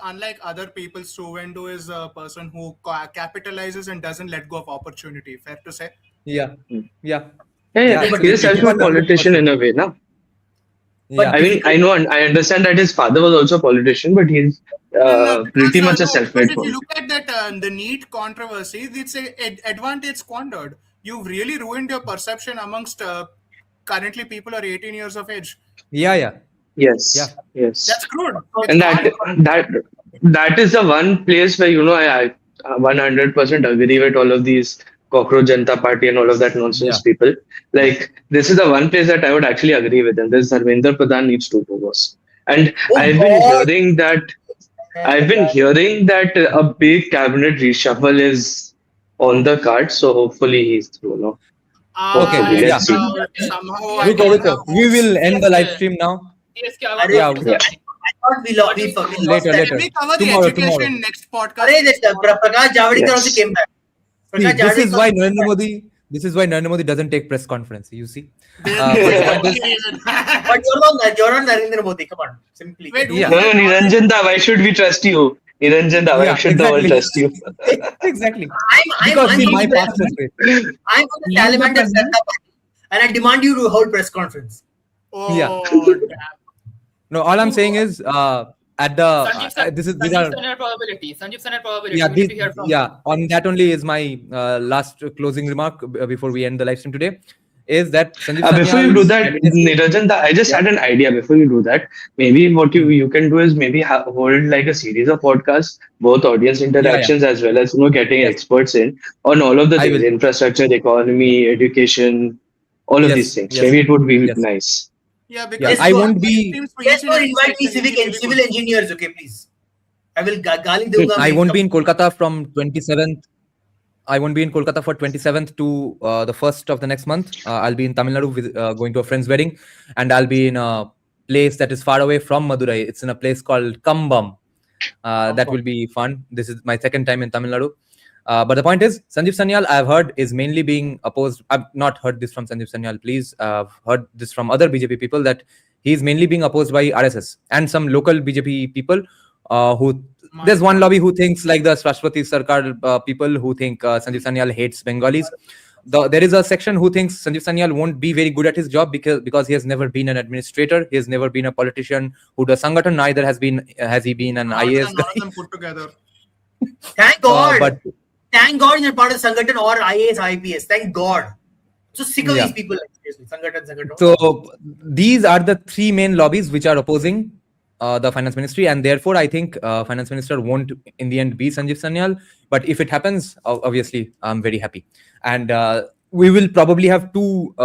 Speaker 10: unlike other people, Suvendo is a person who capitalizes and doesn't let go of opportunity. Fair to say?
Speaker 2: Yeah.
Speaker 5: Hmm.
Speaker 2: Yeah.
Speaker 5: Yeah,
Speaker 2: but
Speaker 5: he's a self-made politician in a way, no?
Speaker 2: Yeah.
Speaker 5: I mean, I know and I understand that his father was also a politician, but he's pretty much a self-made
Speaker 10: If you
Speaker 5: politician.
Speaker 10: look at that, the NEET controversy, it's a advantage squandered. You've really ruined your perception amongst currently people are 18 years of age.
Speaker 2: Yeah.
Speaker 5: Yes.
Speaker 2: Yeah.
Speaker 5: Yes.
Speaker 10: That's good.
Speaker 5: And that is the one place where I 100% agree with all of these cockroach Janata Party and all of that nonsense people. Like, this is the one place that I would actually agree with them. This Dharmendra Pradhan needs to go, boss. And I've been hearing that a big cabinet reshuffle is on the card. So hopefully he's through. No.
Speaker 2: Okay, yeah.
Speaker 10: Somehow
Speaker 2: Ruko. We will end the live stream now.
Speaker 9: Yes,
Speaker 8: Arey,
Speaker 2: Yeah.
Speaker 8: I thought we lost
Speaker 2: Later.
Speaker 8: that.
Speaker 10: Can we cover the
Speaker 2: Tomorrow.
Speaker 10: education next podcast?
Speaker 8: Arey, Prakash Javadekar
Speaker 5: Yes.
Speaker 8: also came back.
Speaker 2: See,
Speaker 8: Prakash
Speaker 2: this is
Speaker 8: Javadekar-
Speaker 2: why Narendra Modi. This is why Narendra Modi doesn't take press conference. You see.
Speaker 8: But you're not Narendra Modi. Come on, simply.
Speaker 10: Wait,
Speaker 2: Yeah.
Speaker 5: No, Niranjan da, why should we trust you? Niranjan da, why
Speaker 2: Yeah,
Speaker 5: should the world
Speaker 2: exactly.
Speaker 5: trust you?
Speaker 2: Exactly.
Speaker 8: I'm
Speaker 2: Because see, my
Speaker 8: on
Speaker 2: past history.
Speaker 8: I'm on the salamander Janata Party, and I demand you to hold press conference.
Speaker 2: Yeah.
Speaker 10: damn.
Speaker 2: No, all I'm saying is at the these are
Speaker 9: Sanjeev probability. Sanjeev Sanar probability.
Speaker 2: yeah,
Speaker 9: We need to hear from him.
Speaker 2: on that only is my last closing remark before we end the live stream today, is that Sanjeev
Speaker 5: Before you do that, Niranjan da, I just had an idea. Before you do that, maybe what you can do is maybe hold like a series of podcasts, both audience interactions as well as getting experts in on all of the
Speaker 2: I
Speaker 5: things:
Speaker 2: will.
Speaker 5: infrastructure, economy, education, all of
Speaker 2: Yes,
Speaker 5: these things.
Speaker 2: yes.
Speaker 5: Maybe it would be
Speaker 2: Yes.
Speaker 5: nice.
Speaker 10: Yeah, because
Speaker 2: I won't be.
Speaker 8: Yes, sir, invite me civil engineers, okay, please. I will gali dunga.
Speaker 2: I won't be in Kolkata from 27th. I won't be in Kolkata for 27th to the 1st of the next month. I'll be in Tamil Nadu going to a friend's wedding, and I'll be in a place that is far away from Madurai. It's in a place called Kambam. That will be fun. This is my second time in Tamil Nadu. But the point is, Sanjeev Sanyal, I've heard, is mainly being opposed. I've not heard this from Sanjeev Sanyal, please. I've heard this from other BJP people that he's mainly being opposed by RSS and some local BJP people who. There's one lobby who thinks like the Swashpati Sarkar people who think Sanjeev Sanyal hates Bengalis. There is a section who thinks Sanjeev Sanyal won't be very good at his job because he has never been an administrator. He has never been a politician who does Sangathan. Neither has he been an IAS guy.
Speaker 10: None of them put together.
Speaker 8: Thank God.
Speaker 2: But
Speaker 8: Thank God you're part of Sangathan or IAS, IPS. Thank God. So sick of these people. Sangathan.
Speaker 2: So these are the three main lobbies which are opposing the finance ministry, and therefore I think finance minister won't in the end be Sanjeev Sanyal. But if it happens, obviously I'm very happy. And we will probably have two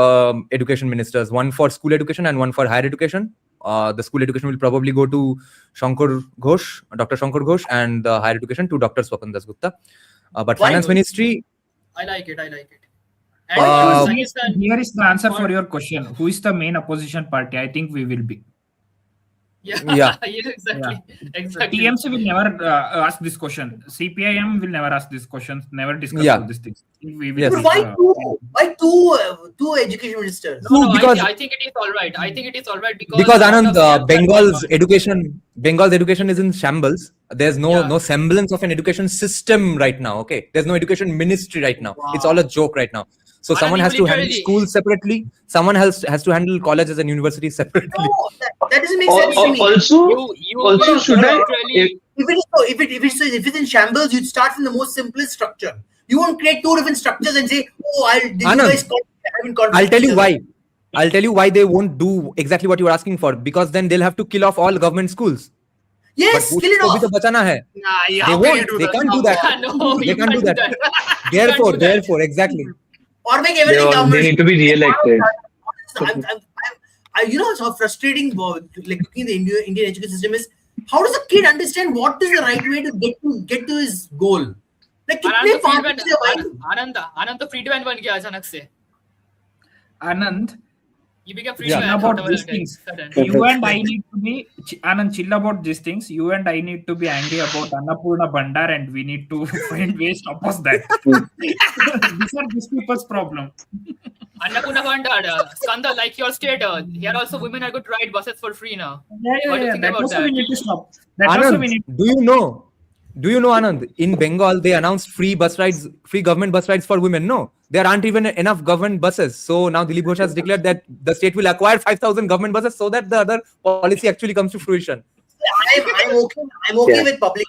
Speaker 2: education ministers, one for school education and one for higher education. The school education will probably go to Dr. Shankar Ghosh, and the higher education to Dr. Swapan Dasgupta. But
Speaker 8: Why?
Speaker 2: finance ministry.
Speaker 9: I like it.
Speaker 6: Here is the answer for your question. Who is the main opposition party? I think we will be.
Speaker 9: Yeah.
Speaker 2: Yeah.
Speaker 9: Exactly.
Speaker 6: Yeah.
Speaker 9: Exactly.
Speaker 6: TMC will never ask this question. CPIM will never ask this question. Never discuss
Speaker 2: Yeah.
Speaker 6: all these things. We will,
Speaker 2: Yes.
Speaker 8: But why two? Why two education ministers?
Speaker 9: No,
Speaker 2: because-
Speaker 9: I think it is all right. I think it is all right because
Speaker 2: Anand, Bengal's education is in shambles. There's no semblance of an education system right now. Okay, there's no education ministry right now.
Speaker 8: Wow.
Speaker 2: It's all a joke right now. So
Speaker 9: Anand,
Speaker 2: someone
Speaker 9: you
Speaker 2: has to handle
Speaker 9: literally-
Speaker 2: schools separately. Someone else has to handle colleges and universities separately.
Speaker 8: No, that doesn't make sense to me.
Speaker 5: Also, should I?
Speaker 8: If it's in shambles, you'd start from the most simplest structure. You won't create two different structures and say,
Speaker 2: Anand, I'll tell you why. I'll tell you why they won't do exactly what you are asking for, because then they'll have to kill off all government schools.
Speaker 8: Yes,
Speaker 2: But
Speaker 8: kill it
Speaker 2: उसको भी
Speaker 8: off.
Speaker 2: तो बचाना है. They won't. They can't do that.
Speaker 9: No,
Speaker 2: They
Speaker 9: you
Speaker 2: can't do that.
Speaker 9: You can't do that.
Speaker 2: Therefore, exactly.
Speaker 8: Or make everything
Speaker 5: They
Speaker 8: government.
Speaker 5: need to be re-elected.
Speaker 8: You know how frustrating like looking at the Indian education system is. How does a kid understand what is the right way to get to his goal? like कितने
Speaker 9: आनंद
Speaker 8: parties है भाई?
Speaker 9: आनंद तो free man बन गया अचानक से.
Speaker 6: Anand,
Speaker 9: You became free
Speaker 2: Yeah.
Speaker 9: man.
Speaker 6: chill about
Speaker 9: whatever
Speaker 6: these
Speaker 9: it is,
Speaker 6: things.
Speaker 9: sudden.
Speaker 6: You and I need to be Anand, chill about these things. You and I need to be angry about Annapurna Bandar, and we need to find ways to oppose that. These are these people's problem.
Speaker 9: Annapurna Bandar, Skanda, like your state, here also women are going to ride buses for free now. What do you think
Speaker 6: That
Speaker 9: about
Speaker 6: also
Speaker 9: that?
Speaker 6: we need to stop. That also we
Speaker 2: Anand,
Speaker 6: need.
Speaker 2: do you know, Anand, in Bengal, they announced free government bus rides for women. No, there aren't even enough government buses. So now Dilip Ghosh has declared that the state will acquire 5,000 government buses so that the other policy actually comes to fruition.
Speaker 8: I'm okay with public.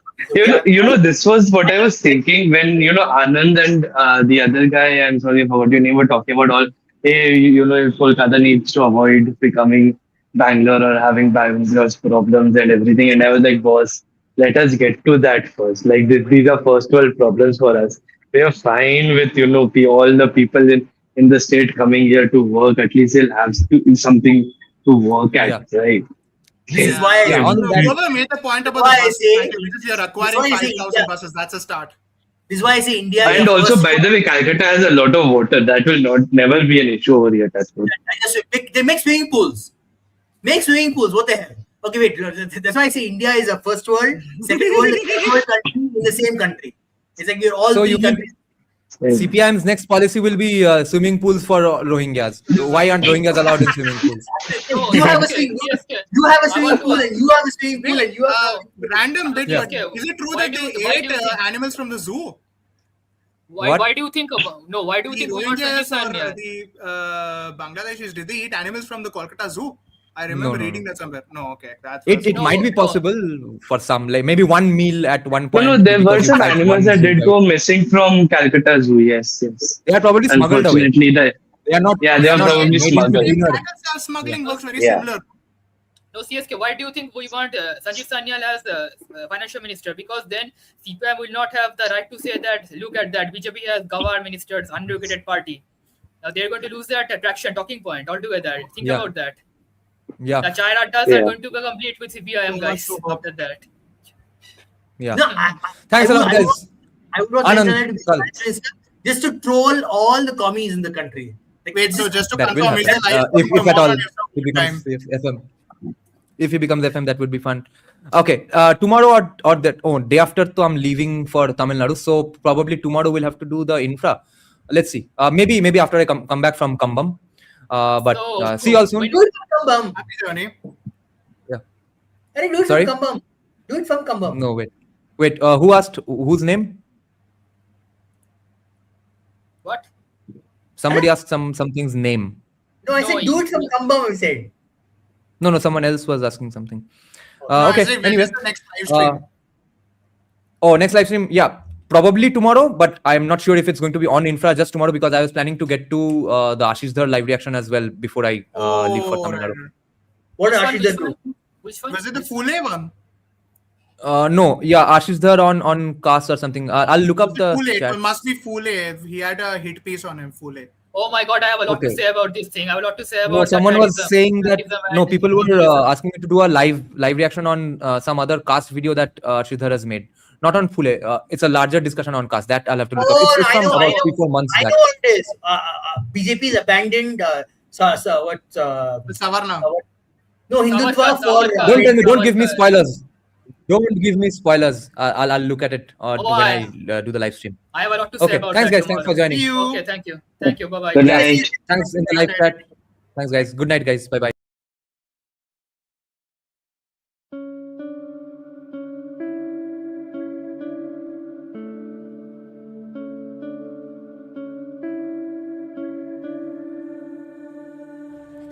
Speaker 5: This was what I was thinking when, Anand and the other guy, I'm sorry, I forgot your name, were talking about all, hey, if Kolkata needs to avoid becoming Bangalore or having Bangalore's problems and everything. And I was like, boss, let us get to that first. Like, these are first world problems for us. We are fine with, all the people in the state coming here to work. At least they'll have something to work at, right?
Speaker 8: This is why
Speaker 10: Whoever made the point about
Speaker 8: why
Speaker 10: the
Speaker 8: I
Speaker 10: buses,
Speaker 8: say-
Speaker 10: like, if you're
Speaker 8: why
Speaker 10: acquiring
Speaker 8: I say
Speaker 10: 5,000
Speaker 8: India-
Speaker 10: buses, that's a start.
Speaker 8: This is why I say India. is
Speaker 5: And
Speaker 8: the
Speaker 5: also,
Speaker 8: first
Speaker 5: by the way, Calcutta has a lot of water. That will never be an issue over here. That's good.
Speaker 8: They make swimming pools. Make swimming pools. What the hell? Okay, wait. That's why I say India is a first world, second world, and third world country in the same country. It's like we're all
Speaker 2: So
Speaker 8: three
Speaker 2: you mean
Speaker 8: countries.
Speaker 2: CPIM's next policy will be swimming pools for Rohingyas. Why aren't Rohingyas allowed in swimming pools?
Speaker 9: No,
Speaker 8: You have a
Speaker 9: okay,
Speaker 8: swimming pool.
Speaker 9: yes,
Speaker 8: You have a
Speaker 9: I
Speaker 8: swimming
Speaker 9: want
Speaker 8: pool,
Speaker 9: to-
Speaker 8: and you have a swimming pool, and you have.
Speaker 10: Random bit,
Speaker 2: Yeah.
Speaker 10: but is it true
Speaker 9: Why
Speaker 10: that
Speaker 9: do
Speaker 10: they
Speaker 9: you- why
Speaker 10: ate
Speaker 9: do you think-
Speaker 10: animals from the zoo?
Speaker 2: What?
Speaker 9: Why do you think about why do you
Speaker 10: The
Speaker 9: think we want
Speaker 10: Rohingyas
Speaker 9: Sanjay
Speaker 10: or
Speaker 9: Sanya?
Speaker 10: the Bangladeshis, did they eat animals from the Kolkata zoo? I remember
Speaker 2: No.
Speaker 10: reading that somewhere. No, okay. That's
Speaker 2: It
Speaker 9: No,
Speaker 2: might be
Speaker 9: no.
Speaker 2: possible for some, like maybe one meal at one point.
Speaker 5: There were
Speaker 2: because
Speaker 5: some
Speaker 2: you had
Speaker 5: animals
Speaker 2: one
Speaker 5: that
Speaker 2: zoo
Speaker 5: did
Speaker 2: guide.
Speaker 5: go missing from Calcutta Zoo. Yes.
Speaker 2: They are probably smuggled away.
Speaker 5: Unfortunately,
Speaker 2: They are not.
Speaker 5: Yeah, they are
Speaker 2: not
Speaker 5: probably
Speaker 2: made into
Speaker 5: smuggled.
Speaker 2: dinner.
Speaker 10: Smuggling works very
Speaker 5: Yeah.
Speaker 10: similar.
Speaker 9: No, CSK, why do you think we want Sanjeev Sanyal as financial minister? Because then CPIM will not have the right to say that, look at that, BJP has government ministers, uneducated party. Now they're going to lose that attraction, talking point altogether. Think
Speaker 2: Yeah.
Speaker 9: about that.
Speaker 2: Yeah,
Speaker 9: The Chai Rattas
Speaker 5: Yeah.
Speaker 9: are going to go complete with CPIM, guys, after that.
Speaker 2: yeah.
Speaker 8: No,
Speaker 2: Thanks a lot, guys.
Speaker 8: I would not
Speaker 2: Anand,
Speaker 8: mention it
Speaker 2: Kal.
Speaker 8: just to troll all the commies in the country. Like,
Speaker 10: Wait, so just to
Speaker 2: That will
Speaker 10: confirm, is
Speaker 2: happen.
Speaker 10: the live
Speaker 2: If at all,
Speaker 10: on
Speaker 2: he
Speaker 10: time?
Speaker 2: becomes FM. If he becomes FM, that would be fun. Okay, tomorrow or that day after, so I'm leaving for Tamil Nadu. So probably tomorrow we'll have to do the infra. Let's see. Maybe after I come back from Kambam. But
Speaker 9: So,
Speaker 2: see you all soon.
Speaker 9: when-
Speaker 8: do it from Kambam.
Speaker 10: Happy journey.
Speaker 8: Hey, do it
Speaker 2: Sorry?
Speaker 8: from Kambam. Do it from Kambam.
Speaker 2: No, wait. Who asked? Whose name?
Speaker 9: What?
Speaker 2: Somebody asked something's name.
Speaker 8: No, I
Speaker 9: No,
Speaker 8: said do it from Kambam. I said.
Speaker 2: No, someone else was asking something.
Speaker 10: No,
Speaker 2: Okay.
Speaker 10: actually, when
Speaker 2: Anyway.
Speaker 10: is the next live stream?
Speaker 2: Next live stream. Yeah, probably tomorrow, but I'm not sure if it's going to be on infra just tomorrow because I was planning to get to the Ashish Dhar live reaction as well before I leave for Tamil Nadu.
Speaker 10: right.
Speaker 8: What
Speaker 9: Which
Speaker 8: did
Speaker 9: one,
Speaker 8: Ashish
Speaker 9: which
Speaker 8: do?
Speaker 9: one? Which one?
Speaker 10: Was it the Fule one?
Speaker 2: No, yeah, Ashish Dhar on cast or something. I'll look up the
Speaker 10: Fule.
Speaker 2: chat.
Speaker 10: It must be Fule. He had a hit piece on him, Fule.
Speaker 9: Oh my god, I have a lot to
Speaker 2: Okay.
Speaker 9: say about this thing. I have a lot to say about
Speaker 2: No, someone was
Speaker 9: patriotism.
Speaker 2: saying that
Speaker 9: Patriotism
Speaker 2: no,
Speaker 9: and
Speaker 2: people were
Speaker 9: Hinduism.
Speaker 2: asking me to do a live reaction on some other cast video that Ashish Dhar has made. Not on Fule. It's a larger discussion on cast. That I'll have to look up.
Speaker 8: Oh,
Speaker 2: It's
Speaker 8: I
Speaker 2: from
Speaker 8: know,
Speaker 2: about
Speaker 8: I know.
Speaker 2: 3-4 months
Speaker 8: I
Speaker 2: back.
Speaker 8: know what it is. BJP's abandoned.
Speaker 10: The Savarna.
Speaker 8: No, Hindutva
Speaker 9: Savarkar,
Speaker 8: for.
Speaker 2: Don't tell me. Don't give me
Speaker 9: Savarkar.
Speaker 2: spoilers. Don't give me spoilers. I'll look at it when
Speaker 9: Oh,
Speaker 2: I do the live stream.
Speaker 9: I have a lot to say
Speaker 2: Okay.
Speaker 9: about
Speaker 2: Thanks,
Speaker 9: that
Speaker 2: guys. Thanks for
Speaker 9: tomorrow.
Speaker 2: joining.
Speaker 10: See you.
Speaker 9: Okay, thank you. Thank you. Bye-bye.
Speaker 5: Good night.
Speaker 2: Thanks in the live chat. Thanks, guys. Good night, guys. Bye bye.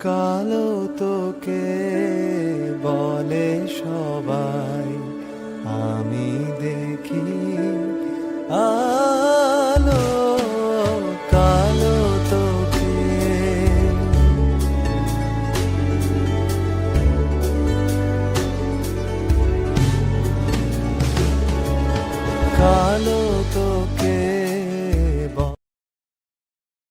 Speaker 1: কালো তোকে বলে সবাই, আমি দেখি আলো কালো তোকে। কালো তোকে